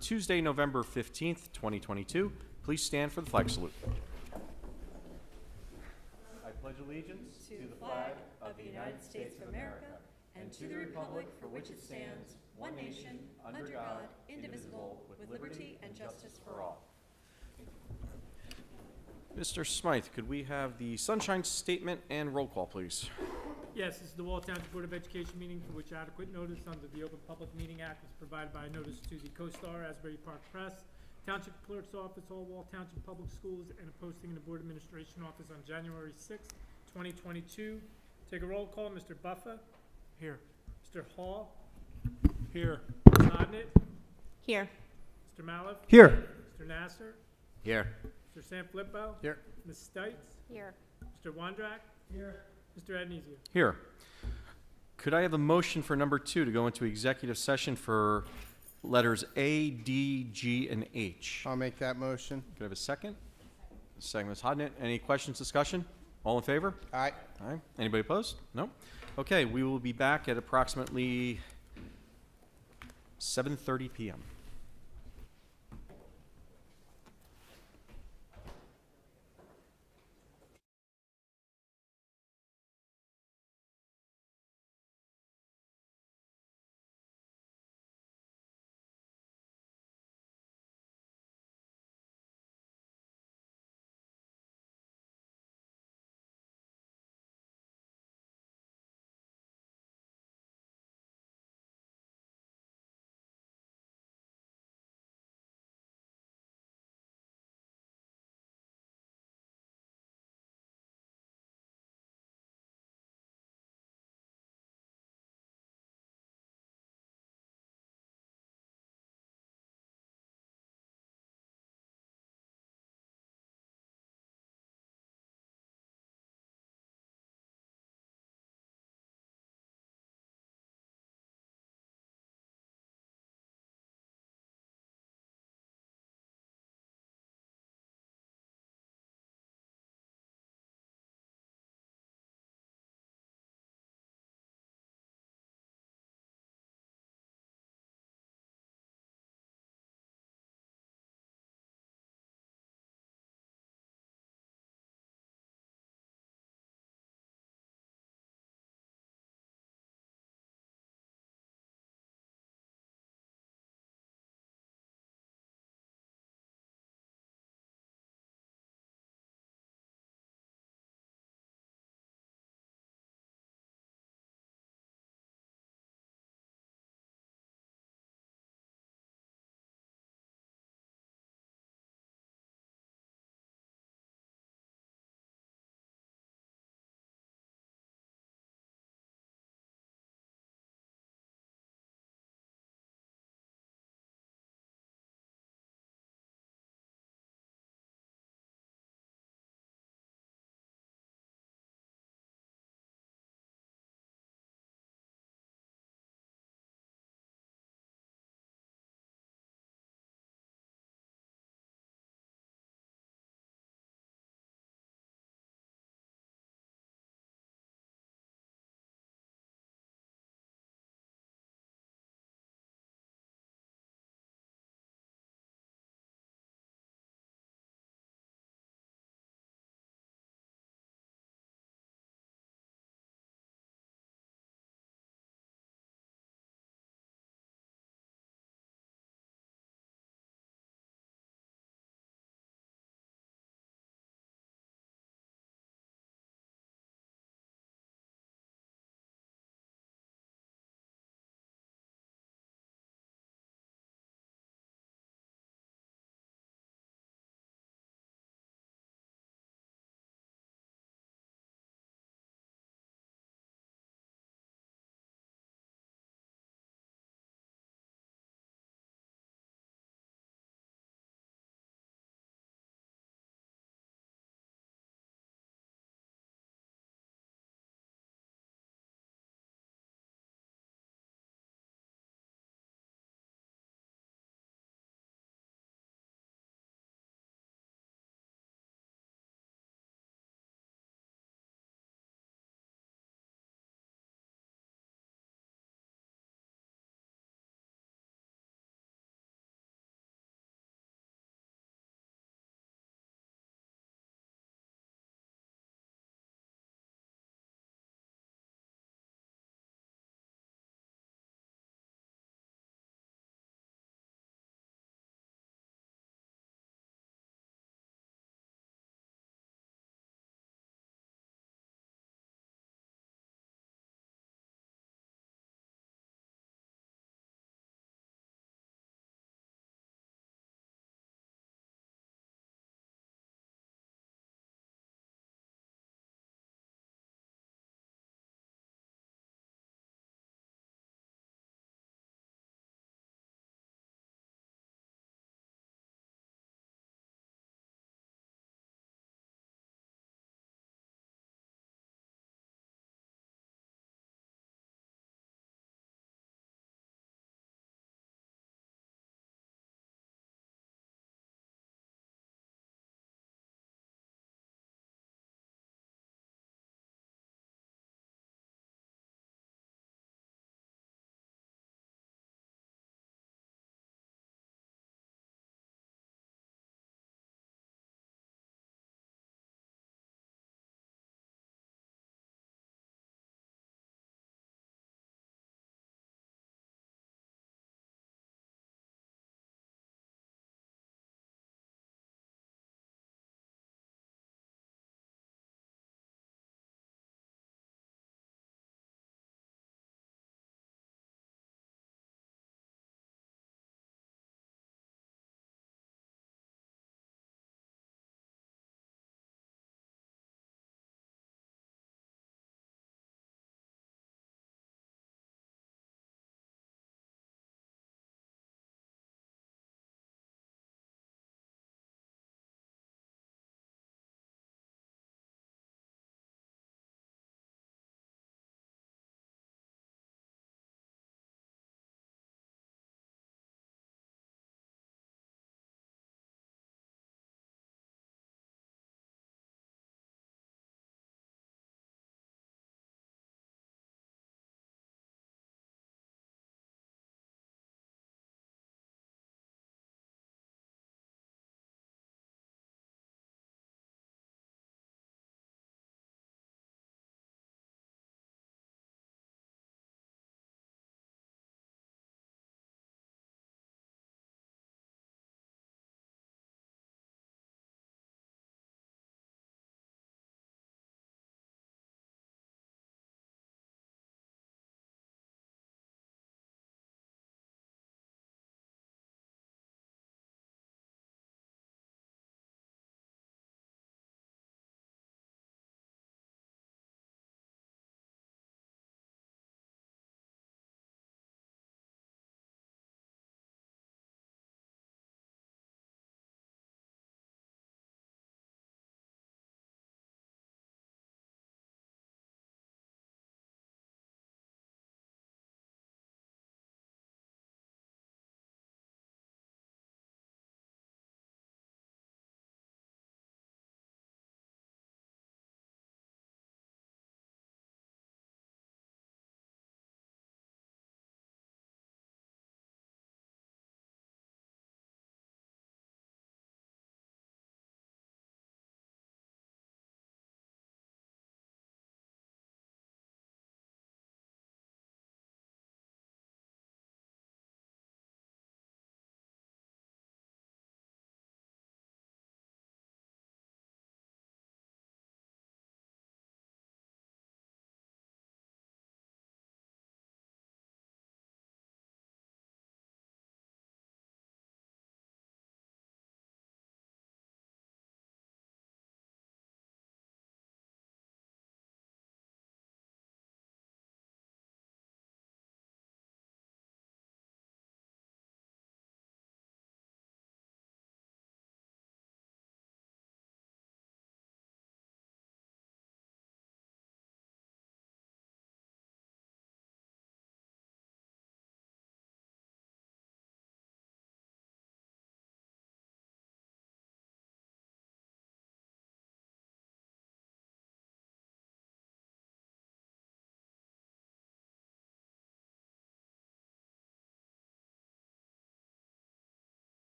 Tuesday, November 15th, 2022. Please stand for the flag salute. I pledge allegiance to the flag of the United States of America and to the republic for which it stands, one nation, under God, indivisible, with liberty and justice for all. Mr. Smythe, could we have the Sunshine Statement and roll call, please? Yes, this is the Wall Township Board of Education meeting for which adequate notice under the Open Public Meeting Act was provided by notice to the CoStar, Asbury Park Press, Township Clerk's Office, all Wall Township Public Schools, and a posting in the Board Administration Office on January 6th, 2022. Take a roll call. Mr. Buffa? Here. Mr. Hall? Here. Ms. Hodnett? Here. Mr. Maliff? Here. Mr. Nasser? Here. Mr. Sanfilippo? Here. Ms. Stites? Here. Mr. Wondrak? Here. Mr. Adnezio? Here. Could I have a motion for number 2 to go into executive session for letters A, D, G, and H? I'll make that motion. Could I have a second? Second, Ms. Hodnett. Any questions, discussion? All in favor? Aye. Aye. Anybody opposed? No? Okay, we will be back at approximately 7:30 p.m.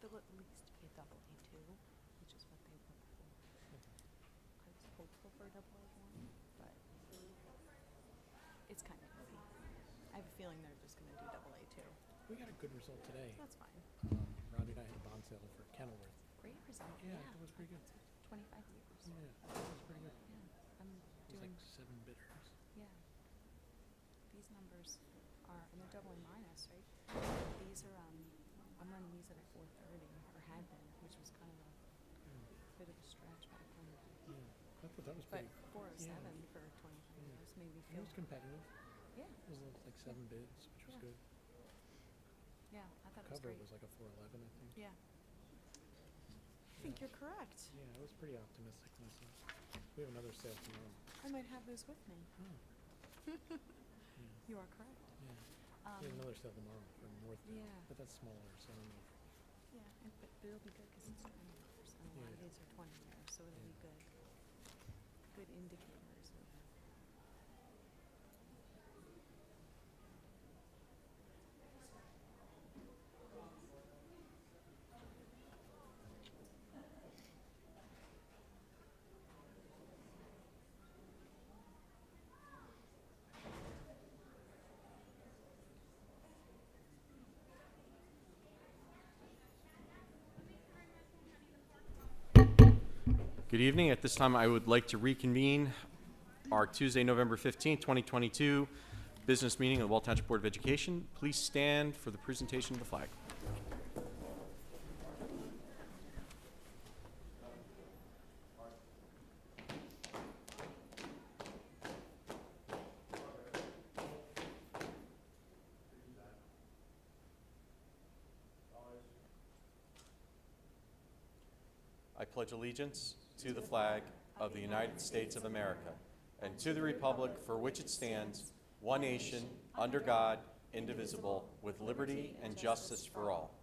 they'll at least be a double A2, which is what they look for. I was hopeful for a double A1, but it's kind of easy. I have a feeling they're just going to do double A2. We got a good result today. That's fine. Robbie and I had a bond sale for Kenilworth. Great result. Yeah, it was pretty good. 25 years. Yeah, it was pretty good. Yeah, I'm It was doing, like 7 bidders. yeah. These numbers are, and they're doubling minus, right? These are, I'm running these at a 430, or had been, which was kind of a bit of a stretch back when. Yeah, I thought that was But pretty. 407 yeah. for 25 years made me It feel, was competitive. yeah, It was like 7 bids, which was Yeah. good. yeah, I thought it was Cover great. was like a 411, I think. Yeah. I think you're correct. Yeah, I was pretty optimistic myself. We have another sale tomorrow. I might have those with me. Oh. Yeah, You are correct. yeah. Um, We have another sale tomorrow from Northtown, yeah. but that's smaller, so I don't know. Yeah, but it'll be good because it's 20 years, and a lot of Yeah. these are 20 years, so it'll be good. Good indicators of. Good evening. At this time, I would like to reconvene our Tuesday, November 15th, 2022 business meeting of the Wall Township Board of Education. Please stand for the presentation of the flag. I pledge allegiance to the flag of the United States of America and to the republic for which it stands, one nation, under God, indivisible, with liberty and justice for all.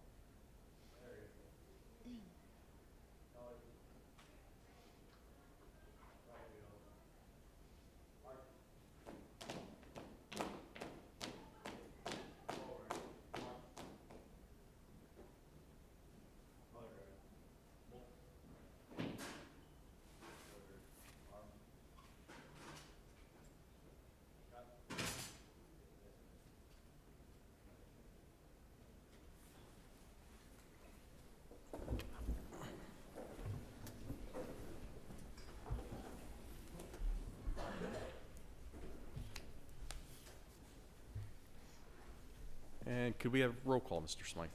And could we have roll call, Mr. Smythe?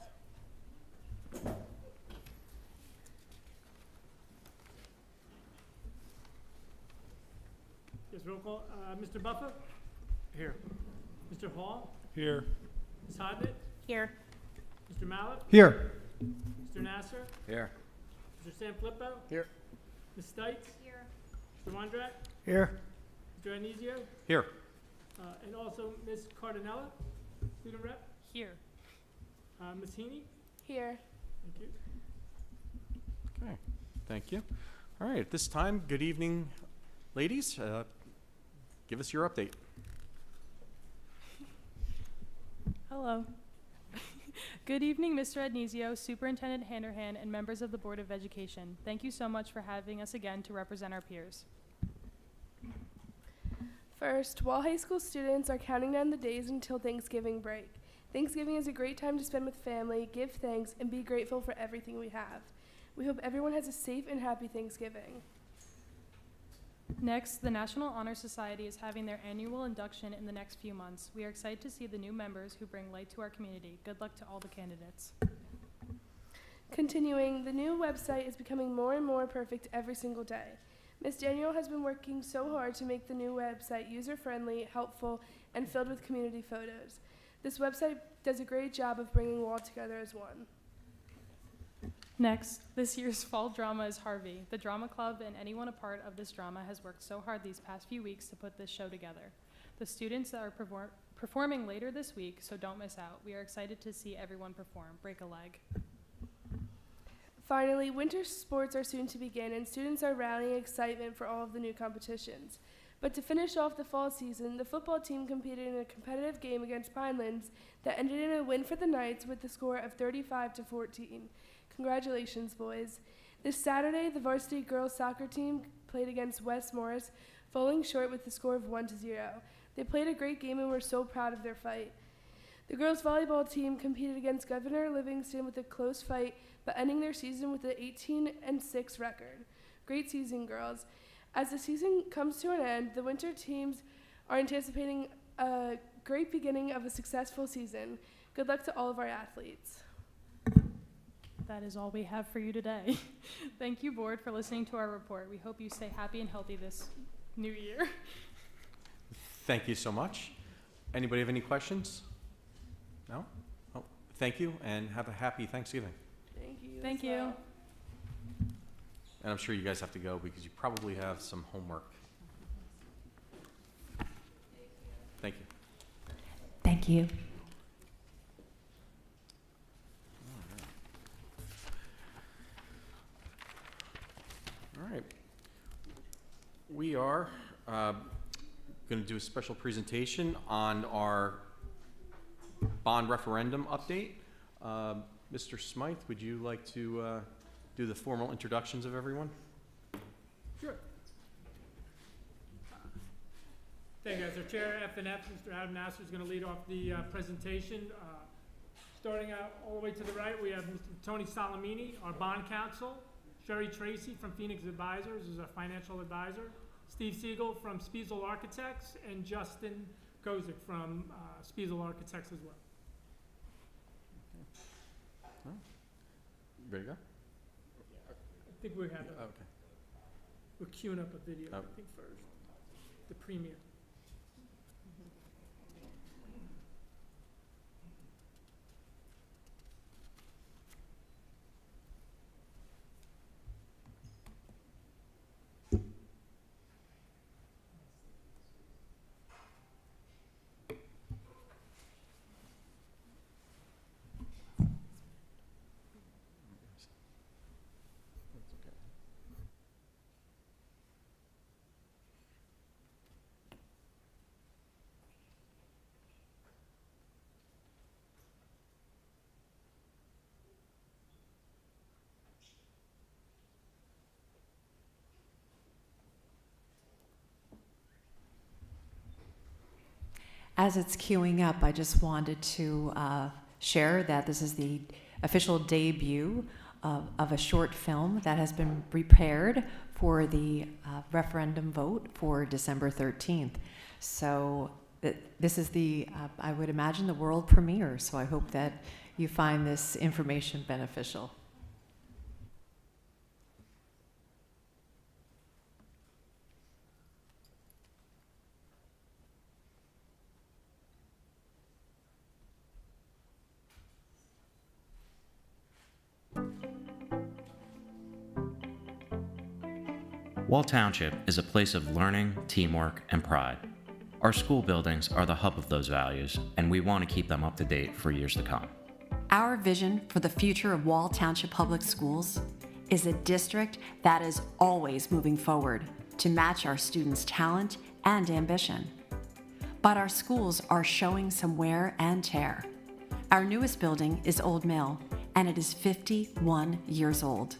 Yes, roll call. Mr. Buffer? Here. Mr. Hall? Here. Ms. Hodnett? Here. Mr. Mallett? Here. Mr. Nasser? Here. Mr. Sanfilippo? Here. Ms. Stites? Here. Mr. Wondrak? Here. Mr. Anizio? Here. And also Ms. Cardinella, student rep? Here. Ms. Heaney? Here. Thank you. Okay, thank you. All right, at this time, good evening, ladies. Give us your update. Hello. Good evening, Mr. Adnizio, Superintendent Handerhan, and members of the Board of Education. Thank you so much for having us again to represent our peers. First, Wall High School students are counting down the days until Thanksgiving break. Thanksgiving is a great time to spend with family, give thanks, and be grateful for everything we have. We hope everyone has a safe and happy Thanksgiving. Next, the National Honor Society is having their annual induction in the next few months. We are excited to see the new members who bring light to our community. Good luck to all the candidates. Continuing, the new website is becoming more and more perfect every single day. Ms. Daniel has been working so hard to make the new website user-friendly, helpful, and filled with community photos. This website does a great job of bringing Wall together as one. Next, this year's fall drama is Harvey. The drama club and anyone a part of this drama has worked so hard these past few weeks to put this show together. The students are performing later this week, so don't miss out. We are excited to see everyone perform. Break a leg. Finally, winter sports are soon to begin, and students are rallying excitement for all of the new competitions. But to finish off the fall season, the football team competed in a competitive game against Pinelands that ended in a win for the Knights with the score of 35-14. Congratulations, boys. This Saturday, the varsity girls soccer team played against West Morris, falling short with the score of 1-0. They played a great game and were so proud of their fight. The girls volleyball team competed against Governor Livingston with a close fight, but ending their season with an 18-6 record. Great season, girls. As the season comes to an end, the winter teams are anticipating a great beginning of a successful season. Good luck to all of our athletes. That is all we have for you today. Thank you, board, for listening to our report. We hope you stay happy and healthy this new year. Thank you so much. Anybody have any questions? No? Oh, thank you, and have a happy Thanksgiving. Thank you. Thank as you. well. And I'm sure you guys have to go because you probably have some homework. Thank you. Thank you. All right. We are going to do a special presentation on our bond referendum update. Mr. Smythe, would you like to do the formal introductions of everyone? Sure. Thank you, guys. Our Chair F&F, Mr. Adam Nasser, is going to lead off the presentation. Starting out all the way to the right, we have Mr. Tony Salamini, our bond counsel. Sherry Tracy from Phoenix Advisors is our financial advisor. Steve Siegel from Spiesel Architects, and Justin Kozik from Spiesel Architects as well. Ready to go? I think we have Okay. we're queuing up a video, Oh. I think, first. The premiere. As it's queuing up, I just wanted to share that this is the official debut of a short film that has been prepared for the referendum vote for December 13th. So this is the, I would imagine, the world premiere. So I hope that you find this information beneficial. Wall Township is a place of learning, teamwork, and pride. Our school buildings are the hub of those values, and we want to keep them up to date for years to come. Our vision for the future of Wall Township Public Schools is a district that is always moving forward to match our students' talent and ambition. But our schools are showing some wear and tear. Our newest building is Old Mill, and it is 51 years old.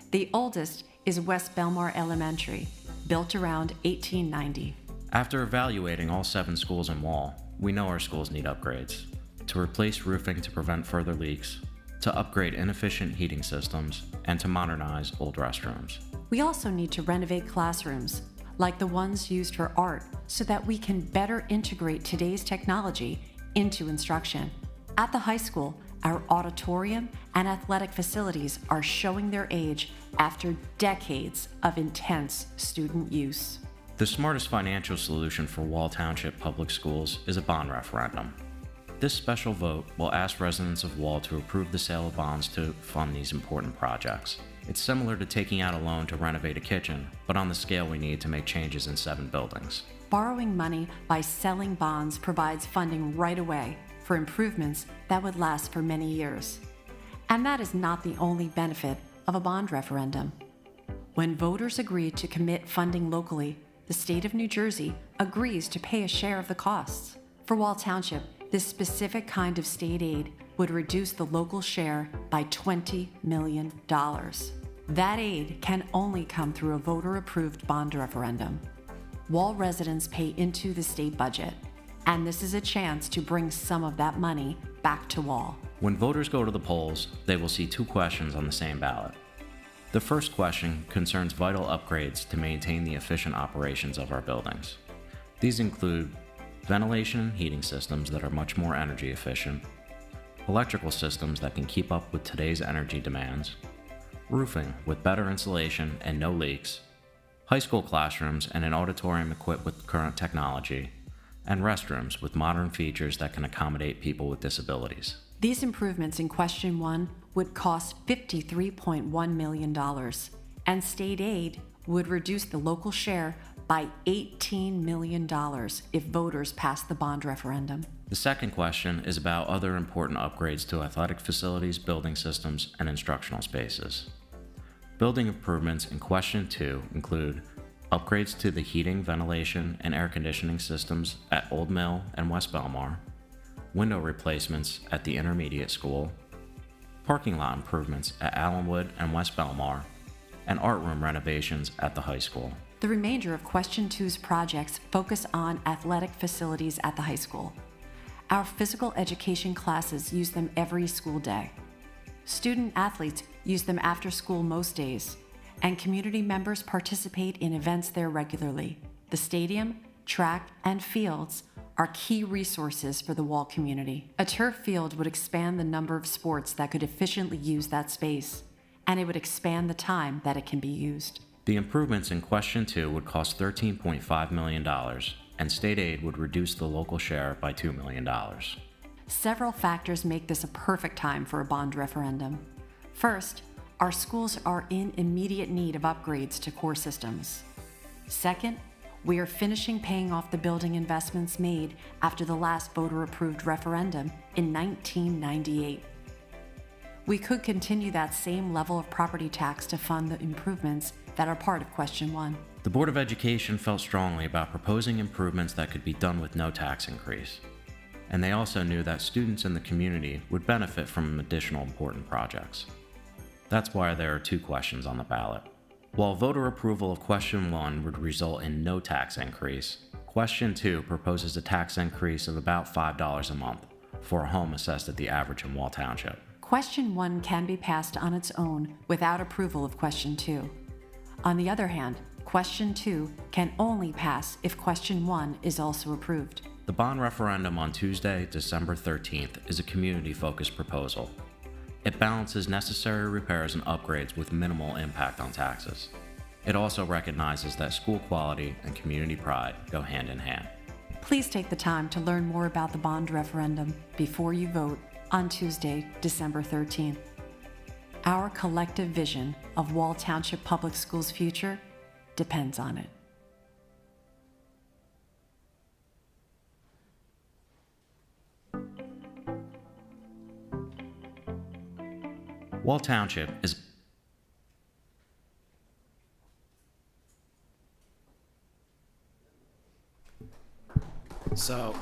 The oldest is West Belmar Elementary, built around 1890. After evaluating all 7 schools in Wall, we know our schools need upgrades. To replace roofing to prevent further leaks, to upgrade inefficient heating systems, and to modernize old restrooms. We also need to renovate classrooms, like the ones used for art, so that we can better integrate today's technology into instruction. At the high school, our auditorium and athletic facilities are showing their age after decades of intense student use. The smartest financial solution for Wall Township Public Schools is a bond referendum. This special vote will ask residents of Wall to approve the sale of bonds to fund these important projects. It's similar to taking out a loan to renovate a kitchen, but on the scale we need to make changes in 7 buildings. Borrowing money by selling bonds provides funding right away for improvements that would last for many years. And that is not the only benefit of a bond referendum. When voters agree to commit funding locally, the state of New Jersey agrees to pay a share of the costs. For Wall Township, this specific kind of state aid would reduce the local share by $20 million. That aid can only come through a voter-approved bond referendum. Wall residents pay into the state budget, and this is a chance to bring some of that money back to Wall. When voters go to the polls, they will see 2 questions on the same ballot. The first question concerns vital upgrades to maintain the efficient operations of our buildings. These include ventilation and heating systems that are much more energy efficient, electrical systems that can keep up with today's energy demands, roofing with better insulation and no leaks, high school classrooms and an auditorium equipped with current technology, and restrooms with modern features that can accommodate people with disabilities. These improvements in question 1 would cost $53.1 million, and state aid would reduce the local share by $18 million if voters pass the bond referendum. The second question is about other important upgrades to athletic facilities, building systems, and instructional spaces. Building improvements in question 2 include upgrades to the heating, ventilation, and air conditioning systems at Old Mill and West Belmar, window replacements at the intermediate school, parking lot improvements at Allenwood and West Belmar, and art room renovations at the high school. The remainder of question 2's projects focus on athletic facilities at the high school. Our physical education classes use them every school day. Student athletes use them after school most days, and community members participate in events there regularly. The stadium, track, and fields are key resources for the Wall community. A turf field would expand the number of sports that could efficiently use that space, and it would expand the time that it can be used. The improvements in question 2 would cost $13.5 million, and state aid would reduce the local share by $2 million. Several factors make this a perfect time for a bond referendum. First, our schools are in immediate need of upgrades to core systems. Second, we are finishing paying off the building investments made after the last voter-approved referendum in 1998. We could continue that same level of property tax to fund the improvements that are part of question 1. The Board of Education felt strongly about proposing improvements that could be done with no tax increase. And they also knew that students in the community would benefit from additional important projects. That's why there are 2 questions on the ballot. While voter approval of question 1 would result in no tax increase, question 2 proposes a tax increase of about $5 a month for a home assessed at the average in Wall Township. Question 1 can be passed on its own without approval of question 2. On the other hand, question 2 can only pass if question 1 is also approved. The bond referendum on Tuesday, December 13th is a community-focused proposal. It balances necessary repairs and upgrades with minimal impact on taxes. It also recognizes that school quality and community pride go hand in hand. Please take the time to learn more about the bond referendum before you vote on Tuesday, December 13th. Our collective vision of Wall Township Public Schools' future depends on it. Wall Township is So,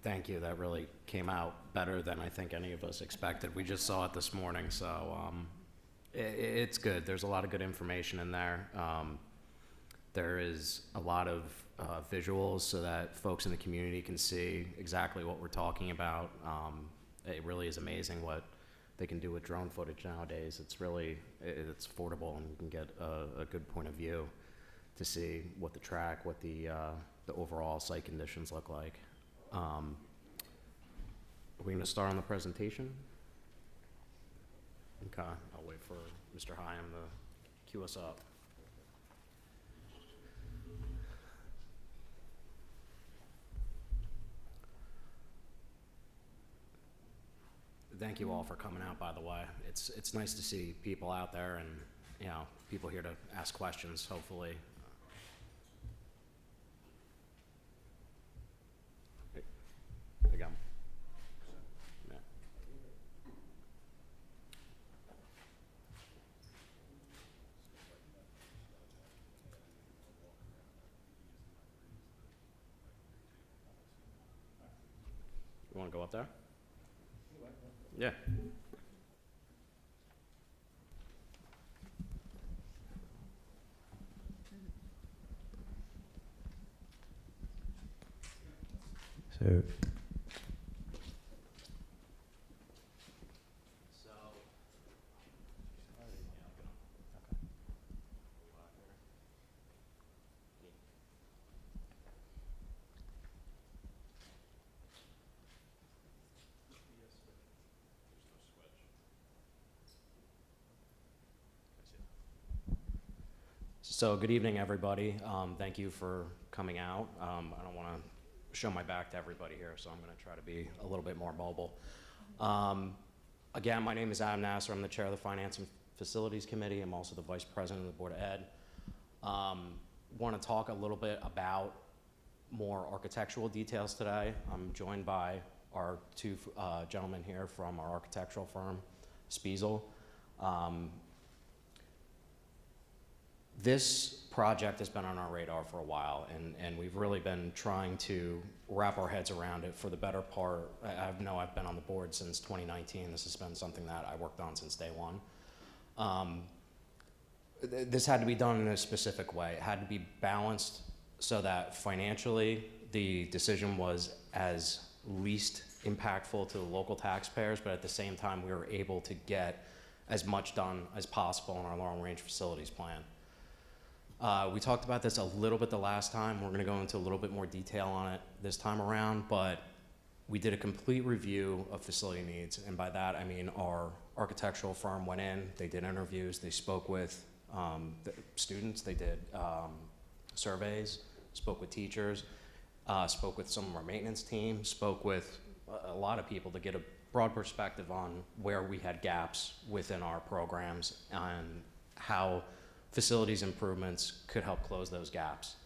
thank you. That really came out better than I think any of us expected. We just saw it this morning, so it's good. There's a lot of good information in there. There is a lot of visuals so that folks in the community can see exactly what we're talking about. It really is amazing what they can do with drone footage nowadays. It's affordable, and you can get a good point of view to see what the track, what the overall site conditions look like. Are we going to start on the presentation? Okay, I'll wait for Mr. Hyam to cue us up. Thank you all for coming out, by the way. It's nice to see people out there and, people here to ask questions, hopefully. There you go. Yeah. You want to go up there? Yeah. So, So good evening, everybody. Thank you for coming out. I don't want to show my back to everybody here, so I'm going to try to be a little bit more mobile. Again, my name is Adam Nasser. I'm the chair of the Finance and Facilities Committee. I'm also the vice president of the Board of Ed. Want to talk a little bit about more architectural details today. I'm joined by our two gentlemen here from our architectural firm, Spiesel. This project has been on our radar for a while, and we've really been trying to wrap our heads around it for the better part. I've been on the board since 2019. This has been something that I worked on since day one. This had to be done in a specific way. It had to be balanced so that financially the decision was as least impactful to the local taxpayers, but at the same time we were able to get as much done as possible in our long-range facilities plan. We talked about this a little bit the last time. We're going to go into a little bit more detail on it this time around, but we did a complete review of facility needs, and by that I mean our architectural firm went in, they did interviews, they spoke with the students, they did surveys, spoke with teachers, spoke with some of our maintenance team, spoke with a lot of people to get a broad perspective on where we had gaps within our programs and how facilities improvements could help close those gaps.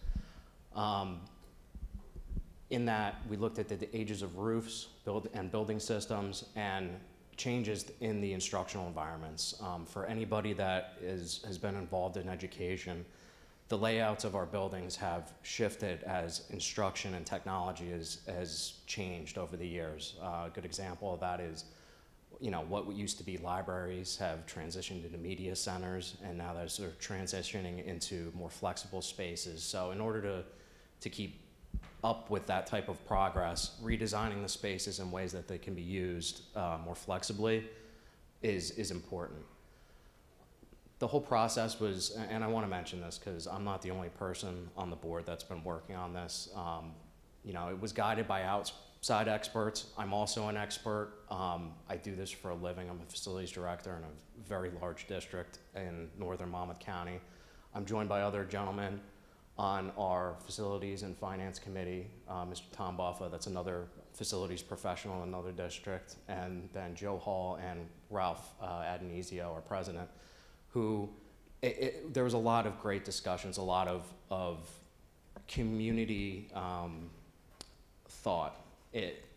In that, we looked at the ages of roofs and building systems and changes in the instructional environments. For anybody that has been involved in education, the layouts of our buildings have shifted as instruction and technology has changed over the years. A good example of that is, what used to be libraries have transitioned into media centers, and now they're sort of transitioning into more flexible spaces. So in order to keep up with that type of progress, redesigning the spaces in ways that they can be used more flexibly is important. The whole process was, and I want to mention this because I'm not the only person on the board that's been working on this. It was guided by outside experts. I'm also an expert. I do this for a living. I'm a facilities director in a very large district in northern Monmouth County. I'm joined by other gentlemen on our facilities and finance committee, Mr. Tom Buffa, that's another facilities professional in another district, and then Joe Hall and Ralph Adonisio, our president, who there was a lot of great discussions, a lot of community thought.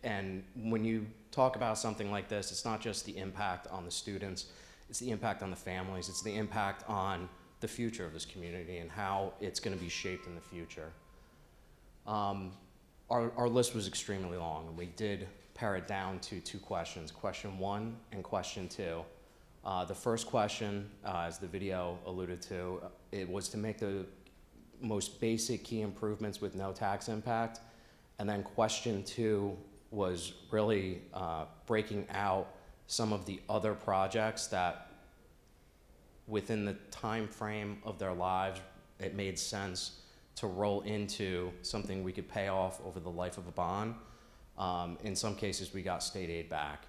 And when you talk about something like this, it's not just the impact on the students, it's the impact on the families, it's the impact on the future of this community and how it's going to be shaped in the future. Our list was extremely long, and we did pare it down to two questions, question 1 and question 2. The first question, as the video alluded to, it was to make the most basic key improvements with no tax impact. And then question 2 was really breaking out some of the other projects that within the time frame of their lives, it made sense to roll into something we could pay off over the life of a bond. In some cases, we got state aid back.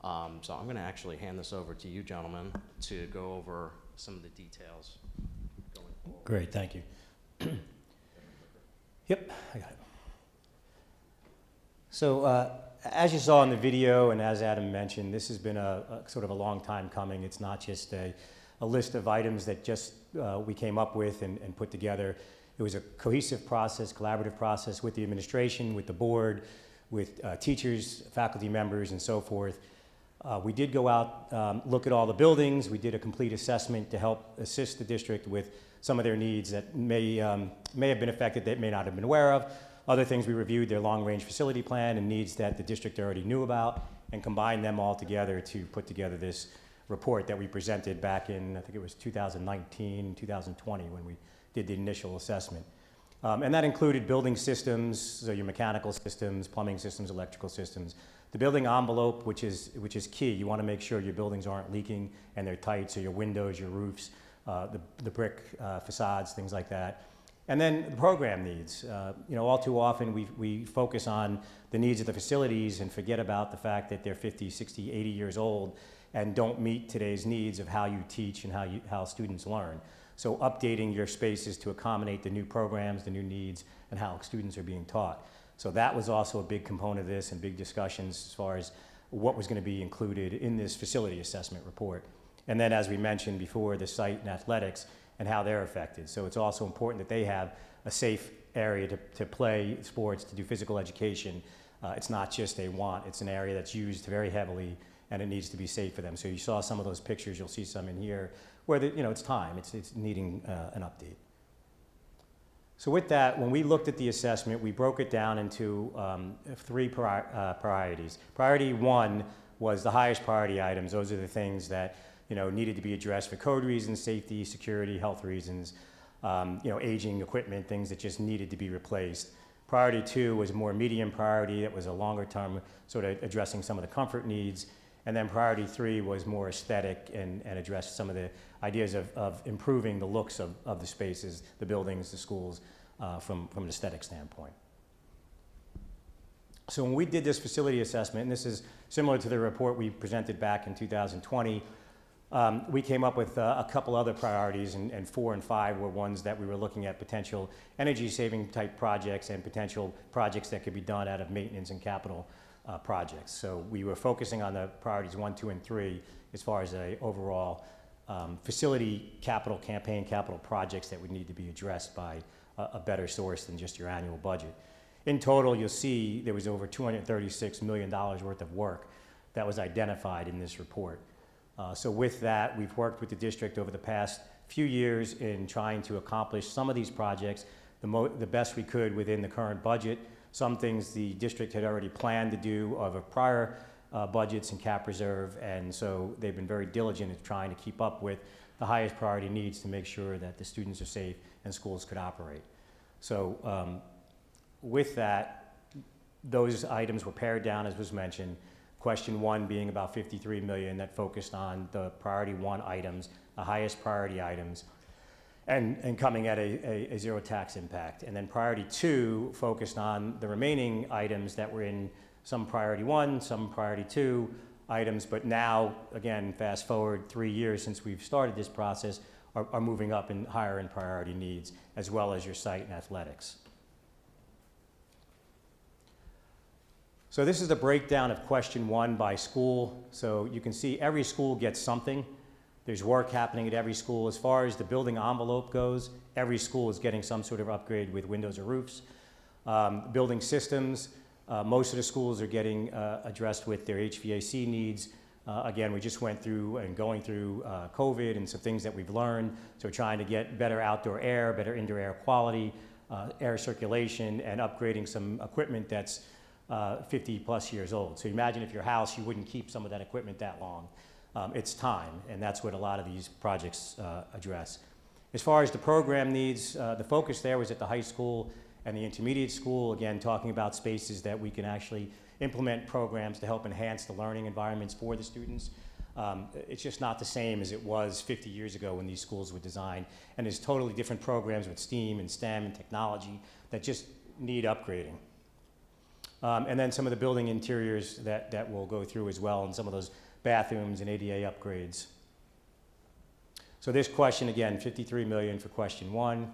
So I'm gonna actually hand this over to you gentlemen to go over some of the details going forward. great, thank you. Yep, I got it. So as you saw in the video and as Adam mentioned, this has been a sort of a long time coming. It's not just a list of items that just we came up with and put together. It was a cohesive process, collaborative process with the administration, with the board, with teachers, faculty members, and so forth. We did go out, look at all the buildings. We did a complete assessment to help assist the district with some of their needs that may have been affected that may not have been aware of. Other things we reviewed, their long-range facility plan and needs that the district already knew about, and combined them all together to put together this report that we presented back in, I think it was 2019, 2020, when we did the initial assessment. And that included building systems, so your mechanical systems, plumbing systems, electrical systems. The building envelope, which is key. You want to make sure your buildings aren't leaking and they're tight, so your windows, your roofs, the brick facades, things like that. And then the program needs. All too often we focus on the needs of the facilities and forget about the fact that they're 50, 60, 80 years old and don't meet today's needs of how you teach and how students learn. So updating your spaces to accommodate the new programs, the new needs, and how students are being taught. So that was also a big component of this and big discussions as far as what was going to be included in this facility assessment report. And then, as we mentioned before, the site and athletics and how they're affected. So it's also important that they have a safe area to play sports, to do physical education. It's not just a want, it's an area that's used very heavily and it needs to be safe for them. So you saw some of those pictures, you'll see some in here, where it's time, it's needing an update. So with that, when we looked at the assessment, we broke it down into three priorities. Priority one was the highest priority items. Those are the things that needed to be addressed for code reasons, safety, security, health reasons, aging equipment, things that just needed to be replaced. Priority two was more medium priority. That was a longer term, sort of addressing some of the comfort needs. And then priority three was more aesthetic and addressed some of the ideas of improving the looks of the spaces, the buildings, the schools, from an aesthetic standpoint. So when we did this facility assessment, and this is similar to the report we presented back in 2020, we came up with a couple other priorities, and 4 and 5 were ones that we were looking at potential energy saving type projects and potential projects that could be done out of maintenance and capital projects. So we were focusing on the priorities 1, 2, and 3 as far as a overall facility capital campaign, capital projects that would need to be addressed by a better source than just your annual budget. In total, you'll see there was over $236 million worth of work that was identified in this report. So with that, we've worked with the district over the past few years in trying to accomplish some of these projects the best we could within the current budget. Some things the district had already planned to do over prior budgets and cap reserve, and so they've been very diligent in trying to keep up with the highest priority needs to make sure that the students are safe and schools could operate. So with that, those items were pared down, as was mentioned. Question 1 being about $53 million that focused on the priority 1 items, the highest priority items, and coming at a zero tax impact. And then priority 2 focused on the remaining items that were in some priority 1, some priority 2 items, but now, again, fast forward 3 years since we've started this process, are moving up in higher in priority needs, as well as your site and athletics. So this is a breakdown of question 1 by school. So you can see every school gets something. There's work happening at every school. As far as the building envelope goes, every school is getting some sort of upgrade with windows or roofs. Building systems, most of the schools are getting addressed with their HVAC needs. Again, we just went through and going through COVID and some things that we've learned. So trying to get better outdoor air, better indoor air quality, air circulation, and upgrading some equipment that's 50 plus years old. So imagine if your house, you wouldn't keep some of that equipment that long. It's time, and that's what a lot of these projects address. As far as the program needs, the focus there was at the high school and the intermediate school, again, talking about spaces that we can actually implement programs to help enhance the learning environments for the students. It's just not the same as it was 50 years ago when these schools were designed, and there's totally different programs with STEAM and STEM and technology that just need upgrading. And then some of the building interiors that we'll go through as well, and some of those bathrooms and ADA upgrades. So this question, again, $53 million for question 1.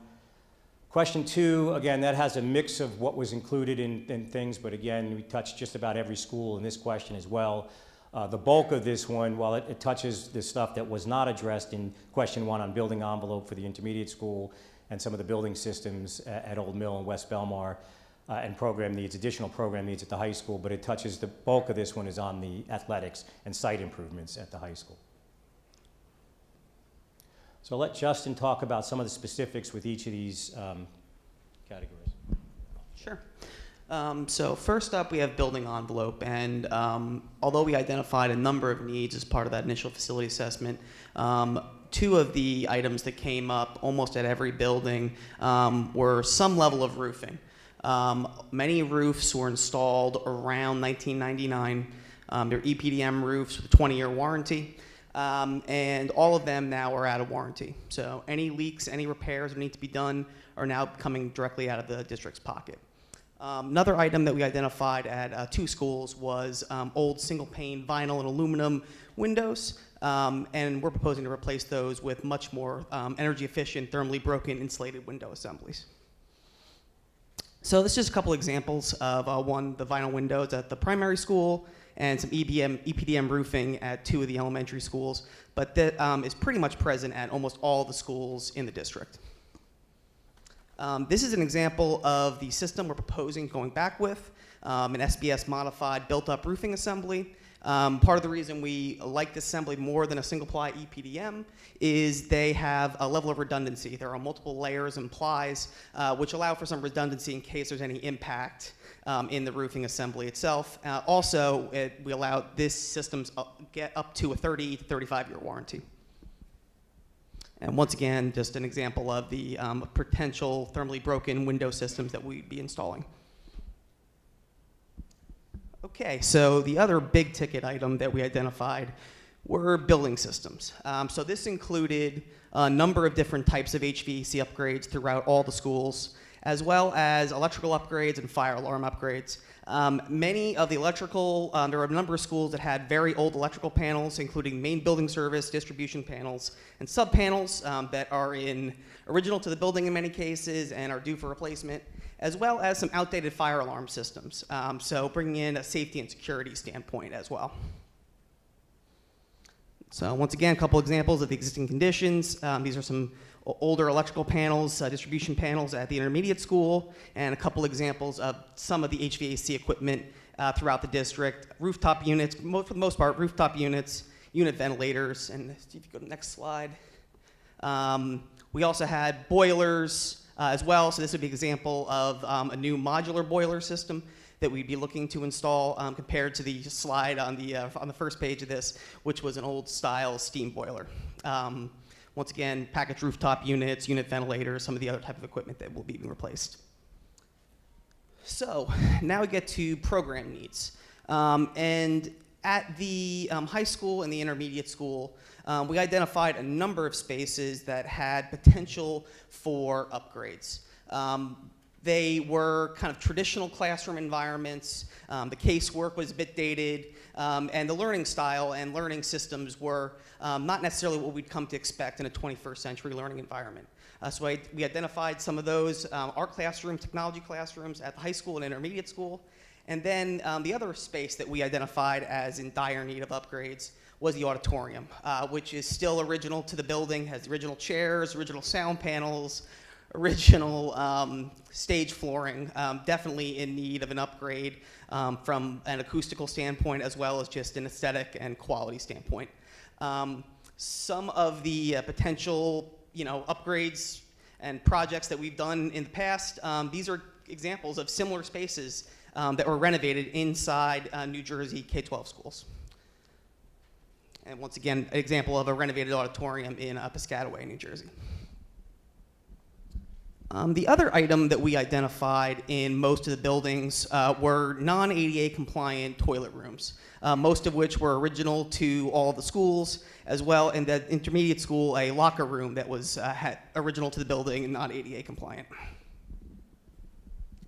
Question 2, again, that has a mix of what was included in things, but again, we touched just about every school in this question as well. The bulk of this one, while it touches the stuff that was not addressed in question 1 on building envelope for the intermediate school and some of the building systems at Old Mill and West Belmar, and program needs, additional program needs at the high school, but it touches, the bulk of this one is on the athletics and site improvements at the high school. So I'll let Justin talk about some of the specifics with each of these categories. Sure. So first up, we have building envelope, and although we identified a number of needs as part of that initial facility assessment, two of the items that came up almost at every building were some level of roofing. Many roofs were installed around 1999. They're EPDM roofs with a 20-year warranty, and all of them now are out of warranty. So any leaks, any repairs that need to be done are now coming directly out of the district's pocket. Another item that we identified at two schools was old single-pane vinyl and aluminum windows, and we're proposing to replace those with much more energy-efficient, thermally broken insulated window assemblies. So this is just a couple examples of the vinyl windows at the primary school and some EPDM roofing at two of the elementary schools, but that is pretty much present at almost all the schools in the district. This is an example of the system we're proposing going back with, an SBS modified built-up roofing assembly. Part of the reason we like this assembly more than a single-ply EPDM is they have a level of redundancy. There are multiple layers and plies, which allow for some redundancy in case there's any impact in the roofing assembly itself. Also, we allow this system get up to a 30 to 35-year warranty. And once again, just an example of the potential thermally broken window systems that we'd be installing. Okay, so the other big ticket item that we identified were building systems. So this included a number of different types of HVAC upgrades throughout all the schools, as well as electrical upgrades and fire alarm upgrades. Many of the electrical, there are a number of schools that had very old electrical panels, including main building service, distribution panels, and sub-panels that are original to the building in many cases and are due for replacement, as well as some outdated fire alarm systems. So bringing in a safety and security standpoint as well. So once again, a couple examples of the existing conditions. These are some older electrical panels, distribution panels at the intermediate school, and a couple examples of some of the HVAC equipment throughout the district. Rooftop units, for the most part, rooftop units, unit ventilators, and if you go to the next slide. We also had boilers as well, so this would be an example of a new modular boiler system that we'd be looking to install compared to the slide on the first page of this, which was an old style steam boiler. Once again, packaged rooftop units, unit ventilators, some of the other type of equipment that will be being replaced. So now we get to program needs. And at the high school and the intermediate school, we identified a number of spaces that had potential for upgrades. They were kind of traditional classroom environments. The casework was a bit dated, and the learning style and learning systems were not necessarily what we'd come to expect in a 21st century learning environment. So we identified some of those art classrooms, technology classrooms at the high school and intermediate school. And then the other space that we identified as in dire need of upgrades was the auditorium, which is still original to the building, has original chairs, original sound panels, original stage flooring, definitely in need of an upgrade from an acoustical standpoint as well as just an aesthetic and quality standpoint. Some of the potential upgrades and projects that we've done in the past, these are examples of similar spaces that were renovated inside New Jersey K-12 schools. And once again, an example of a renovated auditorium in Piscataway, New Jersey. The other item that we identified in most of the buildings were non-ADA compliant toilet rooms, most of which were original to all of the schools, as well in the intermediate school, a locker room that was original to the building and not ADA compliant.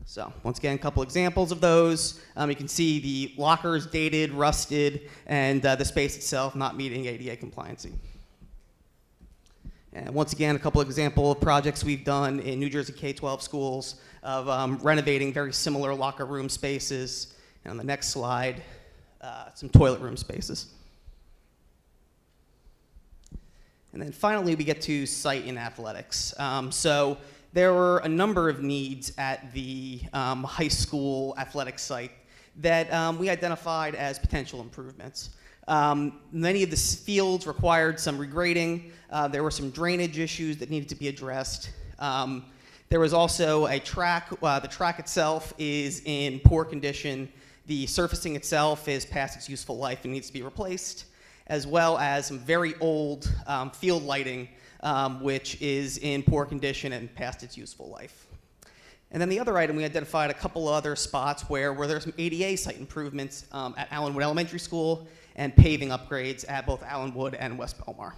So once again, a couple examples of those. You can see the lockers dated, rusted, and the space itself not meeting ADA compliancy. And once again, a couple example of projects we've done in New Jersey K-12 schools of renovating very similar locker room spaces. And on the next slide, some toilet room spaces. And then finally, we get to site and athletics. So there were a number of needs at the high school athletic site that we identified as potential improvements. Many of the fields required some regrading. There were some drainage issues that needed to be addressed. There was also a track. The track itself is in poor condition. The surfacing itself is past its useful life and needs to be replaced, as well as some very old field lighting, which is in poor condition and past its useful life. And then the other item, we identified a couple other spots where there's some ADA site improvements at Allenwood Elementary School and paving upgrades at both Allenwood and West Belmar.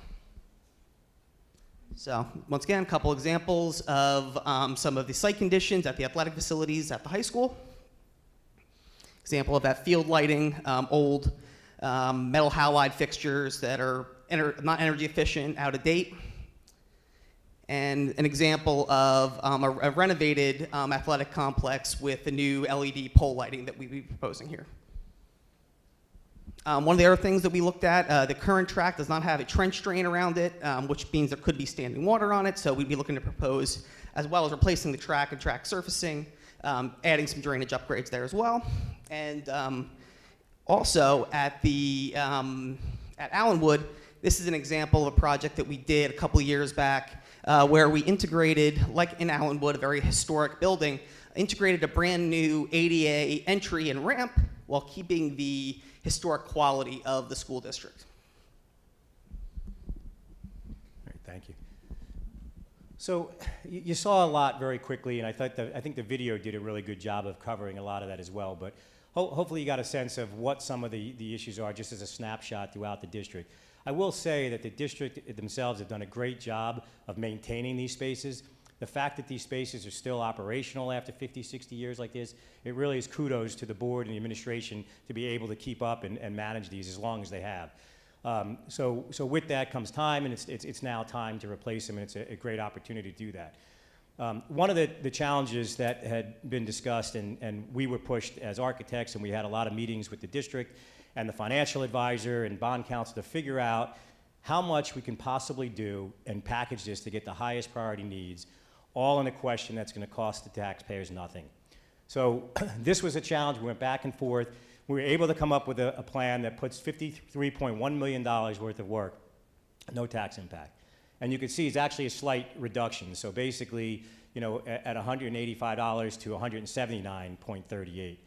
So once again, a couple examples of some of the site conditions at the athletic facilities at the high school. Example of that field lighting, old metal halide fixtures that are not energy efficient, out of date. And an example of a renovated athletic complex with the new LED pole lighting that we'd be proposing here. One of the other things that we looked at, the current track does not have a trench drain around it, which means there could be standing water on it, so we'd be looking to propose, as well as replacing the track and track surfacing, adding some drainage upgrades there as well. And also at at Allenwood, this is an example of a project that we did a couple years back where we integrated, like in Allenwood, a very historic building, integrated a brand new ADA entry and ramp while keeping the historic quality of the school district. All right, thank you. So you saw a lot very quickly, and I think the video did a really good job of covering a lot of that as well, but hopefully you got a sense of what some of the issues are just as a snapshot throughout the district. I will say that the district themselves have done a great job of maintaining these spaces. The fact that these spaces are still operational after 50, 60 years like this, it really is kudos to the board and the administration to be able to keep up and manage these as long as they have. So with that comes time, and it's now time to replace them, and it's a great opportunity to do that. One of the challenges that had been discussed, and we were pushed as architects, and we had a lot of meetings with the district and the financial advisor and bond counsel to figure out how much we can possibly do and package this to get the highest priority needs, all in a question that's going to cost the taxpayers nothing. So this was a challenge. We went back and forth. We were able to come up with a plan that puts $53.1 million worth of work, no tax impact. And you can see it's actually a slight reduction. So basically, you know, at $185 to $179.38.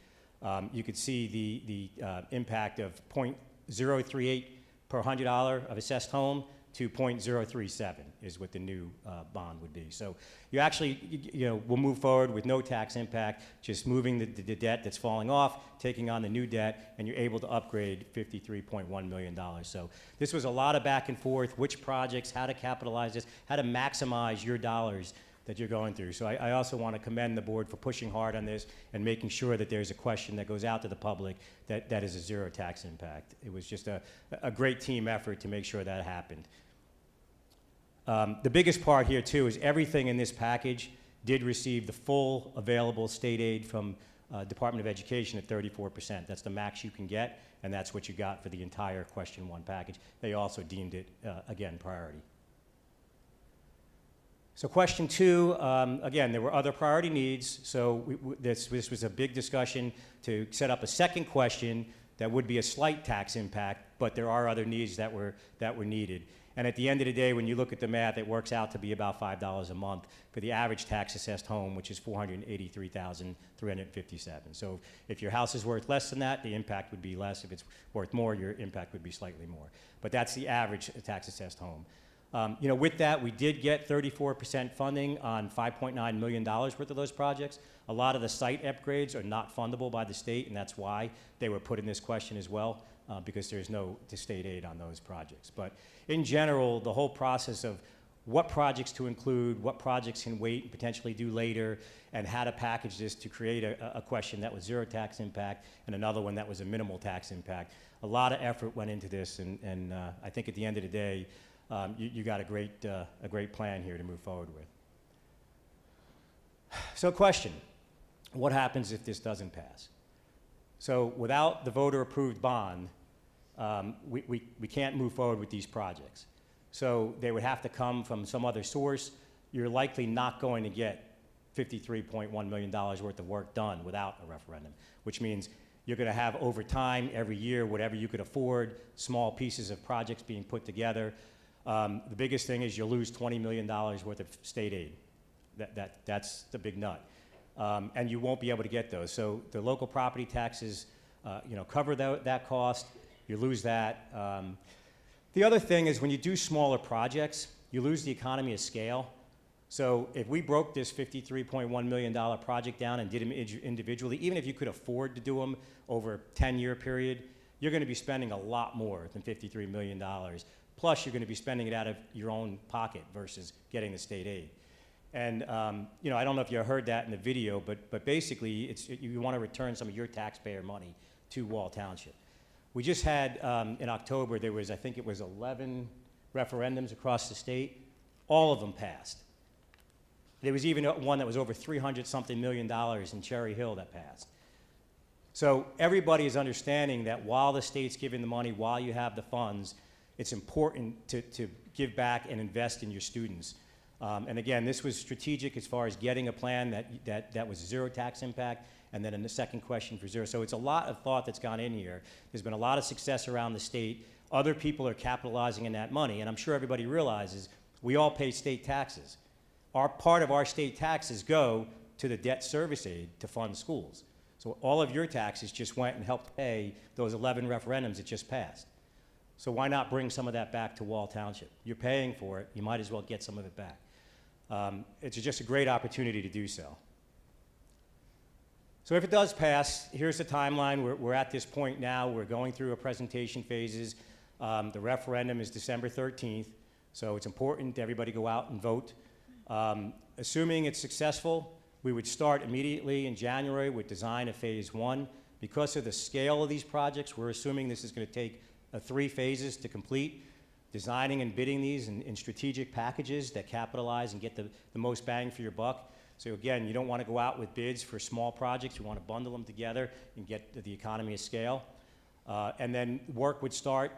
You could see the impact of 0.038 per $100 of assessed home to 0.037 is what the new bond would be. So you actually, will move forward with no tax impact, just moving the debt that's falling off, taking on the new debt, and you're able to upgrade $53.1 million. So this was a lot of back and forth, which projects, how to capitalize this, how to maximize your dollars that you're going through. So I also want to commend the board for pushing hard on this and making sure that there's a question that goes out to the public that is a zero tax impact. It was just a great team effort to make sure that happened. The biggest part here too is everything in this package did receive the full available state aid from Department of Education at 34%. That's the max you can get, and that's what you got for the entire question 1 package. They also deemed it, again, priority. So question 2, again, there were other priority needs, so this was a big discussion to set up a second question that would be a slight tax impact, but there are other needs that were needed. And at the end of the day, when you look at the math, it works out to be about $5 a month for the average tax assessed home, which is $483,357. So if your house is worth less than that, the impact would be less. If it's worth more, your impact would be slightly more. But that's the average tax assessed home. With that, we did get 34% funding on $5.9 million worth of those projects. A lot of the site upgrades are not fundable by the state, and that's why they were put in this question as well, because there's no state aid on those projects. But in general, the whole process of what projects to include, what projects can wait and potentially do later, and how to package this to create a question that was zero tax impact and another one that was a minimal tax impact. A lot of effort went into this, and I think at the end of the day, you got a great plan here to move forward with. So question, what happens if this doesn't pass? So without the voter-approved bond, we can't move forward with these projects. So they would have to come from some other source. You're likely not going to get $53.1 million worth of work done without a referendum, which means you're going to have over time, every year, whatever you could afford, small pieces of projects being put together. The biggest thing is you'll lose $20 million worth of state aid. That's the big nut. And you won't be able to get those. So the local property taxes, cover that cost. You lose that. The other thing is when you do smaller projects, you lose the economy of scale. So if we broke this $53.1 million project down and did them individually, even if you could afford to do them over a 10-year period, you're going to be spending a lot more than $53 million. Plus, you're going to be spending it out of your own pocket versus getting the state aid. And I don't know if you heard that in the video, but basically, you want to return some of your taxpayer money to Wall Township. We just had, in October, I think it was 11 referendums across the state. All of them passed. There was even one that was over $300-something million in Cherry Hill that passed. So everybody is understanding that while the state's giving the money, while you have the funds, it's important to give back and invest in your students. And again, this was strategic as far as getting a plan that was zero tax impact, and then in the second question for zero. So it's a lot of thought that's gone in here. There's been a lot of success around the state. Other people are capitalizing in that money, and I'm sure everybody realizes we all pay state taxes. Part of our state taxes go to the debt service aid to fund schools. So all of your taxes just went and helped pay those 11 referendums that just passed. So why not bring some of that back to Wall Township? You're paying for it. You might as well get some of it back. It's just a great opportunity to do so. So if it does pass, here's the timeline. We're at this point now. We're going through a presentation phases. The referendum is December 13th, so it's important that everybody go out and vote. Assuming it's successful, we would start immediately in January with design of phase 1. Because of the scale of these projects, we're assuming this is going to take 3 phases to complete. Designing and bidding these in strategic packages that capitalize and get the most bang for your buck. So again, you don't want to go out with bids for small projects. You want to bundle them together and get the economy of scale. And then work would start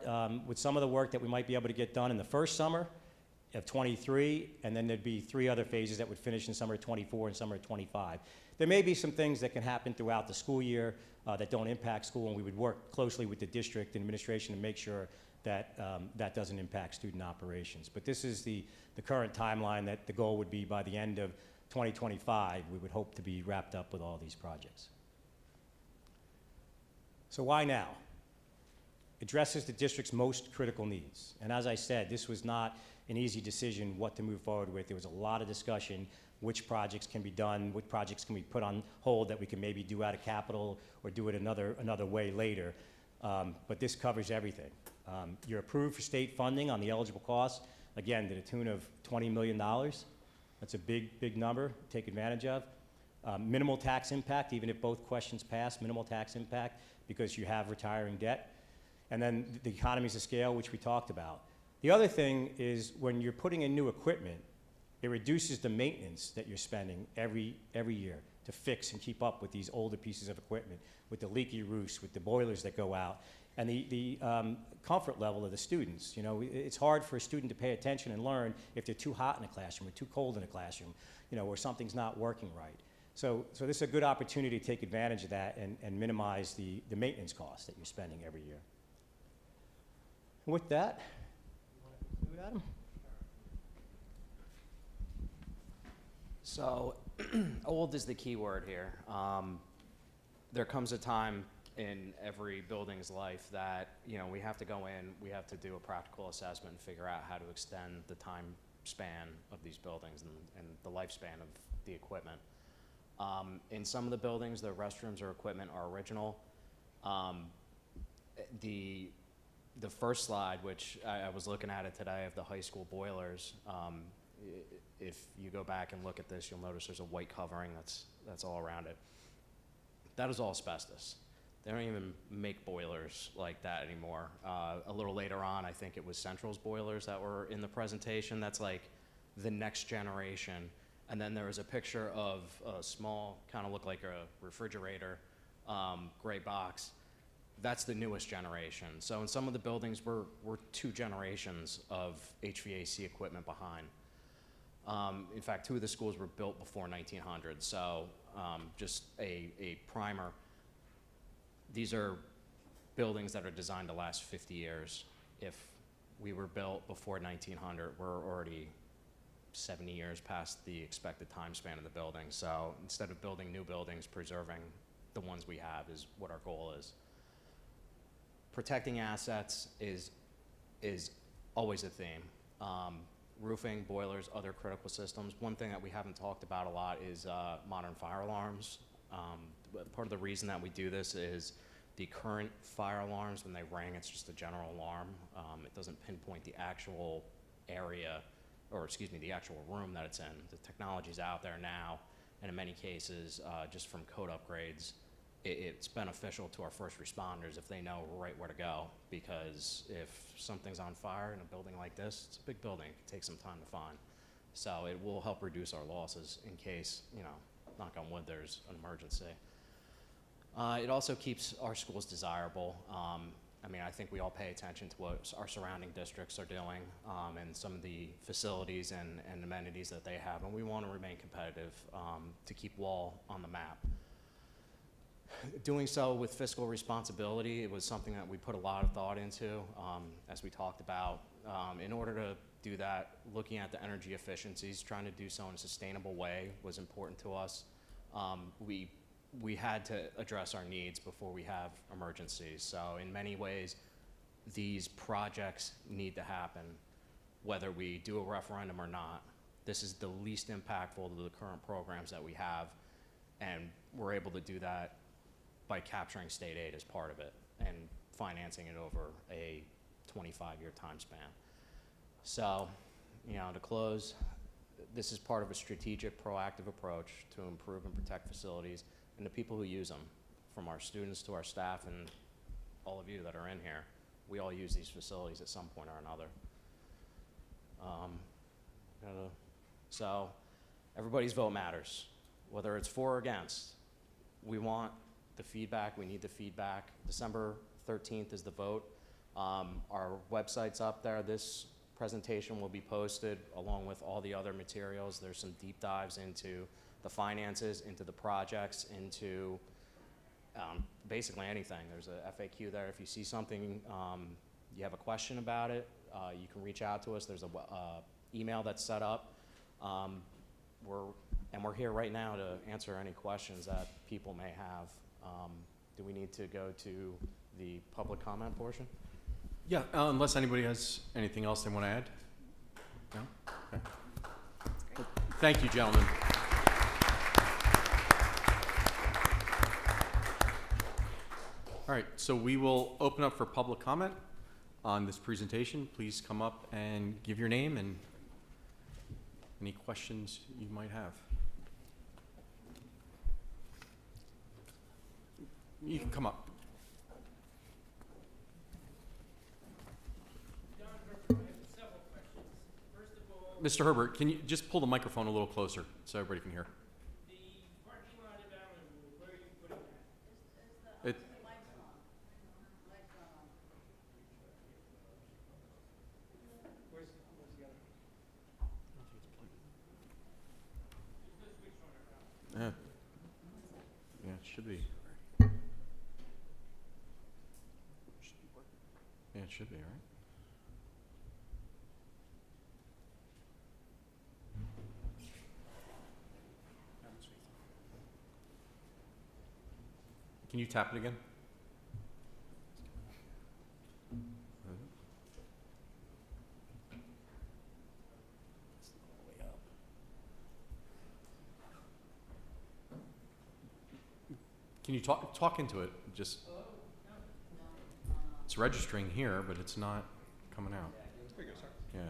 with some of the work that we might be able to get done in the first summer of 23, and then there'd be 3 other phases that would finish in summer of 24 and summer of 25. There may be some things that can happen throughout the school year that don't impact school, and we would work closely with the district and administration to make sure that that doesn't impact student operations. But this is the current timeline that the goal would be by the end of 2025, we would hope to be wrapped up with all these projects. So why now? Addresses the district's most critical needs. And as I said, this was not an easy decision what to move forward with. There was a lot of discussion, which projects can be done, which projects can be put on hold that we can maybe do out of capital or do it another way later. But this covers everything. You're approved for state funding on the eligible costs, again, to the tune of $20 million. That's a big number to take advantage of. Minimal tax impact, even if both questions pass, minimal tax impact because you have retiring debt. And then the economies of scale, which we talked about. The other thing is when you're putting in new equipment, it reduces the maintenance that you're spending every year to fix and keep up with these older pieces of equipment, with the leaky roofs, with the boilers that go out, and the comfort level of the students. You know, it's hard for a student to pay attention and learn if they're too hot in a classroom or too cold in a classroom, or something's not working right. So this is a good opportunity to take advantage of that and minimize the maintenance costs that you're spending every year. And with that, you want to conclude, Adam? So, old is the key word here. There comes a time in every building's life that, we have to go in, we have to do a practical assessment and figure out how to extend the time span of these buildings and the lifespan of the equipment. In some of the buildings, the restrooms or equipment are original. The first slide, which I was looking at it today, of the high school boilers, if you go back and look at this, you'll notice there's a white covering that's all around it. That is all asbestos. They don't even make boilers like that anymore. A little later on, I think it was Central's boilers that were in the presentation. That's like the next generation. And then there was a picture of a small, kind of looked like a refrigerator, gray box. That's the newest generation. So in some of the buildings, we're 2 generations of HVAC equipment behind. In fact, 2 of the schools were built before 1900. So just a primer. These are buildings that are designed to last 50 years. If we were built before 1900, we're already 70 years past the expected time span of the building. So instead of building new buildings, preserving the ones we have is what our goal is. Protecting assets is always a theme. Roofing, boilers, other critical systems. One thing that we haven't talked about a lot is modern fire alarms. Part of the reason that we do this is the current fire alarms, when they ring, it's just a general alarm. It doesn't pinpoint the actual area, or excuse me, the actual room that it's in. The technology's out there now, and in many cases, just from code upgrades, it's beneficial to our first responders if they know right where to go, because if something's on fire in a building like this, it's a big building, it can take some time to find. So it will help reduce our losses in case, you know, knock on wood, there's an emergency. It also keeps our schools desirable. I mean, I think we all pay attention to what our surrounding districts are doing, and some of the facilities and amenities that they have, and we want to remain competitive to keep Wall on the map. Doing so with fiscal responsibility, it was something that we put a lot of thought into, as we talked about. In order to do that, looking at the energy efficiencies, trying to do so in a sustainable way was important to us. We had to address our needs before we have emergencies. So in many ways, these projects need to happen, whether we do a referendum or not. This is the least impactful to the current programs that we have, and we're able to do that by capturing state aid as part of it and financing it over a 25-year time span. So, you know, to close, this is part of a strategic, proactive approach to improve and protect facilities and the people who use them, from our students to our staff and all of you that are in here. We all use these facilities at some point or another. So everybody's vote matters, whether it's for or against. We want the feedback, we need the feedback. December 13th is the vote. Our website's up there. This presentation will be posted along with all the other materials. There's some deep dives into the finances, into the projects, into basically anything. There's a FAQ there. If you see something, you have a question about it, you can reach out to us. There's a email that's set up. We're here right now to answer any questions that people may have. Do we need to go to the public comment portion? Yeah, unless anybody has anything else they want to add? No? Okay. Thank you, gentlemen. All right, so we will open up for public comment on this presentation. Please come up and give your name and any questions you might have. You can come up. John Herbert, I have several questions. First of all, Mr. Herbert, can you just pull the microphone a little closer so everybody can hear? the parking lot at Allenwood, where are you putting that? It, Where's the other? There's no switch on it now. yeah, it should be. Yeah, it should be, right? Can you tap it again? Can you talk into it? Just. It's registering here, but it's not coming out. It's pretty good, sir. Yeah.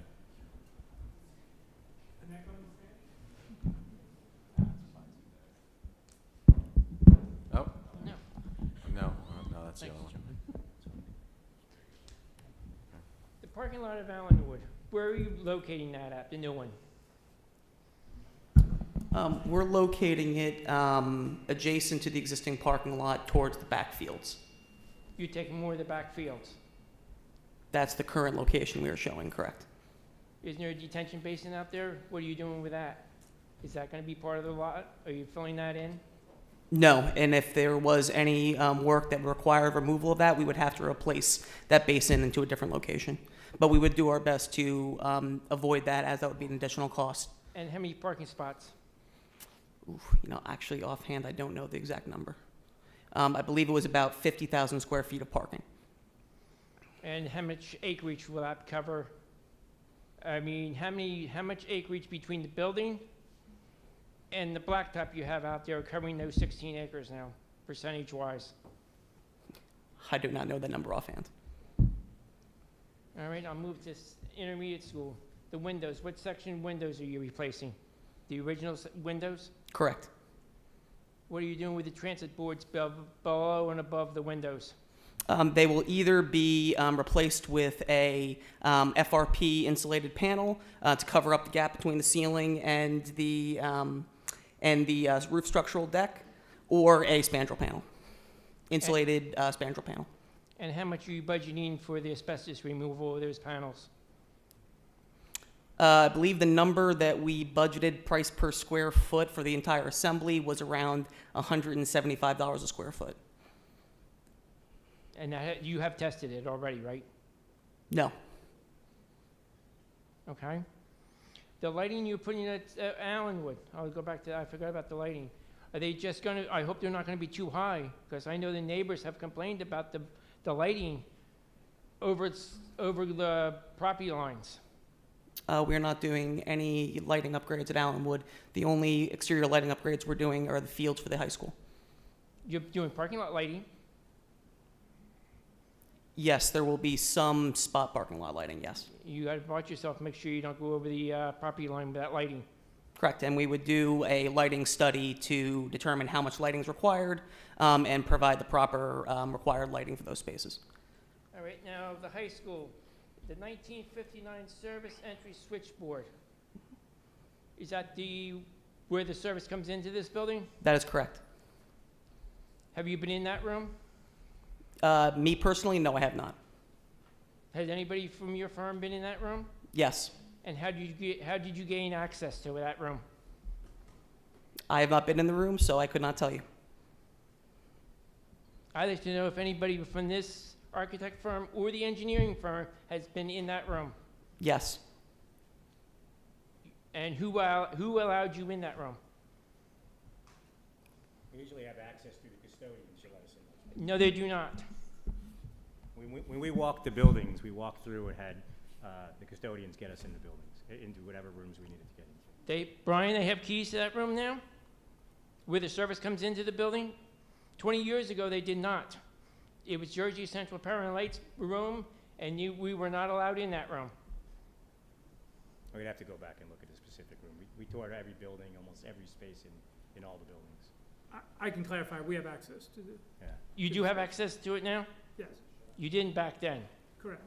And that comes in? Oh. No, that's the other one. The parking lot of Allenwood, where are you locating that at, the new one? We're locating it adjacent to the existing parking lot towards the backfields. You're taking more of the back fields. That's the current location we are showing, correct? Isn't there a detention basin out there? What are you doing with that? Is that gonna be part of the lot? Are you filling that in? No, and if there was any work that required removal of that, we would have to replace that basin into a different location. But we would do our best to avoid that, as that would be an additional cost. And how many parking spots? Oof, actually offhand, I don't know the exact number. I believe it was about 50,000 square feet of parking. And how much acreage will that cover? I mean, how much acreage between the building and the blacktop you have out there covering those 16 acres now, percentage-wise? I do not know that number offhand. All right, I'll move to intermediate school. The windows, what section windows are you replacing? The original windows? Correct. What are you doing with the transit boards below and above the windows? They will either be replaced with a FRP insulated panel to cover up the gap between the ceiling and the roof structural deck, or a spandrel panel, insulated spandrel panel. And how much are you budgeting for the asbestos removal of those panels? I believe the number that we budgeted price per square foot for the entire assembly was around $175 a square foot. And you have tested it already, right? No. Okay. The lighting you're putting at Allenwood, I'll go back to, I forgot about the lighting. Are they just gonna, I hope they're not gonna be too high, because I know the neighbors have complained about the lighting over the property lines. We're not doing any lighting upgrades at Allenwood. The only exterior lighting upgrades we're doing are the fields for the high school. You're doing parking lot lighting. Yes, there will be some spot parking lot lighting, yes. You gotta watch yourself, make sure you don't go over the property line with that lighting. Correct, and we would do a lighting study to determine how much lighting is required and provide the proper required lighting for those spaces. All right, now the high school, the 1959 service entry switchboard. Is that where the service comes into this building? That is correct. Have you been in that room? Me personally, no, I have not. Has anybody from your firm been in that room? Yes. And how did you gain access to that room? I have not been in the room, so I could not tell you. I'd like to know if anybody from this architect firm or the engineering firm has been in that room. Yes. And who allowed you in that room? We usually have access through the custodians to let us in. No, they do not. When we walked the buildings, we walked through and had the custodians get us in the buildings, into whatever rooms we needed to get into. Brian, they have keys to that room now? Where the service comes into the building? 20 years ago, they did not. It was Jersey Central Power and Light's room, and we were not allowed in that room. We'd have to go back and look at a specific room. We toured every building, almost every space in all the buildings. I can clarify, we have access to the, Yeah. You do have access to it now? yes, You didn't back then. correct.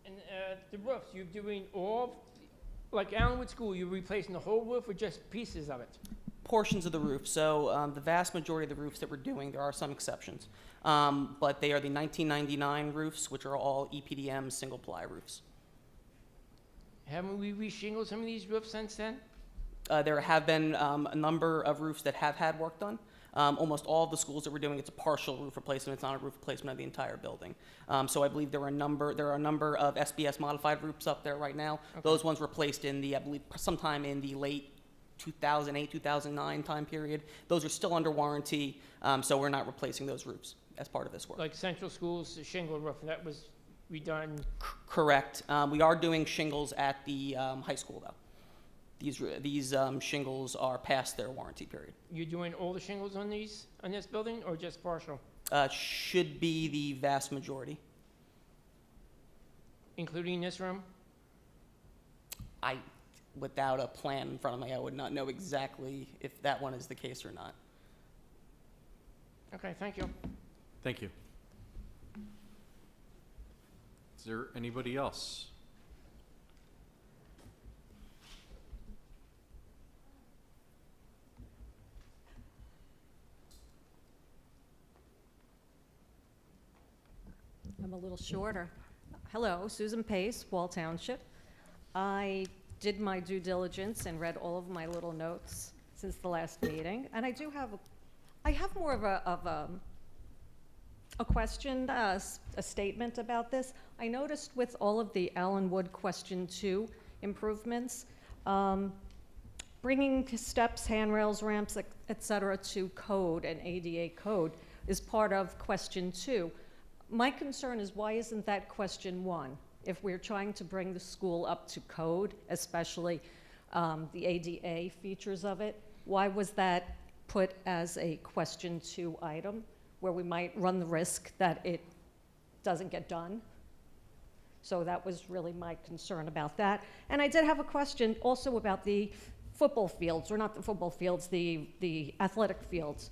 And the roofs, you're doing like Allenwood School, you're replacing the whole roof or just pieces of it? Portions of the roof. So the vast majority of the roofs that we're doing, there are some exceptions, but they are the 1999 roofs, which are all EPDM single-ply roofs. Haven't we reshingled some of these roofs since then? There have been a number of roofs that have had work done. Almost all of the schools that we're doing, it's a partial roof replacement. It's not a roof replacement of the entire building. So I believe there are a number of SBS modified roofs up there right now. Okay. Those ones were placed in I believe, sometime in the late 2008, 2009 time period. Those are still under warranty, so we're not replacing those roofs as part of this work. Like Central School's shingle roof, that was redone. Correct. We are doing shingles at the high school, though. These shingles are past their warranty period. You're doing all the shingles on this building, or just partial? Should be the vast majority. Including this room? Without a plan in front of me, I would not know exactly if that one is the case or not. Okay, thank you. Thank you. Is there anybody else? I'm a little shorter. Hello, Susan Pace, Wall Township. I did my due diligence and read all of my little notes since the last meeting, and I have more of a question, a statement about this. I noticed with all of the Allen Wood Question 2 improvements, bringing steps, handrails, ramps, et cetera, to code and ADA code is part of Question 2. My concern is, why isn't that Question 1? If we're trying to bring the school up to code, especially the ADA features of it, why was that put as a Question 2 item, where we might run the risk that it doesn't get done? So that was really my concern about that. And I did have a question also about the football fields, or not the football fields, the athletic fields.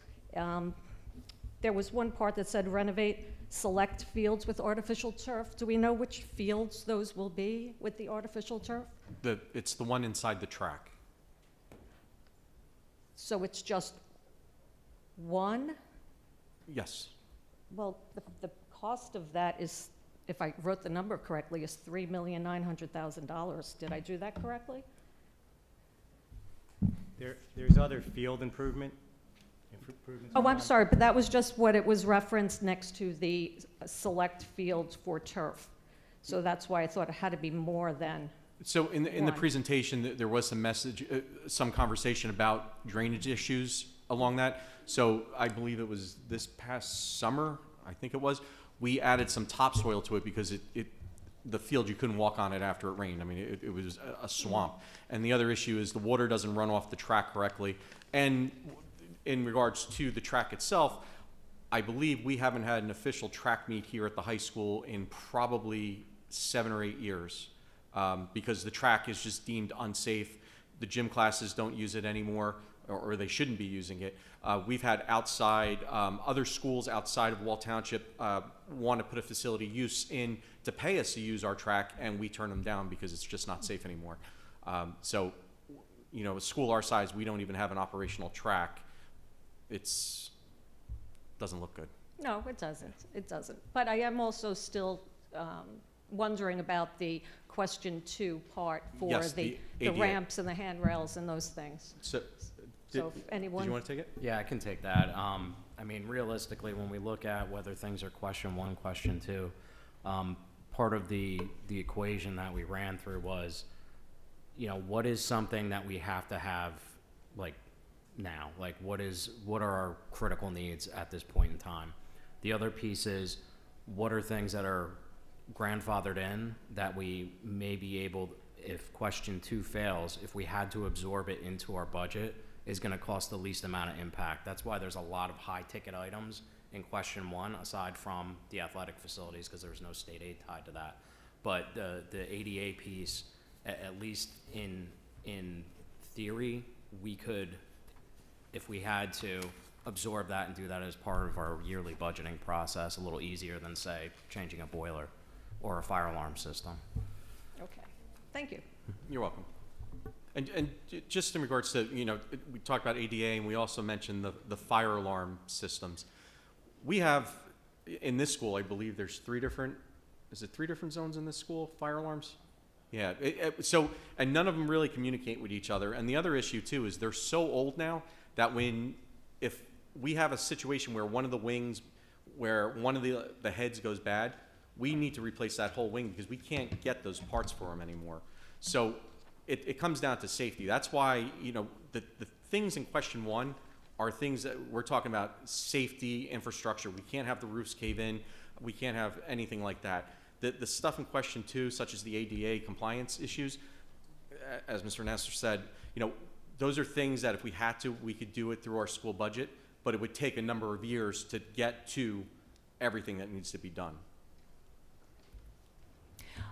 There was one part that said renovate select fields with artificial turf. Do we know which fields those will be with the artificial turf? It's the one inside the track. So it's just one? Yes. Well, the cost of that is, if I wrote the number correctly, is $3,900,000. Did I do that correctly? There's other field improvements. Oh, I'm sorry, but that was just what it was referenced next to the select fields for turf. So that's why I thought it had to be more than. So in the one. presentation, there was some conversation about drainage issues along that. So I believe it was this past summer, I think it was, we added some topsoil to it because the field, you couldn't walk on it after it rained. I mean, it was a swamp. And the other issue is the water doesn't run off the track correctly. And in regards to the track itself, I believe we haven't had an official track meet here at the high school in probably 7 or 8 years, because the track is just deemed unsafe. The gym classes don't use it anymore, or they shouldn't be using it. We've had outside, other schools outside of Wall Township want to put a facility use in to pay us to use our track, and we turn them down because it's just not safe anymore. So, you know, a school our size, we don't even have an operational track. Doesn't look good. No, it doesn't. It doesn't. But I am also still wondering about the Question 2 part for Yes, the ADA. ramps and the handrails and those things. So, So if anyone. did you want to take it? Yeah, I can take that. I mean, realistically, when we look at whether things are Question 1, Question 2, part of the equation that we ran through was, you know, what is something that we have to have, like, now? Like, what are our critical needs at this point in time? The other piece is, what are things that are grandfathered in that we may be able, if Question 2 fails, if we had to absorb it into our budget, is going to cost the least amount of impact. That's why there's a lot of high ticket items in Question 1, aside from the athletic facilities, because there's no state aid tied to that. But the ADA piece, at least in theory, we could, if we had to, absorb that and do that as part of our yearly budgeting process a little easier than, say, changing a boiler or a fire alarm system. Okay. Thank you. You're welcome. And just in regards to, you know, we talked about ADA, and we also mentioned the fire alarm systems. We have, in this school, I believe there's 3 different zones in this school, fire alarms? Yeah, so, and none of them really communicate with each other. And the other issue too is they're so old now that if we have a situation where one of the wings, where one of the heads goes bad, we need to replace that whole wing because we can't get those parts for them anymore. So it comes down to safety. That's why, you know, the things in Question 1 are things that we're talking about: safety, infrastructure. We can't have the roofs cave in. We can't have anything like that. The stuff in Question 2, such as the ADA compliance issues, as Mr. Nasser said, you know, those are things that if we had to, we could do it through our school budget, but it would take a number of years to get to everything that needs to be done.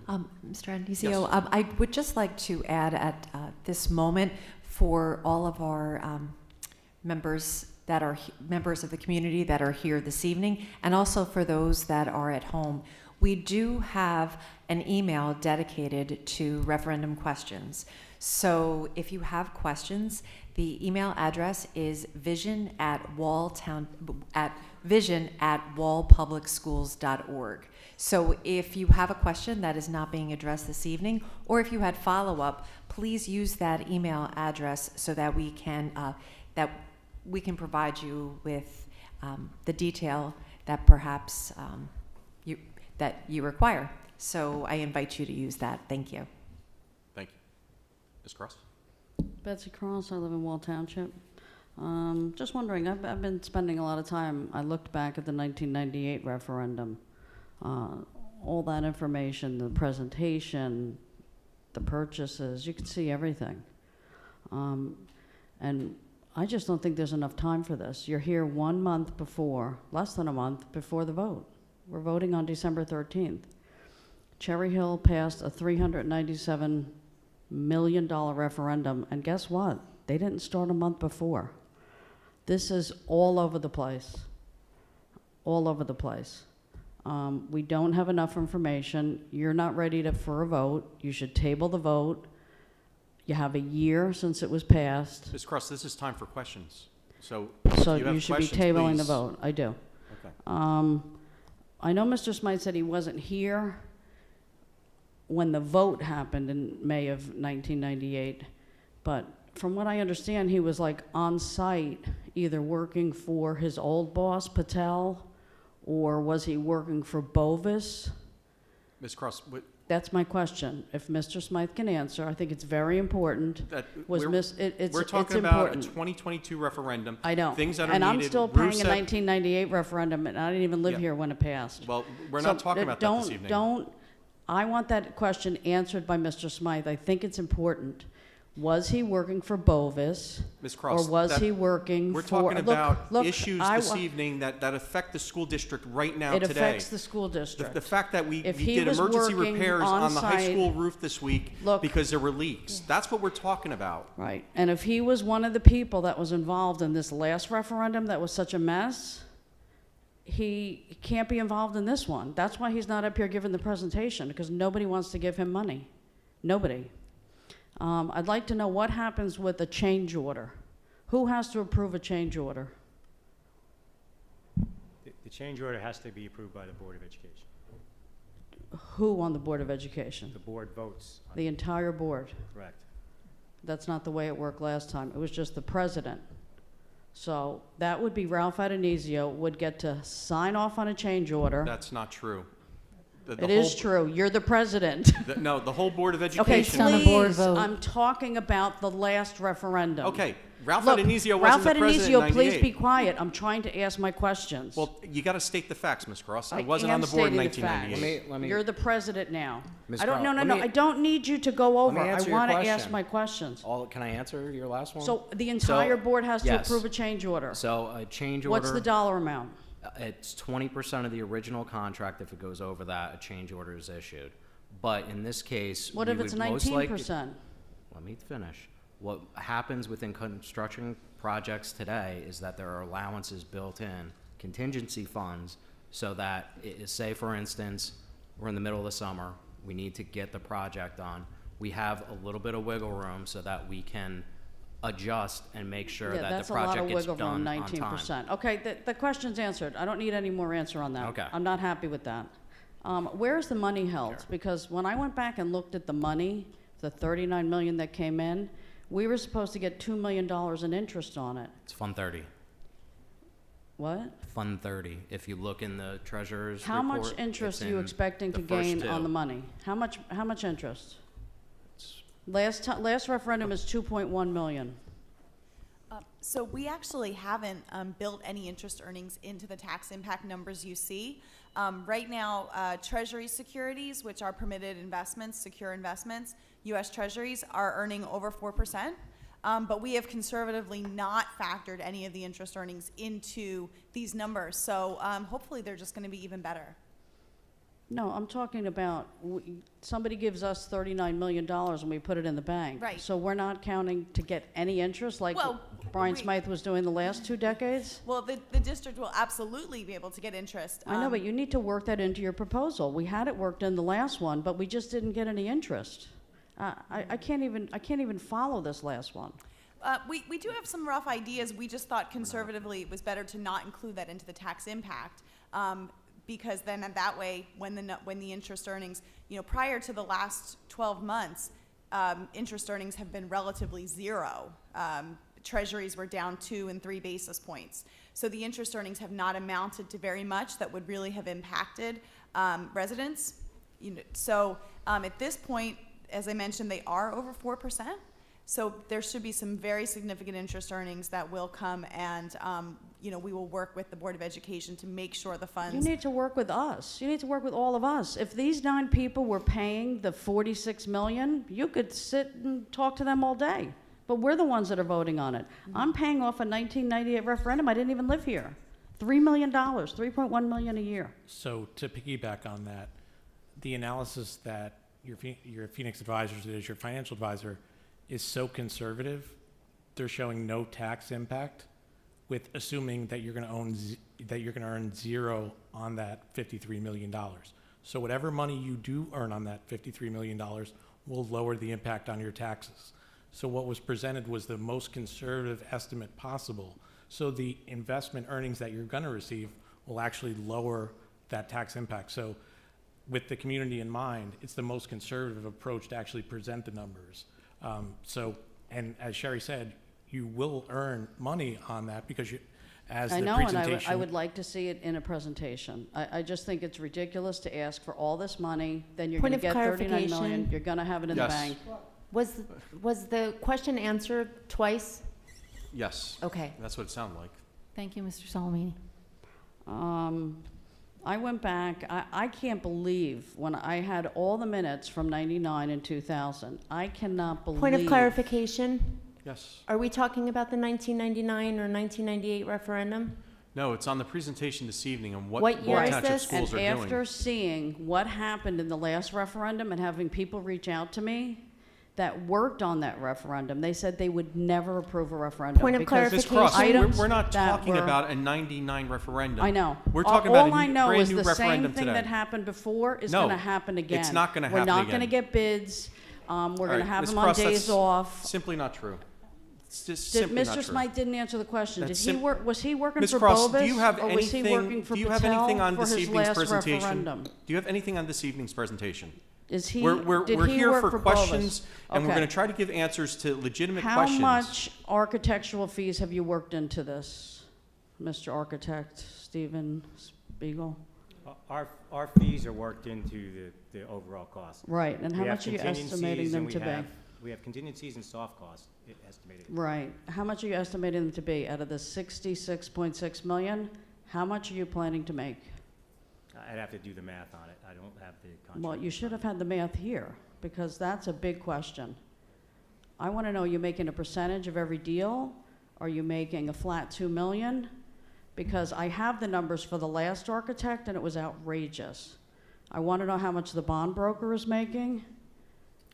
Mr. Andizio, Yes. I would just like to add at this moment, for all of our members that are members of the community that are here this evening, and also for those that are at home, we do have an email dedicated to referendum questions. So if you have questions, The email address is vision@wallpublicschools.org. So if you have a question that is not being addressed this evening, or if you had follow-up, please use that email address so that we can provide you with the detail that perhaps you require. So I invite you to use that. Thank you. Thank you. Ms. Cross? Betsy Cross, I live in Wall Township. Just wondering, I've been spending a lot of time, I looked back at the 1998 referendum. All that information, the presentation, the purchases, you can see everything. And I just don't think there's enough time for this. You're here 1 month before, less than a month before the vote. We're voting on December 13th. Cherry Hill passed a $397 million referendum, and guess what? They didn't start a month before. This is all over the place. All over the place. We don't have enough information. You're not ready for a vote. You should table the vote. You have a year since it was passed. Ms. Cross, this is time for questions. So You should be tabling the vote. I do. Okay. I know Mr. Smythe said he wasn't here when the vote happened in May of 1998, but from what I understand, he was like on site, either working for his old boss, Patel, or was he working for Bovis? Ms. Cross, That's my question. If Mr. Smythe can answer, I think it's very important. we're talking about a 2022 referendum. I know. Things that are and needed. I'm still paying a 1998 referendum, and I didn't even live here when it passed. Well, we're not talking about that this evening. I want that question answered by Mr. Smythe. I think it's important. Was he working for Bovis? Ms. Cross, or was he working we're for... talking about look, issues this evening that affect the school district right now today. It affects the school district. The fact that we If did he was emergency working repairs on the high on-site- school roof this week Look- because there were leaks. That's what we're talking about. Right. And if he was one of the people that was involved in this last referendum that was such a mess, he can't be involved in this one. That's why he's not up here giving the presentation, because nobody wants to give him money. Nobody. I'd like to know what happens with a change order. Who has to approve a change order? The change order has to be approved by the Board of Education. Who on the Board of Education? The board votes. The entire board. Correct. That's not the way it worked last time. It was just the president. So that would be Ralph Adonisio would get to sign off on a change order. That's not true. It is true. You're the president. No, the whole Board of Okay, Education. please, I'm talking about the last referendum. Okay, Ralph Look, Adonisio Ralph wasn't the president in Adonisio, 98. please be quiet. I'm trying to ask my questions. Well, you got to state the facts, Ms. Cross. I I wasn't am on the board in stating the facts. 1998. You're the president now. Ms. I don't. No, Crow, no, let no. me- I don't need you to go over. me I answer your want to ask question. my questions. Can I answer your last one? So the entire board has to yes. approve a change order. So a change order. What's the dollar amount? It's 20% of the original contract. If it goes over that, a change order is issued. But in this case, What we if it's would most likely- 19%? Let me finish. What happens within construction projects today is that there are allowances built in, contingency funds, so that, say for instance, we're in the middle of the summer, we need to get the project done. We have a little bit of wiggle room so that we can adjust and make sure Yeah, that that's the a lot project of gets wiggle room, done on time. 19%. Okay, the question's answered. I don't need any more answer on that. Okay. I'm not happy with that. Where's the money held? Sure. Because when I went back and looked at the money, the $39 million that came in, we were supposed to get $2 million in interest on it. It's Fund 30. What? Fund 30. If you look in the treasurer's How report, much interest it's are you in expecting the to first gain on two. the money? How much interest? It's Last referendum is 2.1 million. So we actually haven't built any interest earnings into the tax impact numbers you see. Right now, Treasury securities, which are permitted investments, secure investments, U.S. Treasuries are earning over 4%. But we have conservatively not factored any of the interest earnings into these numbers. So hopefully they're just going to be even better. No, I'm talking about, somebody gives us $39 million and we put it in the bank. Right. So we're not counting to get any interest like Well, Brian Smythe was doing the last 2 decades? Well, the district will absolutely be able to get interest. I know, but you need to work that into your proposal. We had it worked in the last one, but we just didn't get any interest. I can't even follow this last one. we do have some rough ideas. We just thought conservatively it was better to not include that into the tax impact, because then that way, when the interest earnings, prior to the last 12 months, interest earnings have been relatively zero. Treasuries were down 2 and 3 basis points. So the interest earnings have not amounted to very much that would really have impacted residents. So at this point, as I mentioned, they are over 4%. So there should be some very significant interest earnings that will come, and we will work with the Board of Education to make sure the funds. You need to work with us. You need to work with all of us. If these 9 people were paying the $46 million, you could sit and talk to them all day. But we're the ones that are voting on it. I'm paying off a 1998 referendum. I didn't even live here. $3 million, $3.1 million a year. So to piggyback on that, the analysis that your Phoenix advisors, that is your financial advisor, is so conservative, they're showing no tax impact, with assuming that you're going to earn zero on that $53 million. So whatever money you do earn on that $53 million will lower the impact on your taxes. So what was presented was the most conservative estimate possible. So the investment earnings that you're going to receive will actually lower that tax impact. So with the community in mind, it's the most conservative approach to actually present the numbers. And as Sherry said, you will earn money on that because I know, and I would like to see it in a presentation. I just think it's ridiculous to ask for all this money, then you're going to get $39 million, you're going to have it in the bank. Was the question answered twice? Yes. Okay. That's what it sounded like. Thank you, Mr. Salamini. I went back, I can't believe when I had all the minutes from 99 and 2000. I cannot believe. Point of clarification? Yes. Are we talking about the 1999 or 1998 referendum? No, it's on the presentation this evening on what year is Township this? schools And are doing. after seeing what happened in the last referendum and having people reach out to me that worked on that referendum, they said they would never approve a referendum. Point of because Ms. Cross, items we're not that talking were- about a 99 referendum. I know. We're talking about all I a know brand is new the same referendum thing today. that happened before is No, going to happen again. it's not gonna We're happen not going to again. get bids. We're All going right, to have Ms. them on Cross, days that's off. Simply not true. It's just Did simply not Mr. true. Smythe didn't answer the question. That's Did he work? Was he working Ms. for Cross, Bovis, do you have or was he anything? working for Do you have Patel anything on for this his evening's last presentation? referendum? Do you have anything on this evening's presentation? Is he? We're did he here work for Bovis? questions, and we're Okay. going to try to give answers to legitimate How questions. much architectural fees have you worked into this, Mr. Architect Stephen Spiegel? Our fees are worked into the overall cost. Right, and how We have much are you contingencies estimating them and to be? We have contingencies and soft costs estimated. Right. How much are you estimating them to be? Out of the 66.6 million, how much are you planning to make? I'd have to do the math on it. I don't have the contract. Well, you should have had the math here, because that's a big question. I want to know, you making a percentage of every deal? Are you making a flat 2 million? Because I have the numbers for the last architect, and it was outrageous. I want to know how much the bond broker is making.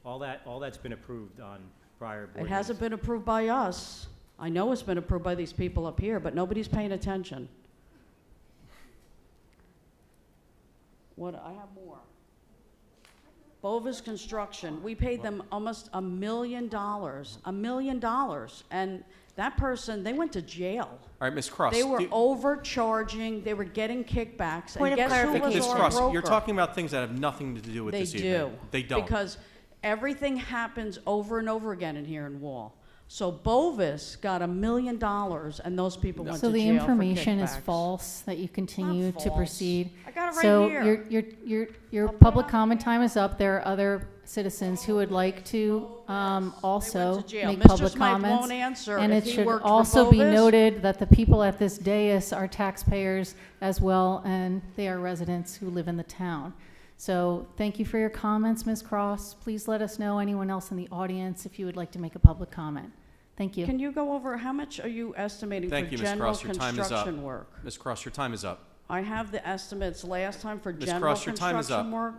All that's been approved on prior board It hasn't been approved by us. I know it's been approved by these people up here, but nobody's paying attention. What, I have more. Bovis Construction, we paid them almost $1 million, $1 million. And that person, they went to jail. All right, Ms. Cross. They were overcharging, they were getting kickbacks. Point and of guess who was Ms. our Cross, broker? you're talking about things that have nothing to do with They this do. evening. They don't. Because everything happens over and over again in here in Wall. So Bovis got $1 million, and those people went to So jail the for information is kickbacks. false that you continue Not to false. proceed. I got it right So here. your I'll put public it on comment time is up. There are other citizens who would like to also to jail. make Mr. public Smythe comments. won't answer And if it he should worked for also be Bovis. noted that the people at this dais are taxpayers as well, and they are residents who live in the town. So thank you for your comments, Ms. Cross. Please let us know, anyone else in the audience, if you would like to make a public comment. Thank you. Can you go over, how much are you estimating Thank for you, Ms. general Cross. Your time is up. construction work? Ms. Cross, your time is up. I have the estimates last time for Ms. general Cross, your time is construction up. work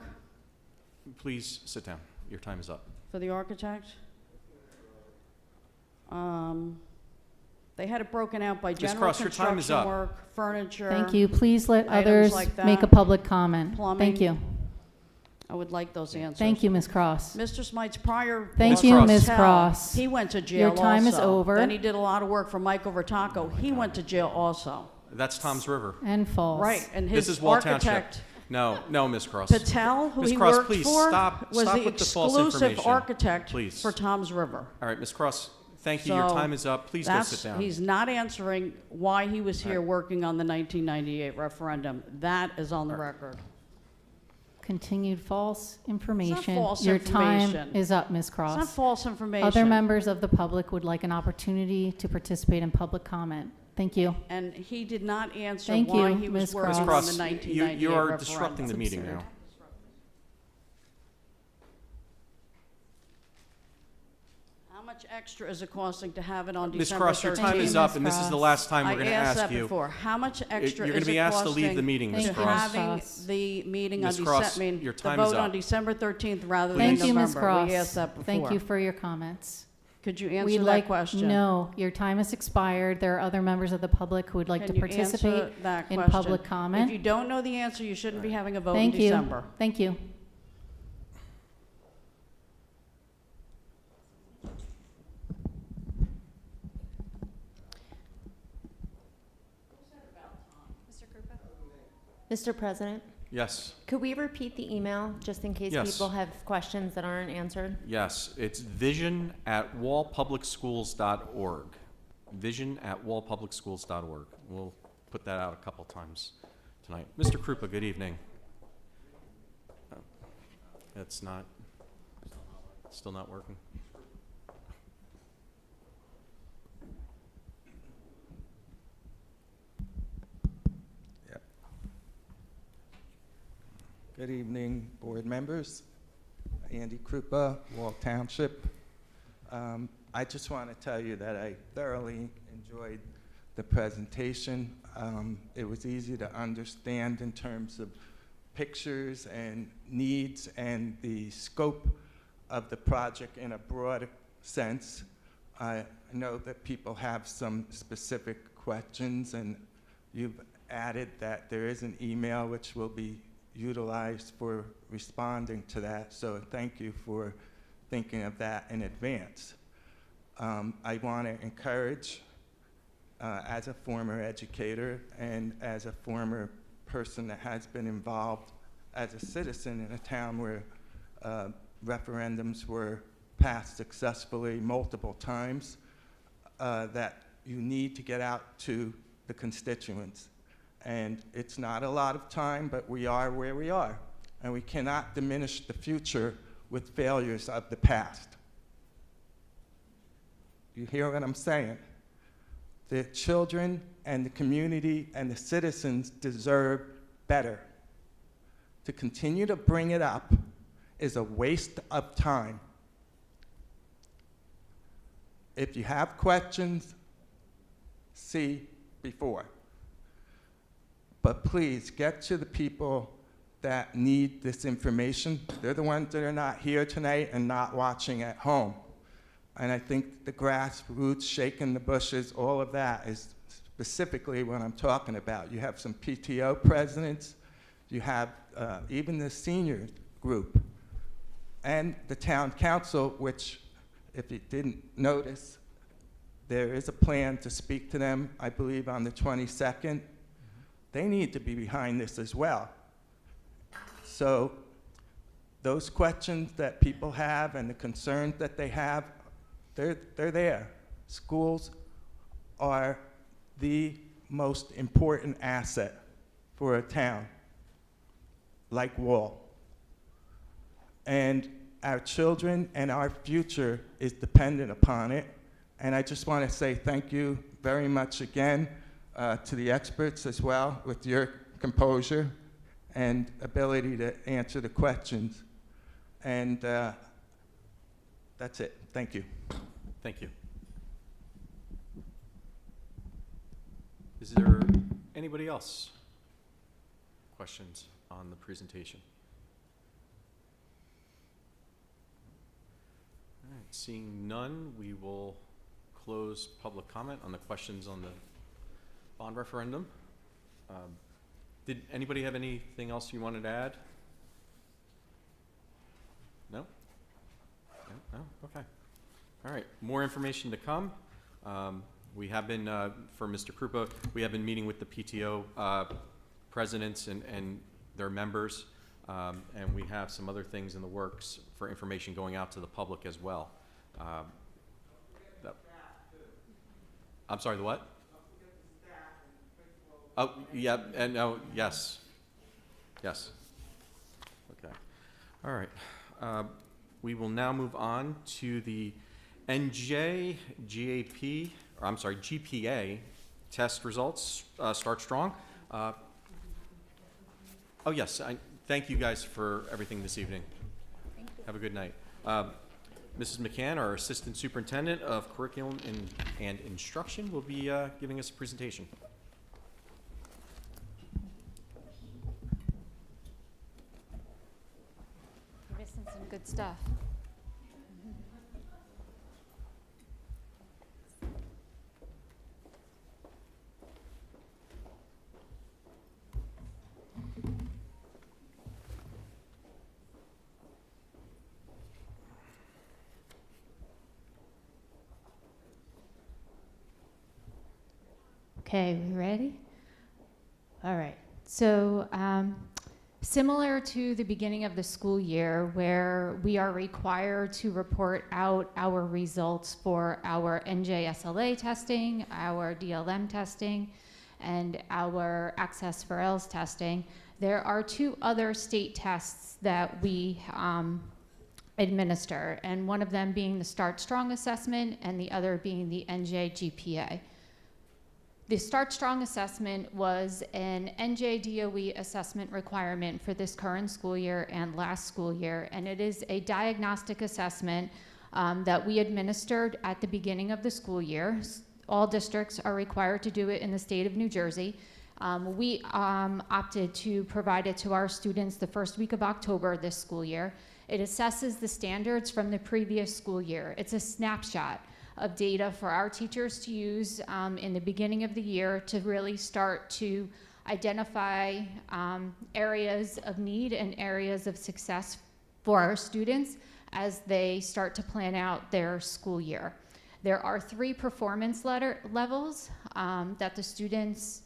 Please sit down. Your time is up. for the architect. They had it broken out by Ms. general Cross, your time is construction up. work, furniture. Thank you. Please let items others like make a that, public comment. plumbing. Thank you. I would like those answers. Thank you, Ms. Cross. Mr. Smite's prior Thank boss, you, Ms. Patel, Cross. He went to jail Your time is also. over. Then he did a lot of work for Michael Vertaco. He went to jail also. That's Tom's River. And false. Right, and This his is Wall Township. architect, No, Ms. Cross. Patel, who Ms. he Cross, worked please for, stop was the with the false exclusive information. architect Please. for Tom's River. All right, Ms. Cross, thank you. Your So time is up. Please go sit down. He's not answering why he was here All right. working on the 1998 referendum. That is on the record. Continued false information. false Your information. time is up, Ms. Cross. It's not false information. Other members of the public would like an opportunity to participate in public comment. Thank you. And he did not answer Thank why you, he was Ms. working Ms. on Cross, the 1998 you are referendum. disrupting the meeting now. How much extra is it costing to have it on Ms. December 13th? Cross, your time is up, and this is the last time we're going to I asked ask that you. before. How much extra You're is going to be it asked to costing leave the meeting, Ms. to Cross. having the meeting on Ms. Cross, December, your the time is vote on up. December 13th rather Thank than you, November? Ms. Cross. We asked that before. Thank you for your comments. Could you answer We'd that like, question? No, your time has expired. There are other members of the public who would like Can to you participate answer that in question? public comment. If you don't know the answer, you shouldn't be having a vote Thank in you. December. Thank you. Mr. Krupa? Mr. President, Yes, could we repeat the email just in case Yes. people have questions that aren't answered? yes. It's vision@wallpublicschools.org. Vision@wallpublicschools.org. We'll put that out a couple times tonight. Mr. Krupa, good evening. It's not, still not working. Good evening, board members. Andy Krupa, Wall Township. I just want to tell you that I thoroughly enjoyed the presentation. It was easy to understand in terms of pictures and needs and the scope of the project in a broad sense. I know that people have some specific questions, and you've added that there is an email which will be utilized for responding to that, so thank you for thinking of that in advance. I want to encourage, as a former educator and as a former person that has been involved as a citizen in a town where referendums were passed successfully multiple times, that you need to get out to the constituents. And it's not a lot of time, but we are where we are. And we cannot diminish the future with failures of the past. You hear what I'm saying? The children and the community and the citizens deserve better. To continue to bring it up is a waste of time. If you have questions, see before. But please get to the people that need this information. They're the ones that are not here tonight and not watching at home. And I think the grassroots, shaking the bushes, all of that is specifically what I'm talking about. You have some PTO presidents, you have even the senior group, and the town council, which, if you didn't notice, there is a plan to speak to them, I believe, on the 22nd. They need to be behind this as well. So those questions that people have and the concerns that they have, they're there. Schools are the most important asset for a town like Wall. And our children and our future is dependent upon it. And I just want to say thank you very much again to the experts as well, with your composure and ability to answer the questions. And that's it. Thank you. Thank you. Is there anybody else? Questions on the presentation? All right, seeing none, we will close public comment on the questions on the bond referendum. Did anybody have anything else you wanted to add? No? No? Okay. All right, more information to come. We have been, for Mr. Krupa, we have been meeting with the PTO presidents and their members, and we have some other things in the works for information going out to the public as well. I'm sorry, the what? Oh, yeah, and oh, yes. Yes. Okay. All right. We will now move on to the GPA test results. Start strong. Oh, yes. Thank you guys for everything this evening. Have a good night. Mrs. McCann, our Assistant Superintendent of Curriculum and Instruction, will be giving us a presentation. You're missing some good stuff. Okay, we ready? All right. So similar to the beginning of the school year, where we are required to report out our results for our NJSLA testing, our DLM testing, and our Access for ELS testing, there are two other state tests that we administer, and one of them being the Start Strong assessment and the other being the NJ-GPA. The Start Strong assessment was an NJDOE assessment requirement for this current school year and last school year, and it is a diagnostic assessment that we administered at the beginning of the school year. All districts are required to do it in the state of New Jersey. We opted to provide it to our students the first week of October this school year. It assesses the standards from the previous school year. It's a snapshot of data for our teachers to use in the beginning of the year to really start to identify areas of need and areas of success for our students as they start to plan out their school year. There are 3 performance levels that the students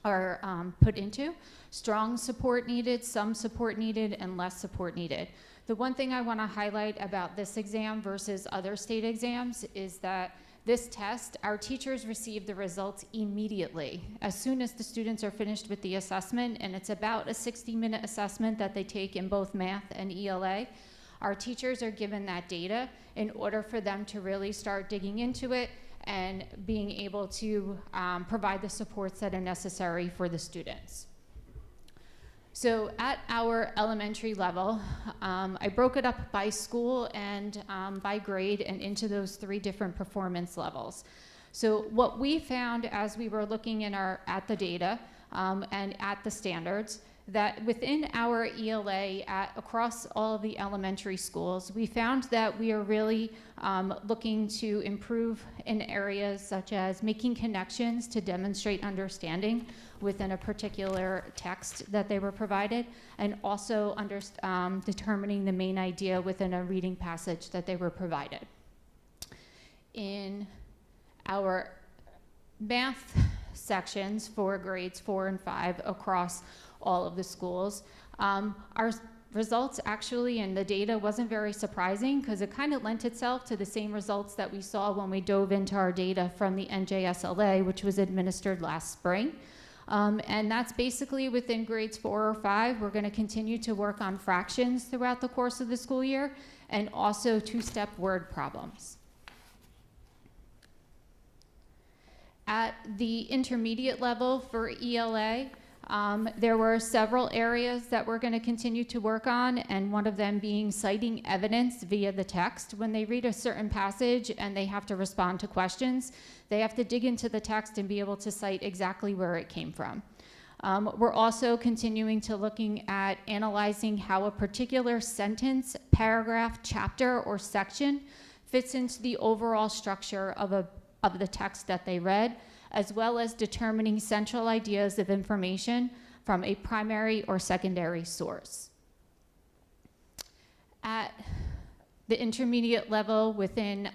are put into: strong support needed, some support needed, and less support needed. The one thing I want to highlight about this exam versus other state exams is that this test, our teachers receive the results immediately as soon as the students are finished with the assessment, and it's about a 60-minute assessment that they take in both math and ELA. Our teachers are given that data in order for them to really start digging into it and being able to provide the supports that are necessary for the students. So at our elementary level, I broke it up by school and by grade and into those 3 different performance levels. So what we found as we were looking at the data and at the standards, that within our ELA across all of the elementary schools, we found that we are really looking to improve in areas such as making connections to demonstrate understanding within a particular text that they were provided, and also determining the main idea within a reading passage that they were provided. In our math sections for grades 4 and 5 across all of the schools, our results actually, and the data wasn't very surprising because it kind of lent itself to the same results that we saw when we dove into our data from the NJSLA, which was administered last spring. And that's basically within grades 4 or 5. We're going to continue to work on fractions throughout the course of the school year, and also 2-step word problems. At the intermediate level for ELA, there were several areas that we're going to continue to work on, and one of them being citing evidence via the text. When they read a certain passage and they have to respond to questions, they have to dig into the text and be able to cite exactly where it came from. We're also continuing to looking at analyzing how a particular sentence, paragraph, chapter, or section fits into the overall structure of the text that they read, as well as determining central ideas of information from a primary or secondary source. At The intermediate level within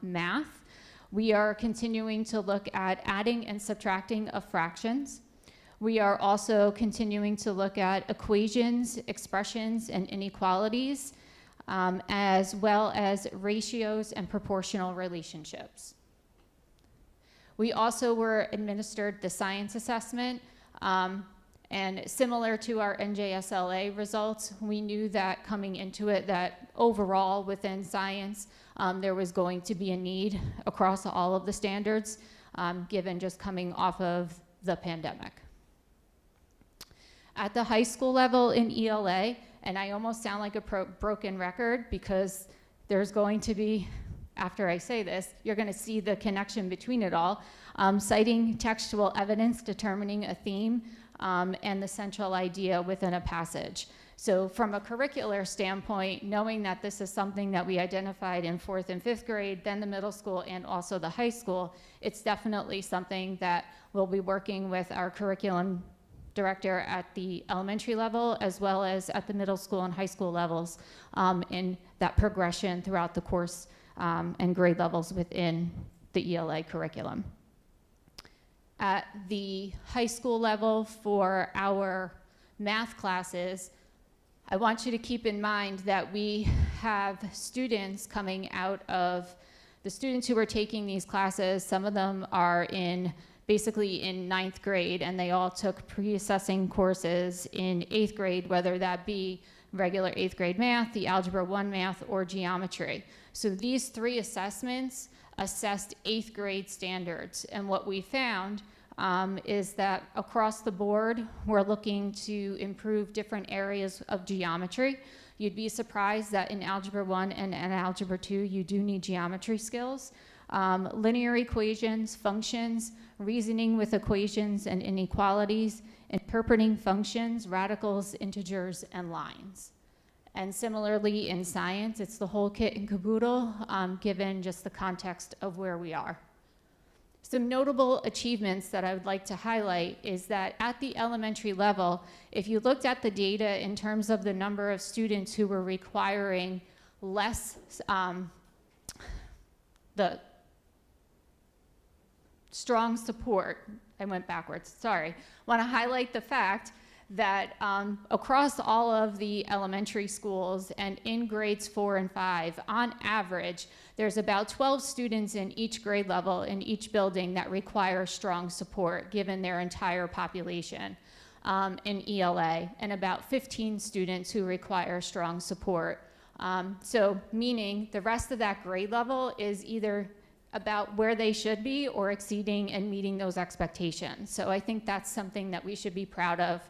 math, we are continuing to look at adding and subtracting of fractions. We are also continuing to look at equations, expressions, and inequalities, as well as ratios and proportional relationships. We also were administered the science assessment, and similar to our NJSLA results, we knew that coming into it that overall within science, there was going to be a need across all of the standards, given just coming off of the pandemic. At the high school level in ELA, and I almost sound like a broken record because there's going to be, after I say this, you're going to see the connection between it all, citing textual evidence, determining a theme, and the central idea within a passage. So from a curricular standpoint, knowing that this is something that we identified in 4th and 5th grade, then the middle school and also the high school, it's definitely something that we'll be working with our curriculum director at the elementary level as well as at the middle school and high school levels in that progression throughout the course and grade levels within the ELA curriculum. At the high school level for our math classes, I want you to keep in mind that we have students coming out of, the students who are taking these classes, some of them are basically in 9th grade, and they all took pre-assessing courses in 8th grade, whether that be regular 8th grade math, the Algebra 1 math, or geometry. So these 3 assessments assessed 8th grade standards. And what we found is that across the board, we're looking to improve different areas of geometry. You'd be surprised that in Algebra 1 and Algebra 2, you do need geometry skills. Linear equations, functions, reasoning with equations and inequalities, interpreting functions, radicals, integers, and lines. And similarly in science, it's the whole kit and caboodle, given just the context of where we are. Some notable achievements that I would like to highlight is that at the elementary level, if you looked at the data in terms of the number of students who were requiring less, the strong support, I went backwards, sorry. Want to highlight the fact that across all of the elementary schools and in grades 4 and 5, on average, there's about 12 students in each grade level in each building that require strong support given their entire population in ELA, and about 15 students who require strong support. So meaning the rest of that grade level is either about where they should be or exceeding and meeting those expectations. So I think that's something that we should be proud of,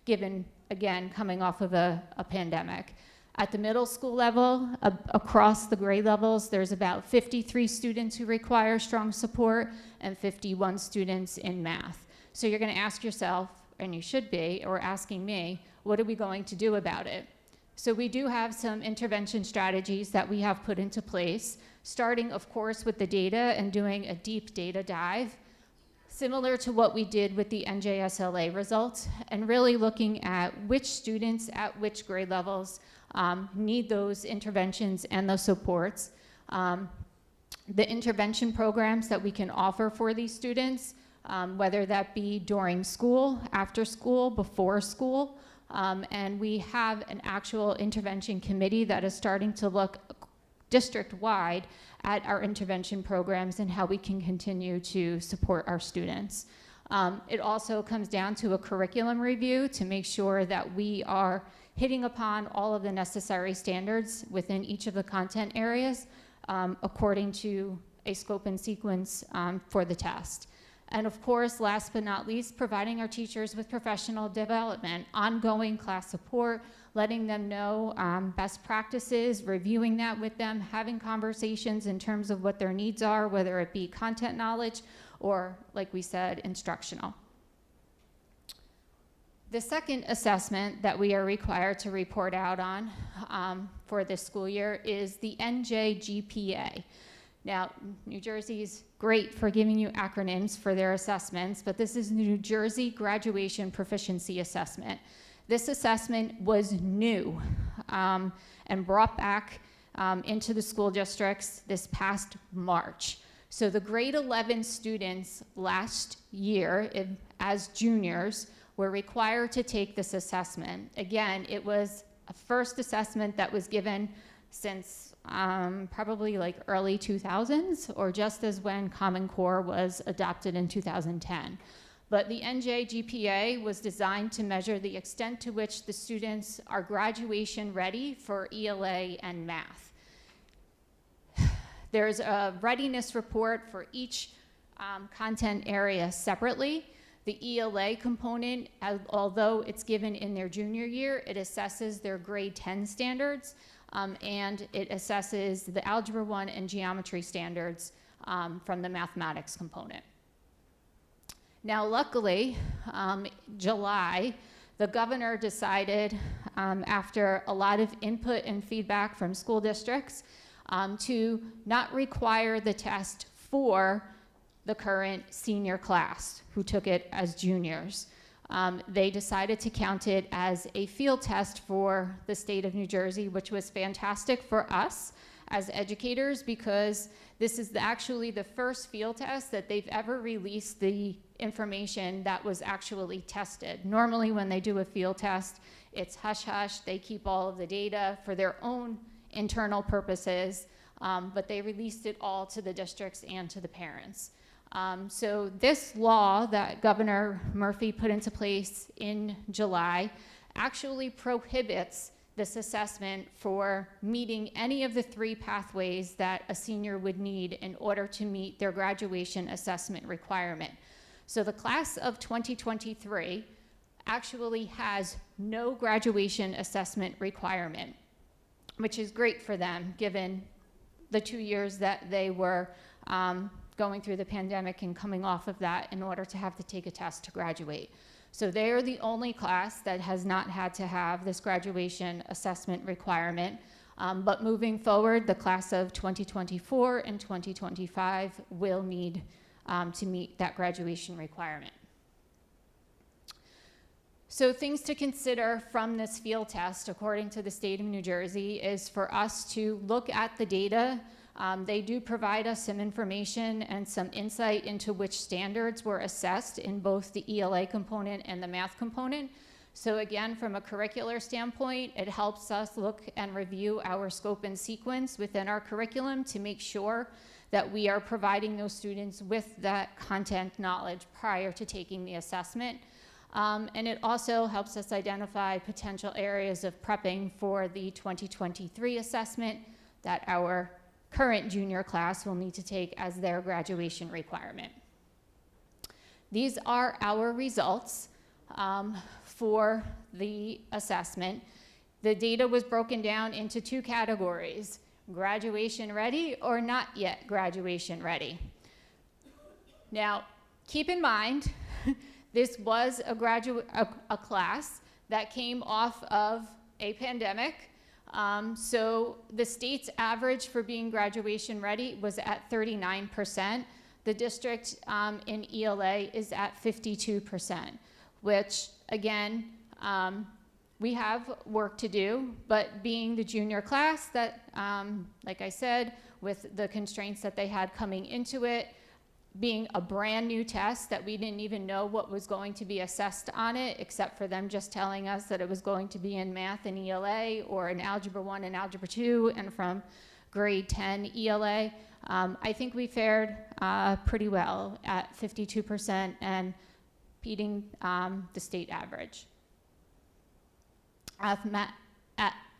given, again, coming off of a pandemic. At the middle school level, across the grade levels, there's about 53 students who require strong support and 51 students in math. So you're gonna ask yourself, and you should be, or asking me, what are we going to do about it? So we do have some intervention strategies that we have put into place, starting, of course, with the data and doing a deep data dive, similar to what we did with the NJSLA results, and really looking at which students at which grade levels need those interventions and those supports. The intervention programs that we can offer for these students, whether that be during school, after school, before school, and we have an actual intervention committee that is starting to look district-wide at our intervention programs and how we can continue to support our students. It also comes down to a curriculum review to make sure that we are hitting upon all of the necessary standards within each of the content areas according to a scope and sequence for the test. And of course, last but not least, providing our teachers with professional development, ongoing class support, letting them know best practices, reviewing that with them, having conversations in terms of what their needs are, whether it be content knowledge or, like we said, instructional. The second assessment that we are required to report out on for this school year is the NJGPA. Now, New Jersey's great for giving you acronyms for their assessments, but this is the New Jersey Graduation Proficiency Assessment. This assessment was new and brought back into the school districts this past March. So the grade 11 students last year, as juniors, were required to take this assessment. Again, it was a first assessment that was given since probably like early 2000s, or just as when Common Core was adopted in 2010. But the NJ GPA was designed to measure the extent to which the students are graduation ready for ELA and math. There's a readiness report for each content area separately. The ELA component, although it's given in their junior year, it assesses their grade 10 standards, and it assesses the Algebra 1 and geometry standards from the mathematics component. Now, luckily, July, the governor decided, after a lot of input and feedback from school districts, to not require the test for the current senior class who took it as juniors. They decided to count it as a field test for the state of New Jersey, which was fantastic for us as educators, because this is actually the first field test that they've ever released the information that was actually tested. Normally when they do a field test, it's hush-hush. They keep all of the data for their own internal purposes, but they released it all to the districts and to the parents. So this law that Governor Murphy put into place in July actually prohibits this assessment for meeting any of the 3 pathways that a senior would need in order to meet their graduation assessment requirement. So the class of 2023 actually has no graduation assessment requirement, which is great for them given the 2 years that they were going through the pandemic and coming off of that in order to have to take a test to graduate. So they are the only class that has not had to have this graduation assessment requirement. But moving forward, the class of 2024 and 2025 will need to meet that graduation requirement. So things to consider from this field test, according to the state of New Jersey, is for us to look at the data. They do provide us some information and some insight into which standards were assessed in both the ELA component and the math component. So again, from a curricular standpoint, it helps us look and review our scope and sequence within our curriculum to make sure that we are providing those students with that content knowledge prior to taking the assessment. And it also helps us identify potential areas of prepping for the 2023 assessment that our current junior class will need to take as their graduation requirement. These are our results for the assessment. The data was broken down into 2 categories: graduation ready or not yet graduation ready. Now, keep in mind, this was a class that came off of a pandemic. So the state's average for being graduation ready was at 39%. The district in ELA is at 52%, which again, we have work to do, but being the junior class that, like I said, with the constraints that they had coming into it, being a brand new test that we didn't even know what was going to be assessed on it, except for them just telling us that it was going to be in math and ELA, or in Algebra 1 and Algebra 2, and from grade 10 ELA. I think we fared pretty well at 52% and beating the state average.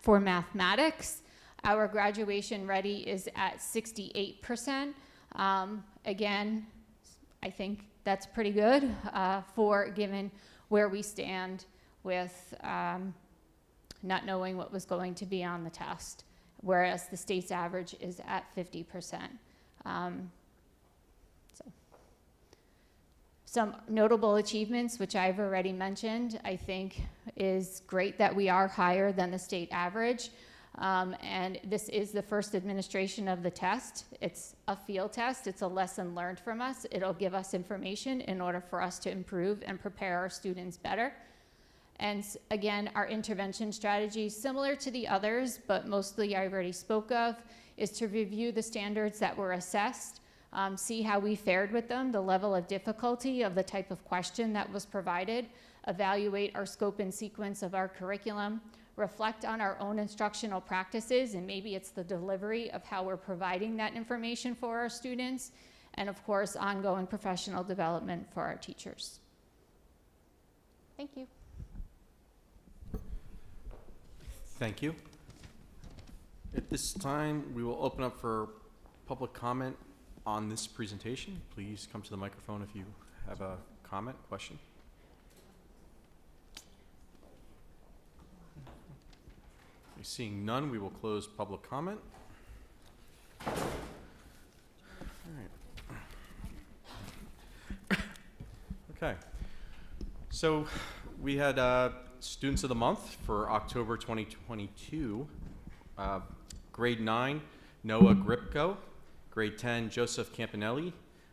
For mathematics, our graduation ready is at 68%. Again, I think that's pretty good for given where we stand with not knowing what was going to be on the test, whereas the state's average is at 50%. Some notable achievements, which I've already mentioned, I think is great that we are higher than the state average. And this is the first administration of the test. It's a field test. It's a lesson learned from us. It'll give us information in order for us to improve and prepare our students better. And again, our intervention strategy, similar to the others, but mostly I already spoke of, is to review the standards that were assessed, see how we fared with them, the level of difficulty of the type of question that was provided, evaluate our scope and sequence of our curriculum, reflect on our own instructional practices, and maybe it's the delivery of how we're providing that information for our students, and of course, ongoing professional development for our teachers. Thank you. Thank you. At this time, we will open up for public comment on this presentation. Please come to the microphone if you have a comment, question. Seeing none, we will close public comment. All right. Okay. So we had Students of the Month for October 2022. Grade 9, Noah Gripko. Grade 10, Joseph Campanelli.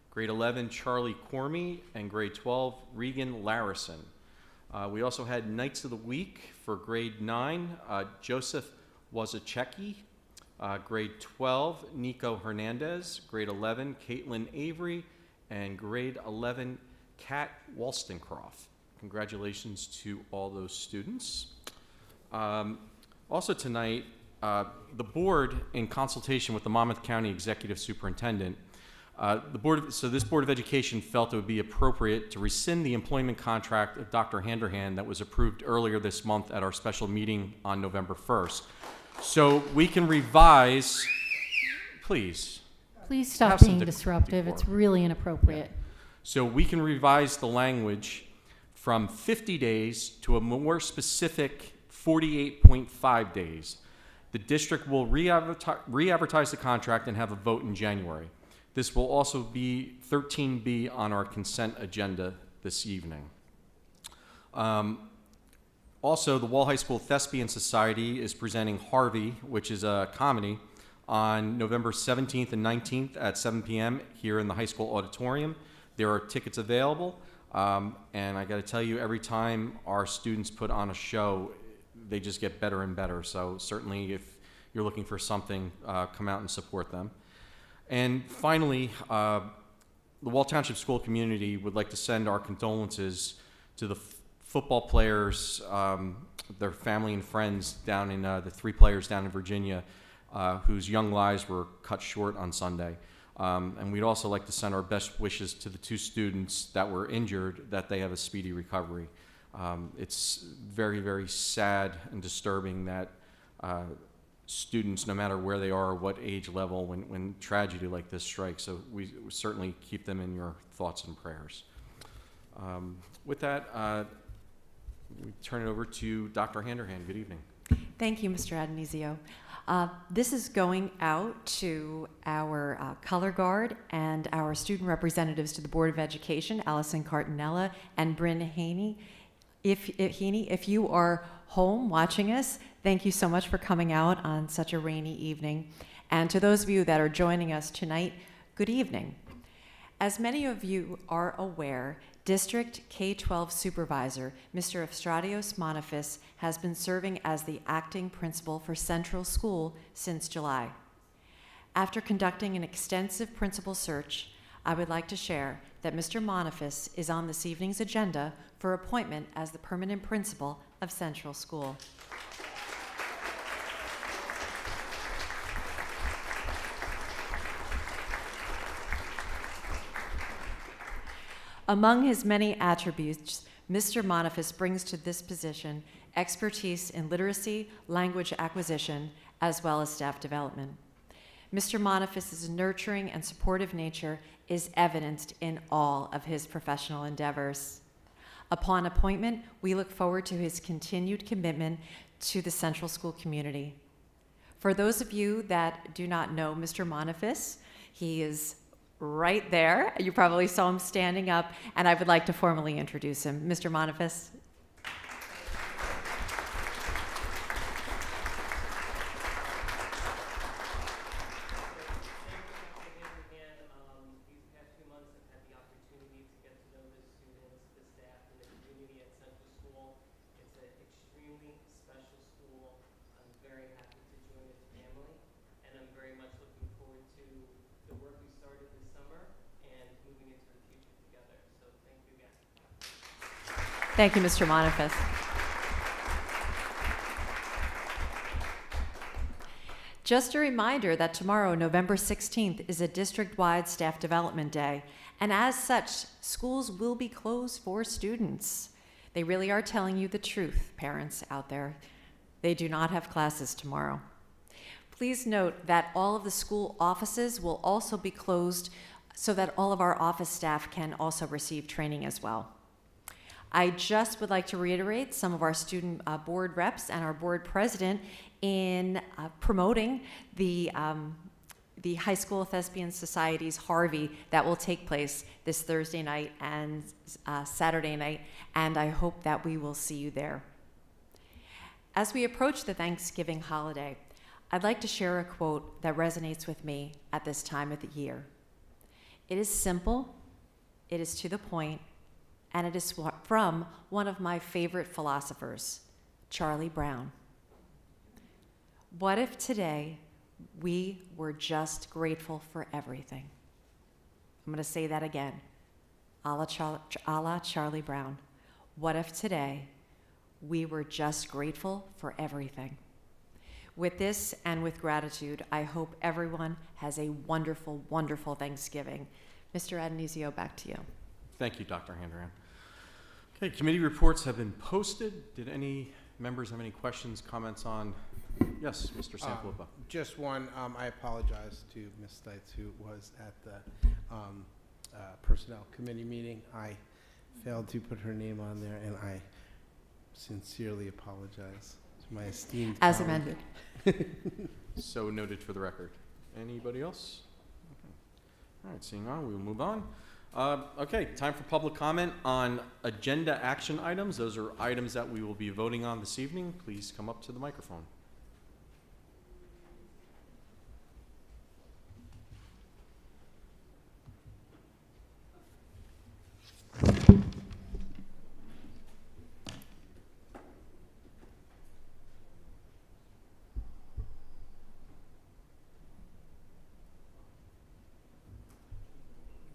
Grade 11, Charlie Cormy. And grade 12, Regan Larison. We also had Knights of the Week for grade 9, Joseph Wazaceki. Grade 12, Nico Hernandez. Grade 11, Caitlin Avery. And grade 11, Kat Wollstonecroft. Congratulations to all those students. Also tonight, the board, in consultation with the Monmouth County Executive Superintendent, this Board of Education felt it would be appropriate to rescind the employment contract of Dr. Handerhan that was approved earlier this month at our special meeting on November 1st. So we can revise, please. Please stop Have some being disruptive. It's really inappropriate. So we can revise the language from 50 days to a more specific 48.5 days. The district will re-advertise the contract and have a vote in January. This will also be 13B on our consent agenda this evening. Also, the Wall High School Thespian Society is presenting Harvey, which is a comedy, on November 17th and 19th at 7 p.m. here in the high school auditorium. There are tickets available, and I got to tell you, every time our students put on a show, they just get better and better. So certainly, if you're looking for something, come out and support them. And finally, the Wall Township school community would like to send our condolences to the football players, their family and friends down in the 3 players down in Virginia whose young lives were cut short on Sunday. And we'd also like to send our best wishes to the 2 students that were injured, that they have a speedy recovery. It's very, very sad and disturbing that students, no matter where they are or what age level, when tragedy like this strikes. So we certainly keep them in your thoughts and prayers. With that, we turn it over to Dr. Handerhan. Good evening. Thank you, Mr. Adonisio. This is going out to our color guard and our student representatives to the Board of Education, Allison Cartinella and Bryn Haney. If you are home watching us, thank you so much for coming out on such a rainy evening. And to those of you that are joining us tonight, good evening. As many of you are aware, District K-12 Supervisor, Mr. Efstratios Monifis, has been serving as the acting principal for Central School since July. After conducting an extensive principal search, I would like to share that Mr. Monifis is on this evening's agenda for appointment as the permanent principal of Central School. Among his many attributes, Mr. Monifis brings to this position expertise in literacy, language acquisition, as well as staff development. Mr. Monifis' nurturing and supportive nature is evidenced in all of his professional endeavors. Upon appointment, we look forward to his continued commitment to the Central School community. For those of you that do not know Mr. Monifis, he is right there. You probably saw him standing up, and I would like to formally introduce him. Mr. Monifis. It's the work we started this summer and moving into the future together. So thank you again. Thank you, Mr. Monifus. Just a reminder that tomorrow, November 16th, is a district-wide staff development day, and as such, schools will be closed for students. They really are telling you the truth, parents out there. They do not have classes tomorrow. Please note that all of the school offices will also be closed so that all of our office staff can also receive training as well. I just would like to reiterate some of our student board reps and our board president in promoting the High School Thespian Society's Harvey that will take place this Thursday night and Saturday night, and I hope that we will see you there. As we approach the Thanksgiving holiday, I'd like to share a quote that resonates with me at this time of the year. It is simple, it is to the point, and it is from one of my favorite philosophers, Charlie Brown. What if today we were just grateful for everything? I'm going to say that again, a la Charlie Brown. What if today we were just grateful for everything? With this and with gratitude, I hope everyone has a wonderful, wonderful Thanksgiving. Mr. Adonisio, back to you. Thank you, Dr. Handran. Okay, committee reports have been posted. Did any members have any questions, comments on? Yes, Mr. Sanfilippo. Just one. I apologize to Ms. Stites, who was at the Personnel Committee meeting. I failed to put her name on there, and I sincerely apologize to my esteemed As colleague. amended. So noted for the record. Anybody else? Okay. All right, seeing none, we will move on. Okay, time for public comment on agenda action items. Those are items that we will be voting on this evening. Please come up to the microphone.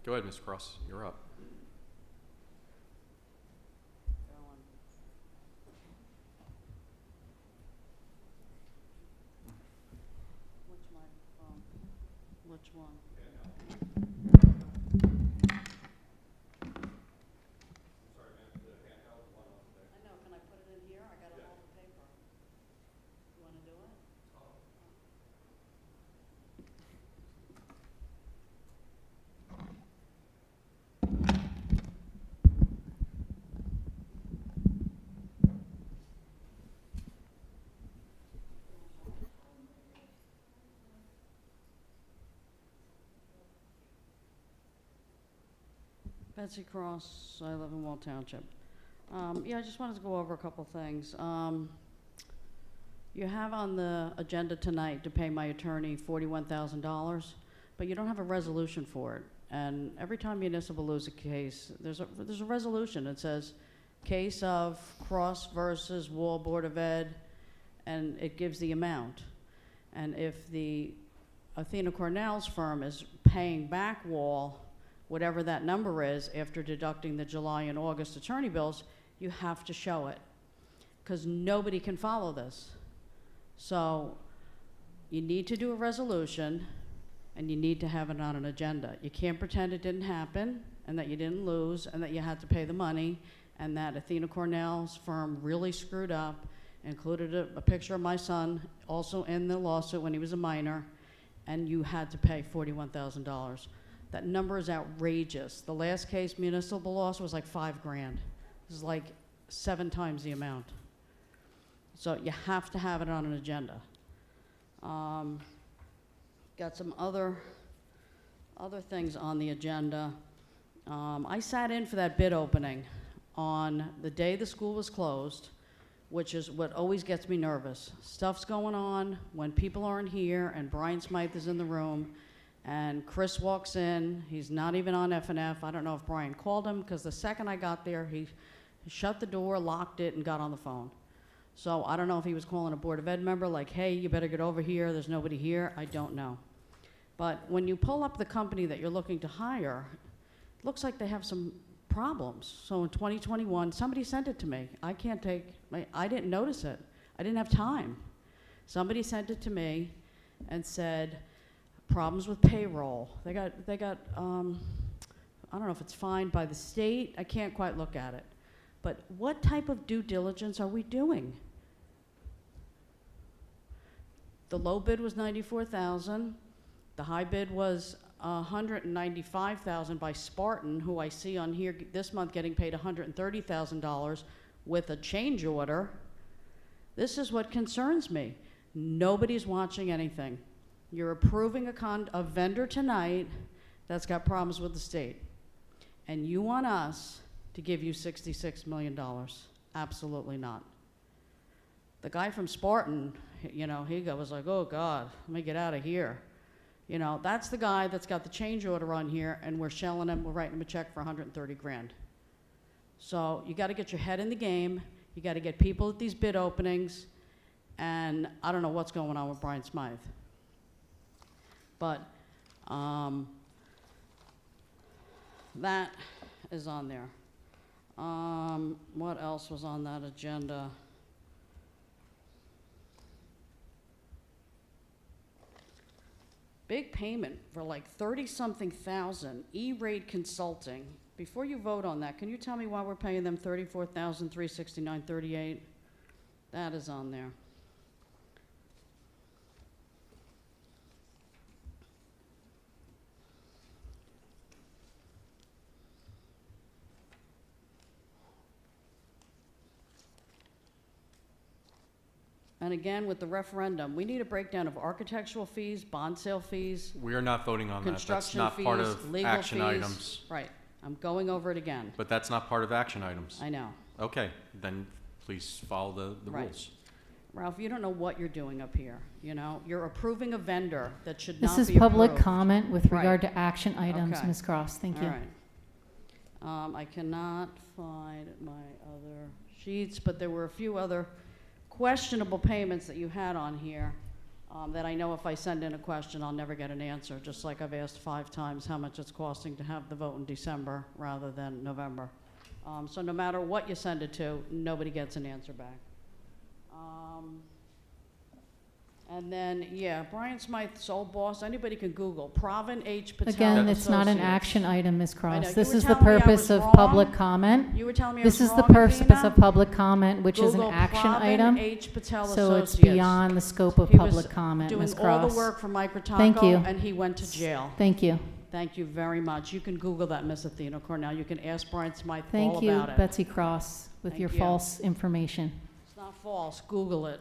Go ahead, Ms. Cross. You're up. Which microphone? Which one? I know. Can I put it in here? I got all the paper. You want to do it? Betsy Cross, I live in Wall Township. Yeah, I just wanted to go over a couple things. You have on the agenda tonight to pay my attorney $41,000, but you don't have a resolution for it. And every time municipal loses a case, there's a resolution that says, case of Cross versus Wall Board of Ed, and it gives the amount. And if the Athena Cornell's firm is paying back Wall whatever that number is after deducting the July and August attorney bills, you have to show it, because nobody can follow this. So you need to do a resolution, and you need to have it on an agenda. You can't pretend it didn't happen, and that you didn't lose, and that you had to pay the money, and that Athena Cornell's firm really screwed up, included a picture of my son also in the lawsuit when he was a minor, and you had to pay $41,000. That number is outrageous. The last case, municipal loss, was like $5 grand. This is like 7 times the amount. So you have to have it on an agenda. Got some other things on the agenda. I sat in for that bid opening on the day the school was closed, which is what always gets me nervous. Stuff's going on when people aren't here, and Brian Smythe is in the room, and Chris walks in. He's not even on F&F. I don't know if Brian called him, because the second I got there, he shut the door, locked it, and got on the phone. So I don't know if he was calling a Board of Ed member, like, hey, you better get over here, there's nobody here. I don't know. But when you pull up the company that you're looking to hire, it looks like they have some problems. So in 2021, somebody sent it to me. I didn't notice it. I didn't have time. Somebody sent it to me and said, problems with payroll. They got I don't know if it's fined by the state. I can't quite look at it. But what type of due diligence are we doing? The low bid was $94,000. The high bid was $195,000 by Spartan, who I see on here this month getting paid $130,000 with a change order. This is what concerns me. Nobody's watching anything. You're approving a vendor tonight that's got problems with the state. And you want us to give you $66 million. Absolutely not. The guy from Spartan, he was like, oh God, let me get out of here. That's the guy that's got the change order on here, and we're shelling him, we're writing him a check for $130,000. So you gotta get your head in the game, you gotta get people at these bid openings, and I don't know what's going on with Brian Smythe. But that is on there. What else was on that agenda? Big payment for like 30-something thousand, E-Rate Consulting. Before you vote on that, can you tell me why we're paying them $34,369.38? That is on there. And again, with the referendum, we need a breakdown of architectural fees, bond sale fees. We are not voting on that. That's Construction not fees, part of legal action fees. items. Right. I'm going over it again. But that's not part of action items. I know. Okay, then please follow the Right. rules. Ralph, you don't know what you're doing up here. You're approving a vendor that should This not is be public approved. comment with Right. regard to action items, Okay. Ms. Cross. Thank you. All right. I cannot find my other sheets, but there were a few other questionable payments that you had on here that I know if I send in a question, I'll never get an answer, just like I've asked 5 times how much it's costing to have the vote in December rather than November. So no matter what you send it to, nobody gets an answer back. And then, Brian Smythe's old boss, anybody can Google, Pravin H. Patel Again, it's not an Associates. action item, Ms. I know. Cross. You This were is the telling me I purpose was of wrong. public comment. You were telling me I This was is the wrong, purpose Athena? of public comment, which is an Google action Pravin item. H. Patel So it's Associates. beyond the scope of He was public comment, Ms. doing all Cross. the work for Mike Rotaco, Thank you. and he went to jail. Thank you. Thank you very much. You can Google that, Miss Athena Cornell. You can ask Brian Smythe all Thank you, about it. Betsy Cross, with Thank your you. false information. It's not false. Google it.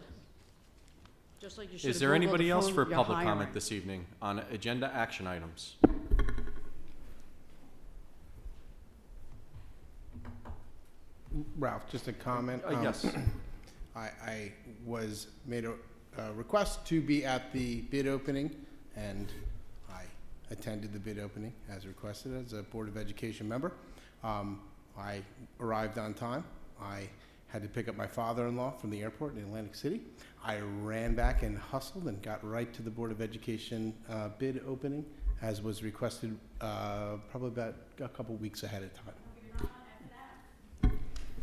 Just like you should Is there Googled anybody the else phone for you're public hiring. comment this evening on agenda action items? Ralph, just a comment. Yes. I was made a request to be at the bid opening, and I attended the bid opening as requested as a Board of Education member. I arrived on time. I had to pick up my father-in-law from the airport in Atlantic City. I ran back and hustled and got right to the Board of Education bid opening, as was requested probably about a couple weeks ahead of time.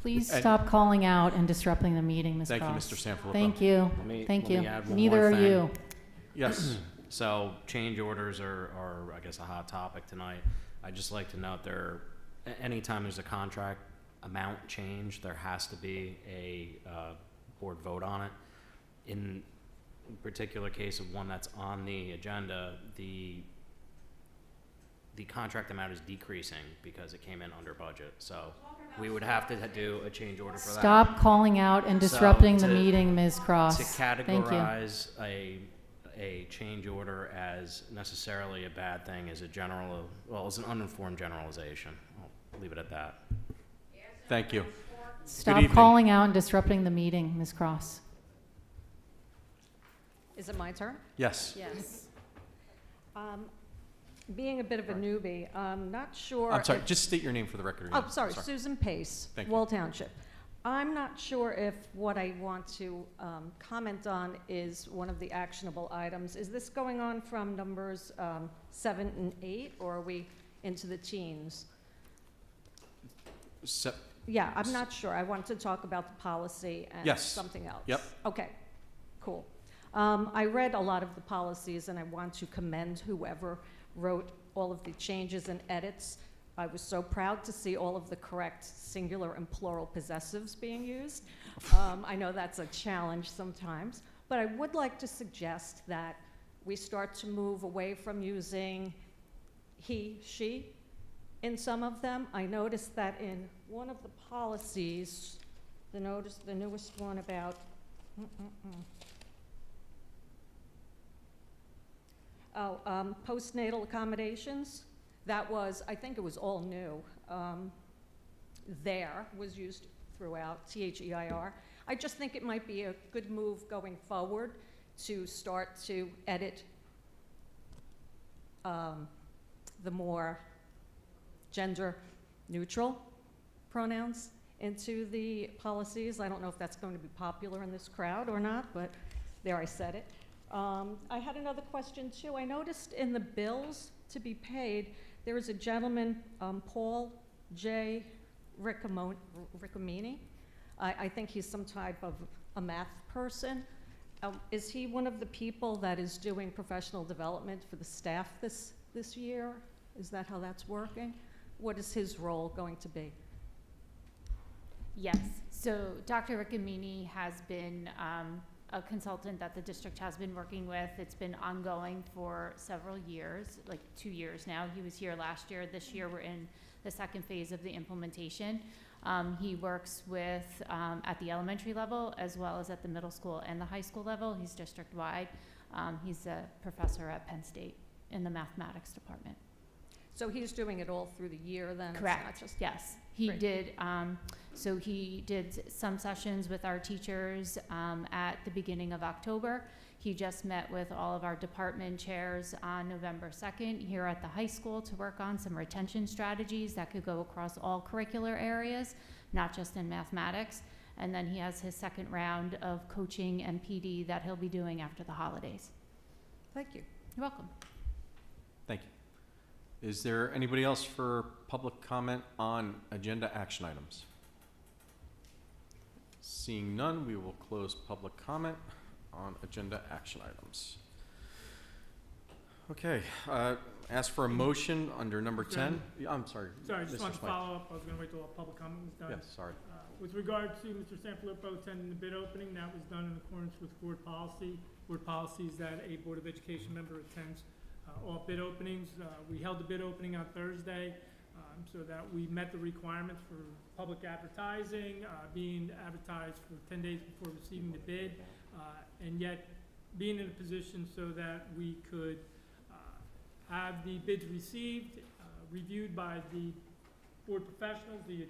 Please And- stop calling out and disrupting the meeting, Ms. Thank you, Cross. Mr. Sanfilippo. Thank you. Let me Thank you. add one Neither more are thing. you. Yes. So change orders are, I guess, a hot topic tonight. I'd just like to note anytime there's a contract amount change, there has to be a board vote on it. In particular case of one that's on the agenda, the contract amount is decreasing because it came in under budget. So we would have to do a change order for that. Stop calling out and So disrupting the to- meeting, Ms. Cross. To Thank you. categorize a change order as necessarily a bad thing is it's an uninformed generalization. I'll leave it at that. Thank you. Stop evening. calling out and disrupting the meeting, Ms. Cross. Is it my turn? Yes. Yes. Being a bit of a newbie, I'm not sure. I'm sorry, if- just state your name for the record again. Oh, sorry, Susan Pace, Thank you. Wall Township. I'm not sure if what I want to comment on is one of the actionable items. Is this going on from numbers 7 and 8, or are we into the teens? Yeah, I'm not sure. I want to talk about the policy and Yes. something else. Yep. Okay, cool. I read a lot of the policies, and I want to commend whoever wrote all of the changes and edits. I was so proud to see all of the correct singular and plural possessives being used. I know that's a challenge sometimes, but I would like to suggest that we start to move away from using he, she in some of them. I noticed that in one of the policies, the newest one about, postnatal accommodations. That was, I think it was all new. There was used throughout, THEIR. I just think it might be a good move going forward to start to edit the more gender neutral pronouns into the policies. I don't know if that's going to be popular in this crowd or not, but there, I said it. I had another question too. I noticed in the bills to be paid, there is a gentleman, Paul J. Riccomini. I think he's some type of a math person. Is he one of the people that is doing professional development for the staff this year? Is that how that's working? What is his role going to be? Yes, so Dr. Riccomini has been a consultant that the district has been working with. It's been ongoing for several years, like 2 years now. He was here last year. This year we're in the second phase of the implementation. He works with, at the elementary level as well as at the middle school and the high school level. He's district-wide. He's a professor at Penn State in the mathematics department. So he's doing it all through the year then? Correct. It's not just yes. He Great. did, so he did some sessions with our teachers at the beginning of October. He just met with all of our department chairs on November 2nd here at the high school to work on some retention strategies that could go across all curricular areas, not just in mathematics. And then he has his second round of coaching and PD that he'll be doing after the holidays. Thank you. You're welcome. Thank you. Is there anybody else for public comment on agenda action items? Seeing none, we will close public comment on agenda action items. Okay, ask for a motion under number 10. Yeah, I'm sorry. Sorry, I just Mr. wanted to Smythe. follow up. I was going to wait till all public comment was done. Yes, sorry. With regard to Mr. Sanfilippo attending the bid opening, that was done in accordance with board policy. Board policy is that a Board of Education member attends all bid openings. We held the bid opening on Thursday so that we met the requirements for public advertising, being advertised for 10 days before receiving the bid, and yet being in a position so that we could have the bids received, reviewed by the board professionals, the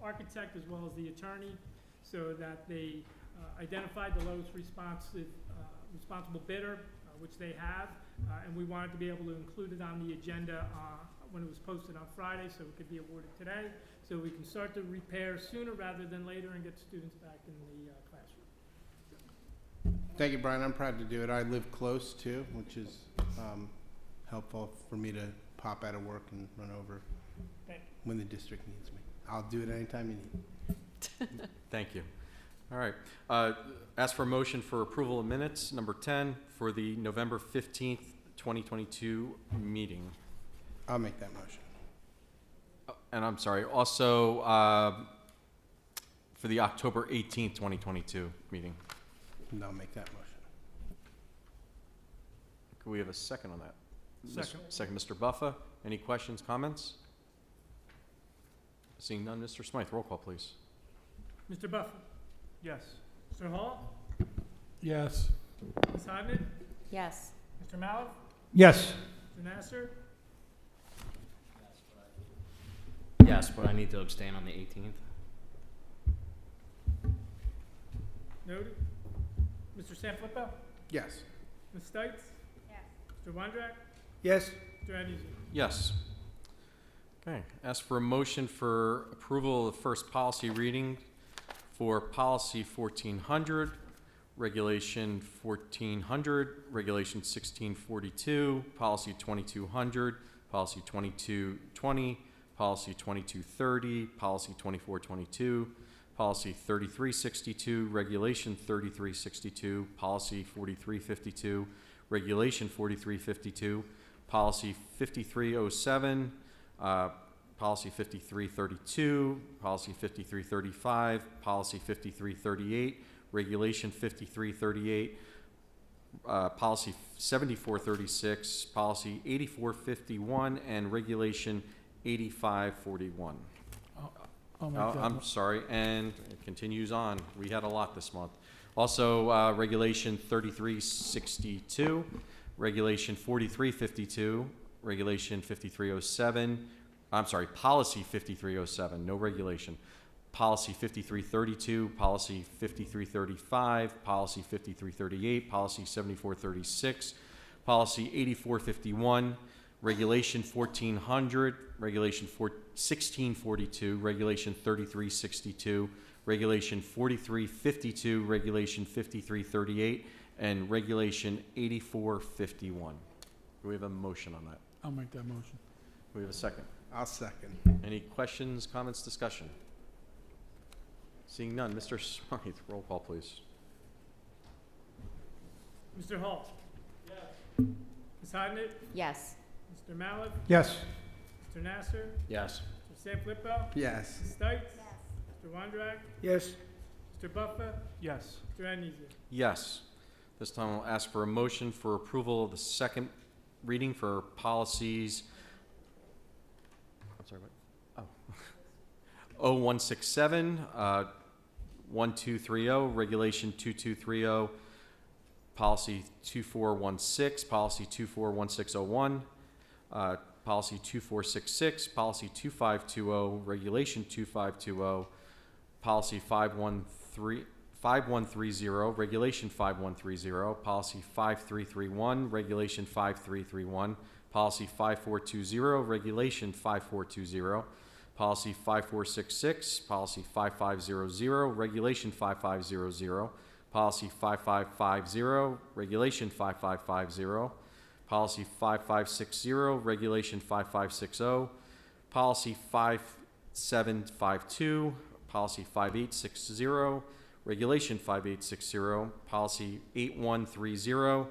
architect as well as the attorney, so that they identified the lowest responsible bidder, which they have, and we wanted to be able to include it on the agenda when it was posted on Friday so it could be awarded today, so we can start the repair sooner rather than later and get students back in the classroom. Thank you, Brian. I'm proud to do it. I live close too, which is helpful for me to pop out of work and run over when the district needs me. I'll do it anytime you need. Thank you. All right. Ask for a motion for approval of minutes, number 10, for the November 15th, 2022 meeting. I'll make that motion. And I'm sorry, also for the October 18th, 2022 meeting. And I'll make that motion. Could we have a second on that? Second. Second, Mr. Buffa. Any questions, comments? Seeing none, Mr. Smythe, roll call, please. Mr. Buffer? Yes. Mr. Hall? Yes. Ms. Hyman? Yes. Mr. Maliv? Yes. Mr. Nasser? Yes, but I need to abstain on the 18th. Noted. Mr. Sanfilippo? Yes. Ms. Stites? Yes. Mr. Wondrak? Yes. Mr. Andrews? Yes. Okay. Ask for a motion for approval of the first policy reading For policy 1400, regulation 1400, regulation 1642, policy 2200, policy 2220, policy 2230, policy 2422, policy 3362, regulation 3362, policy 4352, regulation 4352, policy 5307, policy 5332, policy 5335, policy 5338, regulation 5338, policy 7436, policy 8451, and regulation 8541. I'm sorry, and it continues on. We had a lot this month. Also, regulation 3362, regulation 4352, regulation 5307, I'm sorry, policy 5307, no regulation. Policy 5332, policy 5335, policy 5338, policy 7436, policy 8451, regulation 1400, regulation 1642, regulation 3362, regulation 4352, regulation 5338, and regulation 8451. Do we have a motion on that? I'll make that motion. Do we have a second? I'll second. Any questions, comments, discussion? Seeing none, Mr. Smythe, roll call, please. Mr. Hall? Yes. Ms. Hodnett? Yes. Mr. Malik? Yes. Mr. Nasser? Yes. Mr. Sanfilippo? Yes. Ms. Stites? Yes. Mr. Wondrak? Yes. Mr. Buffer? Yes. Mr. Agnesi? Yes. This time I'll ask for a motion for approval of the second reading for policies. I'm sorry, what? Oh. 0167, 1230, regulation 2230, policy 2416, policy 241601, policy 2466, policy 2520, regulation 2520, policy 5130, regulation 5130, policy 5331, regulation 5331, policy 5420, regulation 5420, policy 5466, policy 5500, regulation 5500, policy 5550, regulation 5550, policy 5560, regulation 5560, policy 5752, policy 5860, regulation 5860, policy 8130,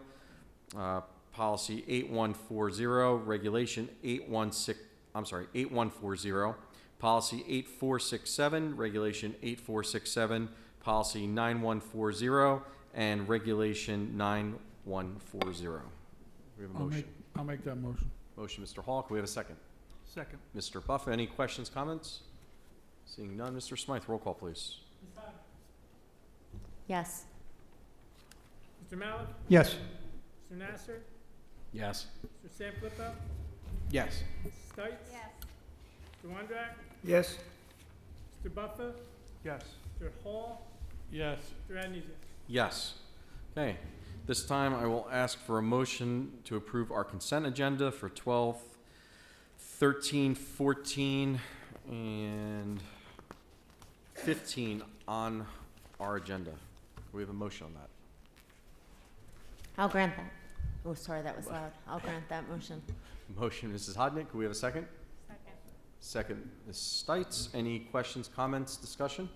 policy 8140, regulation 8140, policy 8467, regulation 8467, policy 9140, and regulation 9140. We have a motion. I'll make that motion. Motion, Mr. Hall. Can we have a second? Second. Mr. Buffa, any questions, comments? Seeing none, Mr. Smythe, roll call, please. Ms. Hodnett? Yes. Mr. Malik? Yes. Mr. Nasser? Yes. Mr. Sanfilippo? Yes. Ms. Stites? Yes. Mr. Wondrak? Yes. Mr. Buffer? Yes. Mr. Hall? Yes. Mr. Agnesi? Yes. Okay. This time I will ask for a motion to approve our consent agenda for 12, 13, 14, and 15 on our agenda. We have a motion on that. I'll grant that. Oh, sorry, that was loud. I'll grant that motion. Motion, Mrs. Hodnick. Can we have a second? Second. Second, Ms. Stites. Any questions, comments, discussion?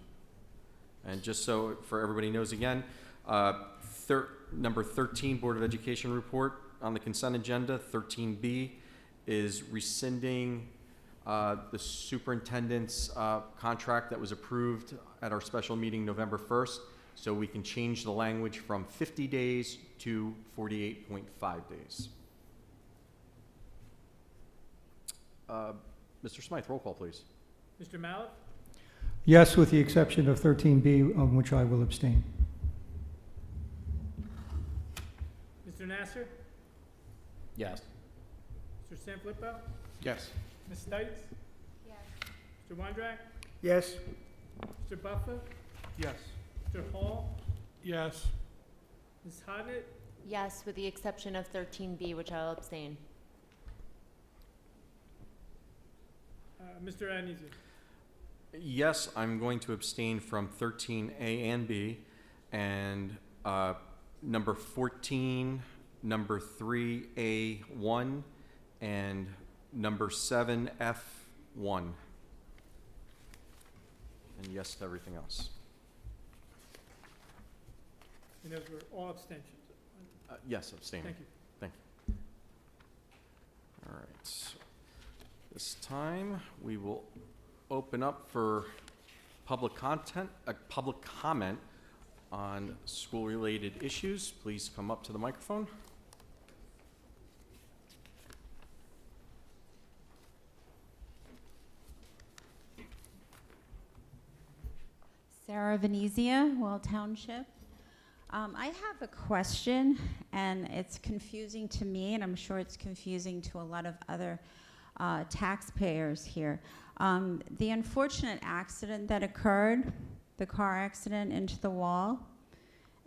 And just so for everybody knows again, number 13, Board of Education report on the consent agenda. 13B is rescinding the superintendent's contract that was approved at our special meeting November 1st. So we can change the language from 50 days to 48.5 days. Mr. Smythe, roll call, please. Mr. Malik? Yes, with the exception of 13B, on which I will abstain. Mr. Nasser? Yes. Mr. Sanfilippo? Yes. Ms. Stites? Yes. Mr. Wondrak? Yes. Mr. Buffer? Yes. Mr. Hall? Yes. Ms. Hodnett? Yes, with the exception of 13B, which I'll abstain. Mr. Agnesi? Yes, I'm going to abstain from 13A and B, and number 14, number 3A1, and number 7F1. And yes to everything else. And those were all abstentions. Yes, abstaining. Thank you. Thank you. All right. So this time we will open up for public comment on school-related issues. Please come up to the microphone. Sarah Venezia, Wall Township. I have a question, and it's confusing to me, and I'm sure it's confusing to a lot of other taxpayers here. The unfortunate accident that occurred, the car accident into the wall,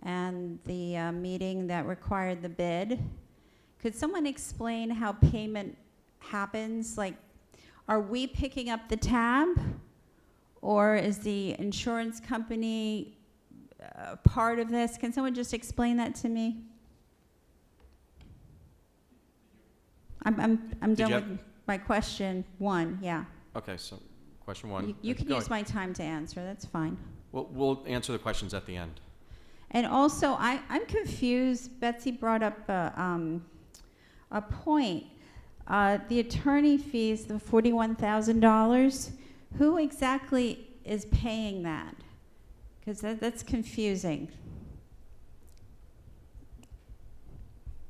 and the meeting that required the bid, could someone explain how payment happens? Like, are we picking up the tab, or is the insurance company part of this? Can someone just explain that to me? I'm done with my question one. Yeah. Okay, so question one. You can Go use ahead. my time to answer. That's fine. We'll answer the questions at the end. And also, I'm confused. Betsy brought up a point. The attorney fees, the $41,000. Who exactly is paying that? Because that's confusing.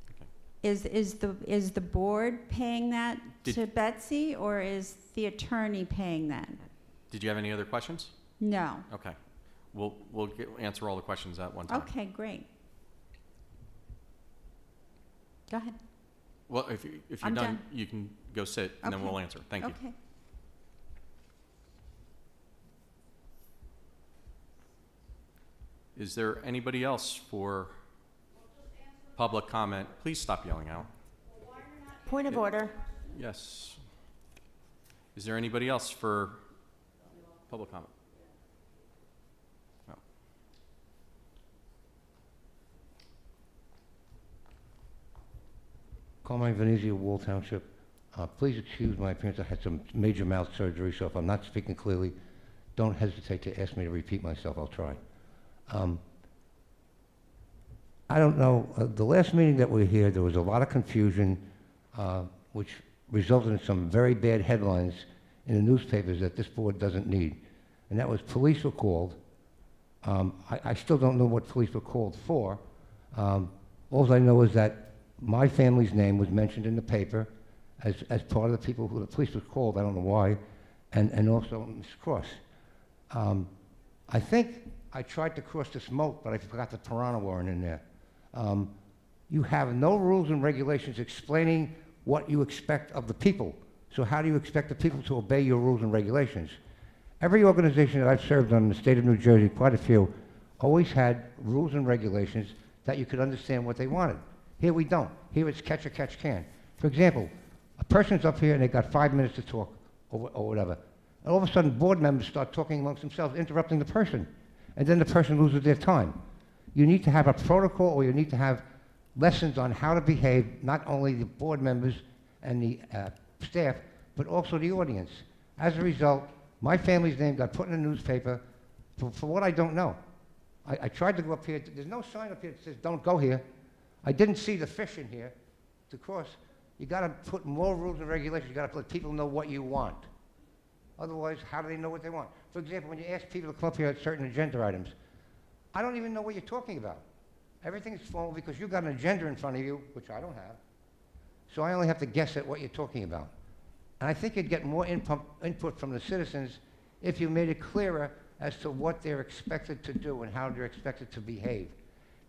Okay. Is the board paying that to Betsy, or is the attorney paying that? Did you have any other questions? No. Okay. We'll answer all the questions at one time. Okay, great. Go ahead. Well, if you're I'm done, done. you can go sit, and then Okay. we'll answer. Thank you. Okay. Is there anybody else for public comment? Please stop yelling out. Point of order. Yes. Is there anybody else for public comment? No. Carmine Venezia, Wall Township. Please excuse my appearance. I had some major mouth surgery, so if I'm not speaking clearly, don't hesitate to ask me to repeat myself. I'll try. I don't know. The last meeting that we were here, there was a lot of confusion, which resulted in some very bad headlines in the newspapers that this board doesn't need. And that was police were called. I still don't know what police were called for. All I know is that my family's name was mentioned in the paper as part of the people who the police were called. I don't know why. And also Ms. Cross. I think I tried to cross the smoke, but I forgot the piranha weren't in there. You have no rules and regulations explaining what you expect of the people. So how do you expect the people to obey your rules and regulations? Every organization that I've served on in the state of New Jersey, quite a few, always had rules and regulations that you could understand what they wanted. Here we don't. Here it's catch or catch can. For example, a person's up here and they've got 5 minutes to talk or whatever. And all of a sudden, board members start talking amongst themselves, interrupting the person. And then the person loses their time. You need to have a protocol, or you need to have lessons on how to behave, not only the board members and the staff, but also the audience. As a result, my family's name got put in the newspaper for what I don't know. I tried to go up here. There's no sign up here that says, don't go here. I didn't see the fish in here to cross. You got to put more rules and regulations. You got to let people know what you want. Otherwise, how do they know what they want? For example, when you ask people to come up here at certain agenda items, I don't even know what you're talking about. Everything is formal because you've got an agenda in front of you, which I don't have. So I only have to guess at what you're talking about. And I think you'd get more input from the citizens if you made it clearer as to what they're expected to do and how they're expected to behave.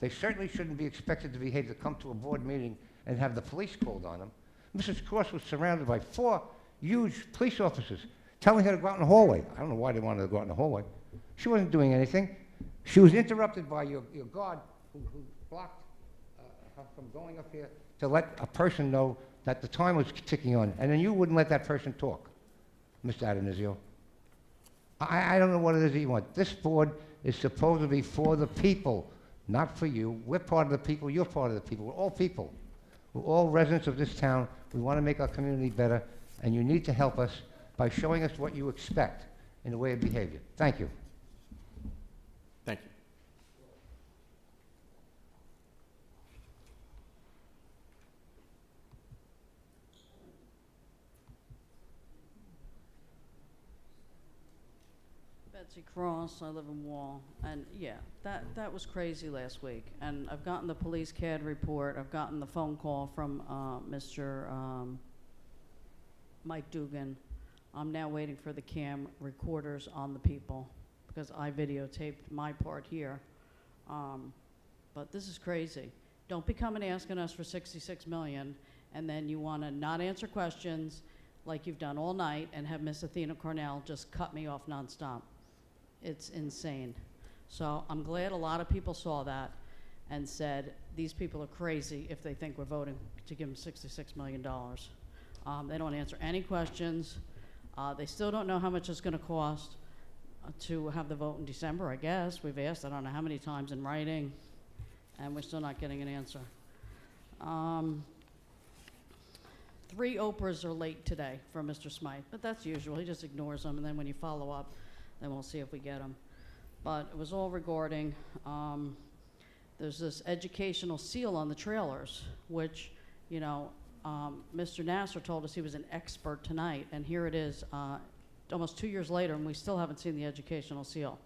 They certainly shouldn't be expected to behave to come to a board meeting and have the police called on them. Mrs. Cross was surrounded by 4 huge police officers telling her to go out in the hallway. I don't know why they wanted her to go out in the hallway. She wasn't doing anything. She was interrupted by your guard who blocked her from going up here to let a person know that the time was ticking on. And then you wouldn't let that person talk, Mr. Adanizio. I don't know what it is that you want. This board is supposed to be for the people, not for you. We're part of the people, you're part of the people. We're all people. We're all residents of this town. We want to make our community better, and you need to help us by showing us what you expect in the way of behavior. Thank you. Thank you. Betsy Cross, I live in Wall, and yeah, that was crazy last week. And I've gotten the police CAD report, I've gotten the phone call from Mr. Mike Dugan. I'm now waiting for the cam recorders on the people, because I videotaped my part here. But this is crazy. Don't be coming asking us for 66 million, and then you wanna not answer questions like you've done all night, and have Miss Athena Cornell just cut me off nonstop. It's insane. So I'm glad a lot of people saw that and said, these people are crazy if they think we're voting to give them $66 million. They don't answer any questions. They still don't know how much it's gonna cost to have the vote in December, I guess. We've asked, I don't know how many times in writing, and we're still not getting an answer. 3 Oprahs are late today from Mr. Smythe, but that's usual. He just ignores them, and then when you follow up, then we'll see if we get them. But it was all regarding, there's this educational seal on the trailers, which, you know, Mr. Nasser told us he was an expert tonight, and here it is almost 2 years later, and we still haven't seen the educational seal.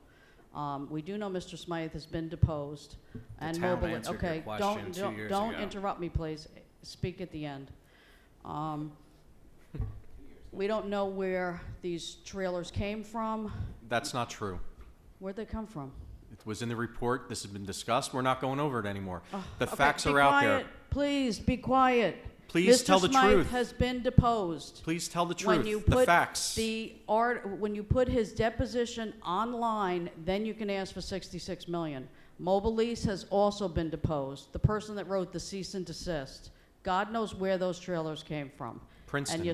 We do know Mr. Smythe has been deposed. And town mobile. answered your Okay, question 2 years don't ago. interrupt me, please. Speak at the end. We don't know where these trailers came from. That's not true. Where'd they come from? It was in the report. This has been discussed. We're not going over it anymore. The Okay, facts be are out quiet. there. Please, be quiet. Please tell the Mr. Smythe truth. has been deposed. Please tell the When truth. you The put facts. when you put his deposition online, then you can ask for 66 million. Mobile Lease has also been deposed. The person that wrote the cease and desist. God knows where those trailers came from. Princeton. And you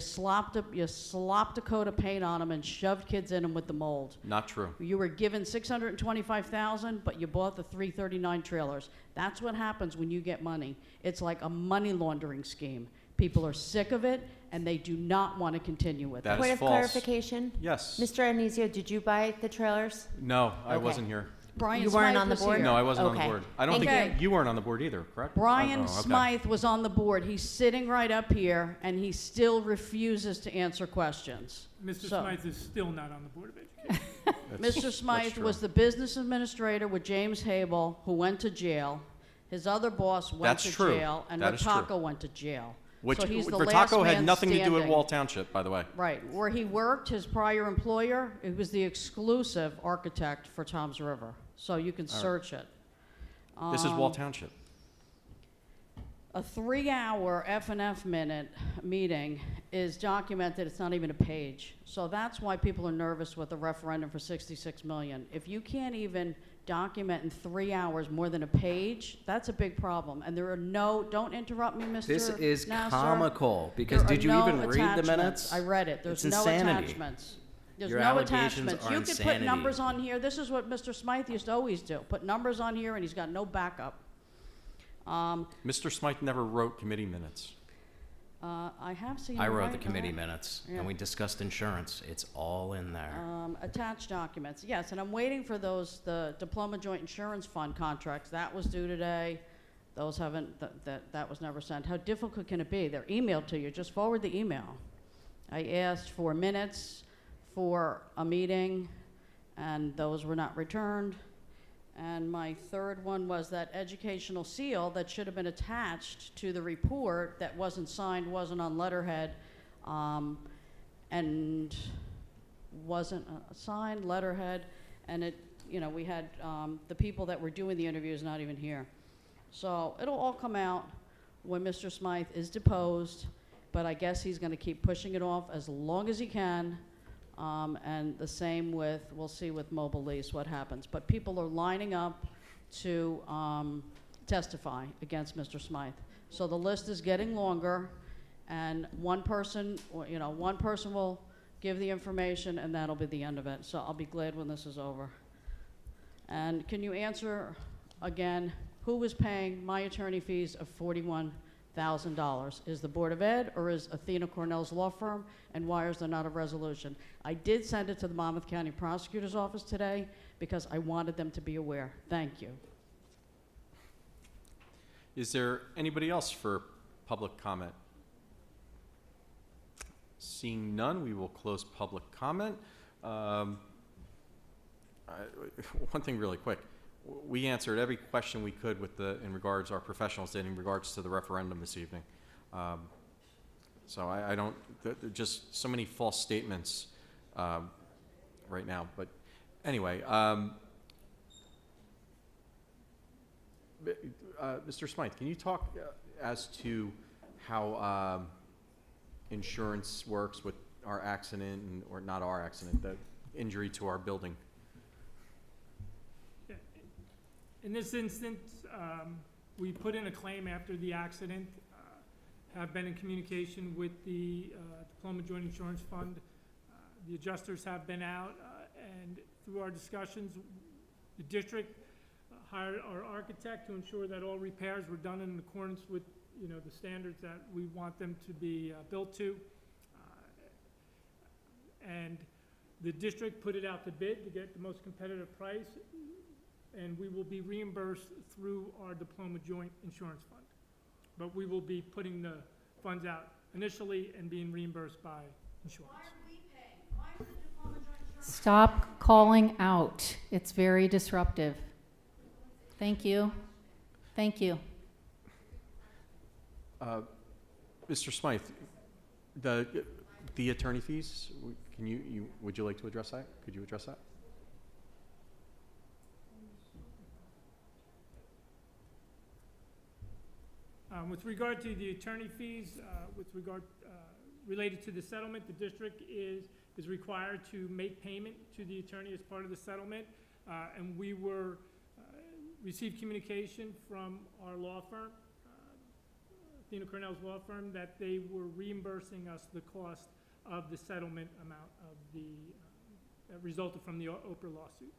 slopped a coat of paint on them and shoved kids in them with the mold. Not true. You were given 625,000, but you bought the 339 trailers. That's what happens when you get money. It's like a money laundering scheme. People are sick of it, and they do not want to continue with it. That Point is of false. clarification. Yes. Mr. Anisio, did you buy the trailers? No, I Okay. wasn't here. Brian You weren't Smythe on the was board? here. No, I wasn't on the Okay. board. I don't Thank think you. you weren't on the board either, correct? Brian Oh, okay. Smythe was on the board. He's sitting right up here, and he still refuses to answer questions. Mr. So- Smythe is still not on the Board of Education. Mr. Smythe was the business administrator with James Habel, who went to jail. His other boss went That's to true. jail, and That is true. Ratako went to jail. Which, so he's the Vertaco last had man nothing to do with standing. Wall Township, by the way. Right. Where he worked, his prior employer, it was the exclusive architect for Tom's River. So you can All right. search it. This is Wall Township. A 3-hour F&F minute meeting is documented. It's not even a page. So that's why people are nervous with a referendum for 66 million. If you can't even document in 3 hours more than a page, that's a big problem. And there are no, don't interrupt me, Mr. This is Nasser. comical, because There did are you no even read the attachments. minutes? I read it. There's It's no insanity. attachments. There's Your no allegations attachments. are You could put insanity. numbers on here. This is what Mr. Smythe used to always do. Put numbers on here, and he's got no backup. Mr. Smythe never wrote committee minutes. I have seen. I him wrote the write committee that. minutes, Yeah. and we discussed insurance. It's all in there. Attached documents, yes, and I'm waiting for those, the Diploma Joint Insurance Fund contracts. That was due today. Those haven't, that was never sent. How difficult can it be? They're emailed to you. Just forward the email. I asked for minutes for a meeting, and those were not returned. And my third one was that educational seal that should have been attached to the report that wasn't signed, wasn't on letterhead, and wasn't signed letterhead, and it, you know, we had the people that were doing the interviews not even here. So it'll all come out when Mr. Smythe is deposed, but I guess he's going to keep pushing it off as long as he can. And the same with, we'll see with Mobile Lease what happens. But people are lining up to testify against Mr. Smythe. So the list is getting longer, and one person, you know, one person will give the information, and that'll be the end of it. So I'll be glad when this is over. And can you answer again, who was paying my attorney fees of $41,000? Is the Board of Ed or is Athena Cornell's law firm? And why is there not a resolution? I did send it to the Monmouth County Prosecutor's Office today because I wanted them to be aware. Thank you. Is there anybody else for public comment? Seeing none, we will close public comment. One thing really quick. We answered every question we could with in regards, our professionals did in regards to the referendum this evening. So I don't, there are just so many false statements right now. But anyway, Mr. Smythe, can you talk as to how insurance works with our accident, or not our accident, the injury to our building? In this instance, we put in a claim after the accident, have been in communication with the Diploma Joint Insurance Fund. The adjusters have been out, and through our discussions, the district hired our architect to ensure that all repairs were done in accordance with, the standards that we want them to be built to. And the district put it out to bid to get the most competitive price, and we will be reimbursed through our Diploma Joint Insurance Fund. But we will be putting the funds out initially and being reimbursed by insurance. Why are we paying? Why is the Diploma Joint Insurance? Stop calling out. It's very disruptive. Thank you. Thank you. Mr. Smythe, the attorney fees, would you like to address that? Could you address that? With regard to the attorney fees, related to the settlement, the district is required to make payment to the attorney as part of the settlement, and we received communication from our law firm, Athena Cornell's law firm, that they were reimbursing us the cost of the settlement amount of that resulted from the Oprah lawsuit.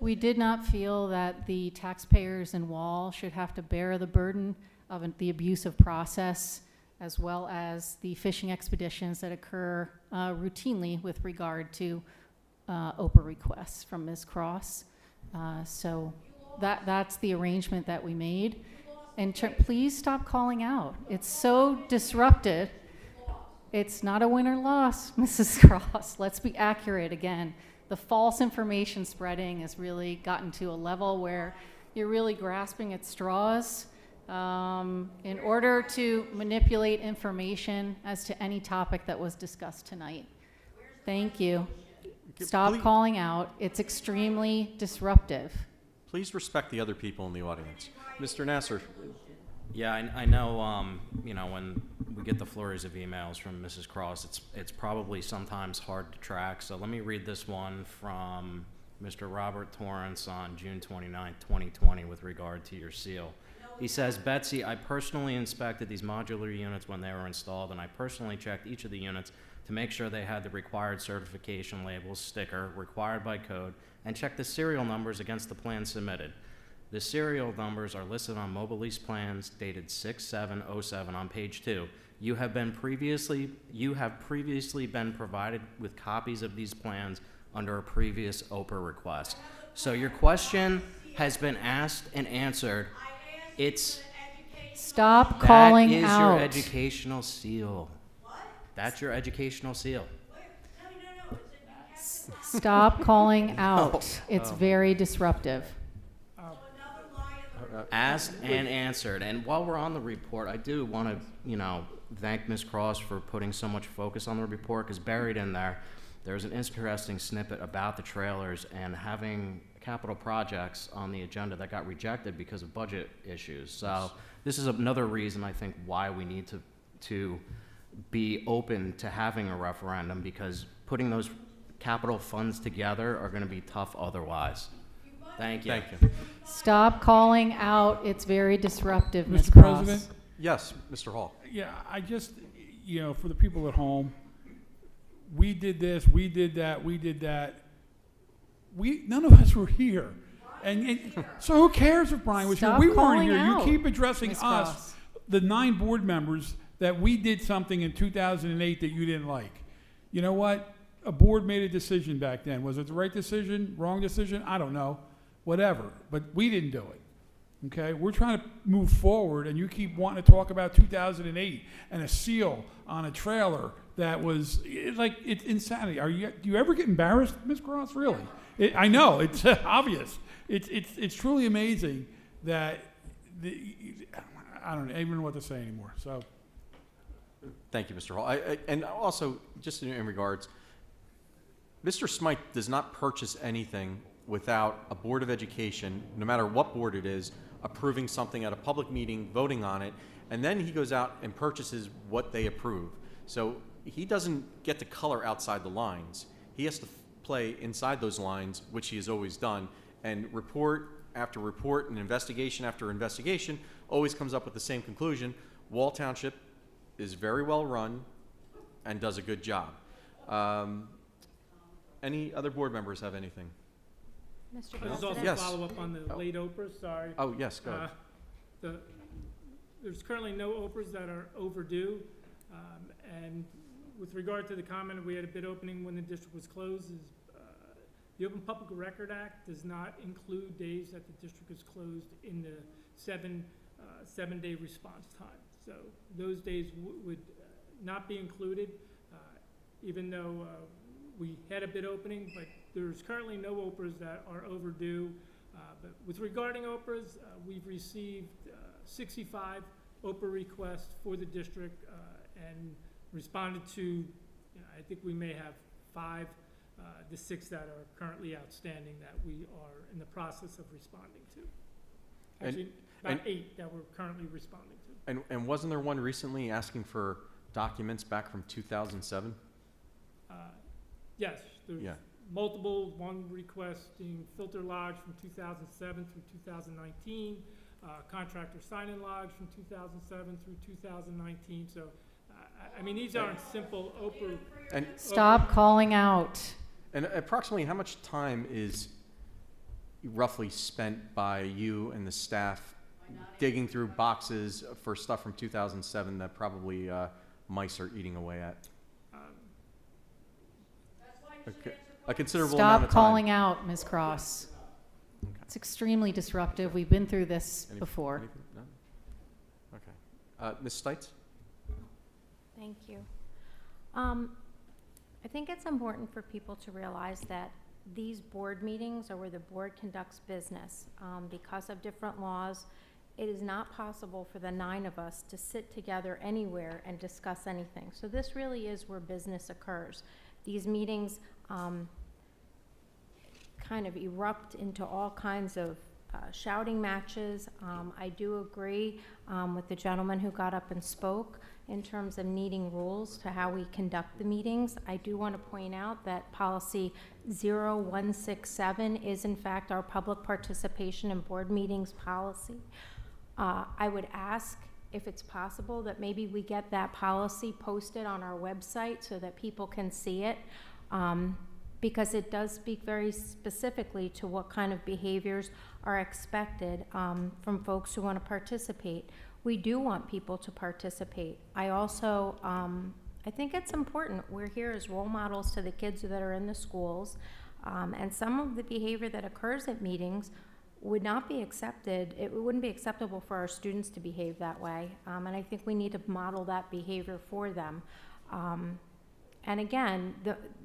We did not feel that the taxpayers in Wall should have to bear the burden of the abusive process, as well as the fishing expeditions that occur routinely with regard to Oprah requests from Ms. Cross. So that's the arrangement that we made. And please stop calling out. It's so disruptive. It's not a win or loss, Mrs. Cross. Let's be accurate again. The false information spreading has really gotten to a level where you're really grasping at straws in order to manipulate information as to any topic that was discussed tonight. Thank you. Stop calling out. It's extremely disruptive. Please respect the other people in the audience. Mr. Nasser. Yeah, I know, when we get the flurries of emails from Mrs. Cross, it's probably sometimes hard to track. So let me read this one from Mr. Robert Torrance on June 29, 2020 with regard to your seal. He says, Betsy, I personally inspected these modular units when they were installed, and I personally checked each of the units to make sure they had the required certification labels, sticker, required by code, and checked the serial numbers against the plan submitted. The serial numbers are listed on mobile lease plans dated 6/7/07 on page 2. You have previously been provided with copies of these plans under a previous Oprah request. So your question has been asked and answered. Stop calling out. That is your educational seal. That's your educational seal. Stop calling out. It's very disruptive. Asked and answered. And while we're on the report, I do want to, thank Ms. Cross for putting so much focus on the report, because buried in there's an interesting snippet about the trailers and having capital projects on the agenda that got rejected because of budget issues. So this is another reason, I think, why we need to be open to having a referendum, because putting those capital funds together are going to be tough otherwise. Thank you. Thank you. Stop calling out. It's very disruptive, Ms. Mr. Cross. President? Yes, Mr. Hall. Yeah, I just, for the people at home, we did this, we did that, we did that. None of us were here. And so who cares if Brian was Stop here? We weren't calling here. out, You keep addressing Ms. us, Cross. the 9 board members, that we did something in 2008 that you didn't like. You know what? A board made a decision back then. Was it the right decision, wrong decision? I don't know. Whatever. But we didn't do it. Okay? We're trying to move forward, and you keep wanting to talk about 2008 and a seal on a trailer that was, it's insanity. Do you ever get embarrassed, Ms. Cross? Really? I know. It's obvious. It's truly amazing that, I don't even know what to say anymore. So. Thank you, Mr. Hall. And also, just in regards, Mr. Smythe does not purchase anything without a Board of Education, no matter what board it is, approving something at a public meeting, voting on it, and then he goes out and purchases what they approve. So he doesn't get to color outside the lines. He has to play inside those lines, which he has always done, and report after report and investigation after investigation always comes up with the same conclusion. Wall Township is very well run and does a good job. Any other board members have anything? There's Mr. also President? a follow-up on the late Oprahs, sorry. Oh, yes, go ahead. There's currently no Oprahs that are overdue. And with regard to the comment, we had a bid opening when the district was closed. The Open Public Record Act does not include days that the district is closed in the seven-day response time. So those days would not be included, even though we had a bid opening, but there's currently no Oprahs that are overdue. But with regarding Oprahs, we've received 65 Oprah requests for the district and responded to, I think we may have 5 to 6 that are currently outstanding that we are in the process of responding to. Actually, about 8 that we're currently responding to. And wasn't there one recently asking for documents back from 2007? Yes, there's multiple, one requesting filter logs from 2007 through 2019, contractor sign-in logs from 2007 through 2019. So, I mean, these aren't simple Oprah. And Stop calling out. And approximately how much time is roughly spent by you and the staff digging through boxes for stuff from 2007 that probably mice are eating away at? A considerable amount of time. Stop calling out, Ms. Cross. Okay. It's extremely disruptive. We've been through this before. Anything? No? Okay. Ms. Stites? Thank you. I think it's important for people to realize that these board meetings are where the board conducts business. Because of different laws, it is not possible for the 9 of us to sit together anywhere and discuss anything. So this really is where business occurs. These meetings kind of erupt into all kinds of shouting matches. I do agree with the gentleman who got up and spoke in terms of needing rules to how we conduct the meetings. I do want to point out that policy 0167 is in fact our public participation in board meetings policy. I would ask if it's possible that maybe we get that policy posted on our website so that people can see it, because it does speak very specifically to what kind of behaviors are expected from folks who want to participate. We do want people to participate. I also, I think it's important. We're here as role models to the kids that are in the schools, and some of the behavior that occurs at meetings would not be accepted. It wouldn't be acceptable for our students to behave that way, and I think we need to model that behavior for them. And again,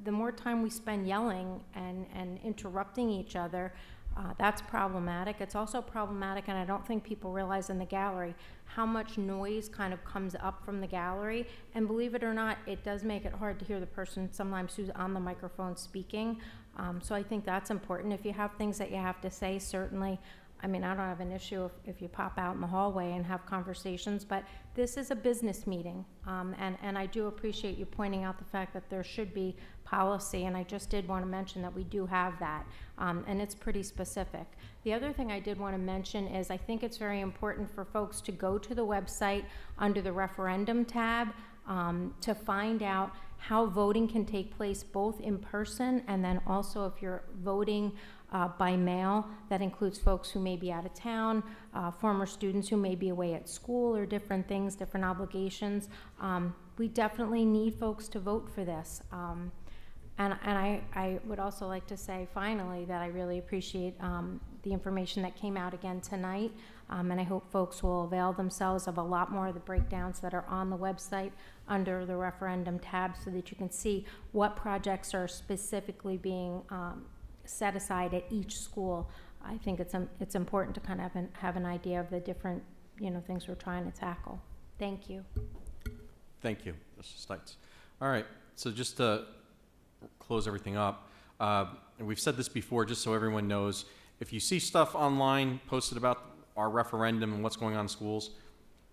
the more time we spend yelling and interrupting each other, that's problematic. It's also problematic, and I don't think people realize in the gallery how much noise kind of comes up from the gallery. And believe it or not, it does make it hard to hear the person sometimes who's on the microphone speaking. So I think that's important. If you have things that you have to say, certainly, I mean, I don't have an issue if you pop out in the hallway and have conversations, but this is a business meeting. And I do appreciate you pointing out the fact that there should be policy, and I just did want to mention that we do have that, and it's pretty specific. The other thing I did want to mention is I think it's very important for folks to go to the website under the referendum tab to find out how voting can take place both in person and then also if you're voting by mail. That includes folks who may be out of town, former students who may be away at school or different things, different obligations. We definitely need folks to vote for this. And I would also like to say finally that I really appreciate the information that came out again tonight. And I hope folks will avail themselves of a lot more of the breakdowns that are on the website under the referendum tab so that you can see what projects are specifically being set aside at each school. I think it's important to kind of have an idea of the different things we're trying to tackle. Thank you. Thank you, Mr. Stites. All right, so just to close everything up, and we've said this before just so everyone knows, if you see stuff online posted about our referendum and what's going on in schools,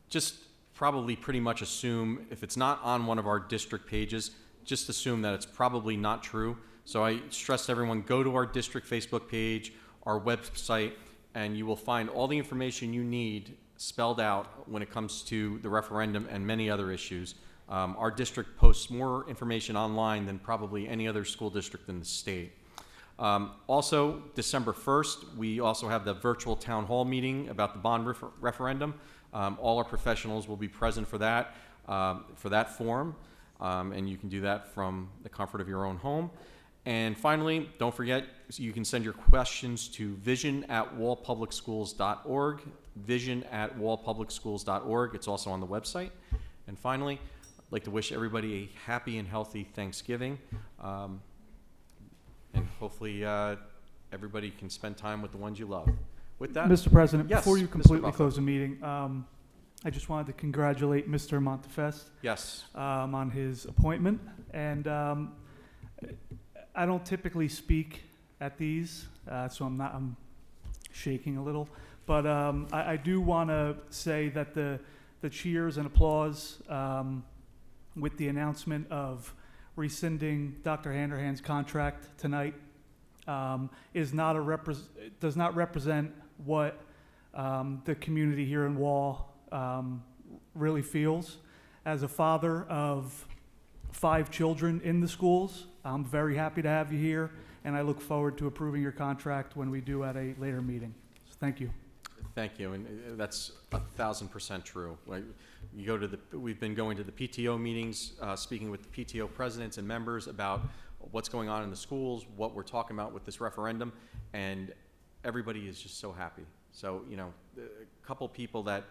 just probably pretty much assume, if it's not on one of our district pages, just assume that it's probably not true. So I stress to everyone, go to our district Facebook page, our website, and you will find all the information you need spelled out when it comes to the referendum and many other issues. Our district posts more information online than probably any other school district in the state. Also, December 1st, we also have the virtual town hall meeting about the bond referendum. All our professionals will be present for that forum, and you can do that from the comfort of your own home. And finally, don't forget, you can send your questions to vision@wallpublicschools.org, vision@wallpublicschools.org. It's also on the website. And finally, I'd like to wish everybody a happy and healthy Thanksgiving. And hopefully everybody can spend time with the ones you love. With that, Mr. President, yes, before you Mr. completely Buffalo. close the meeting, I just wanted to congratulate Mr. Montefest Yes. on his appointment. And I don't typically speak at these, so I'm shaking a little. But I do want to say that the cheers and applause with the announcement of rescinding Dr. Handerhan's contract tonight does not represent what the community here in Wall really feels. As a father of 5 children in the schools, I'm very happy to have you here, and I look forward to approving your contract when we do at a later meeting. So thank you. Thank you, and that's 1,000% true. Like, we've been going to the PTO meetings, speaking with the PTO presidents and members about what's going on in the schools, what we're talking about with this referendum, and everybody is just so happy. So, a couple people that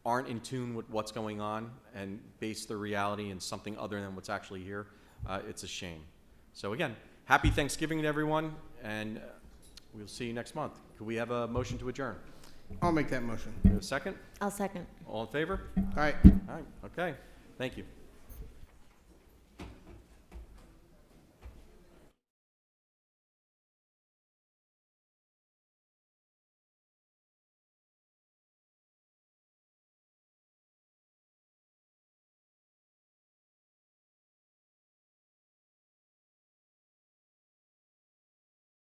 aren't in tune with what's going on and base their reality in something other than what's actually here, it's a shame. So again, happy Thanksgiving to everyone, and we'll see you next month. Could we have a motion to adjourn? I'll make that motion. Do we have a second? I'll second. All in favor? All right. All right, okay. Thank you.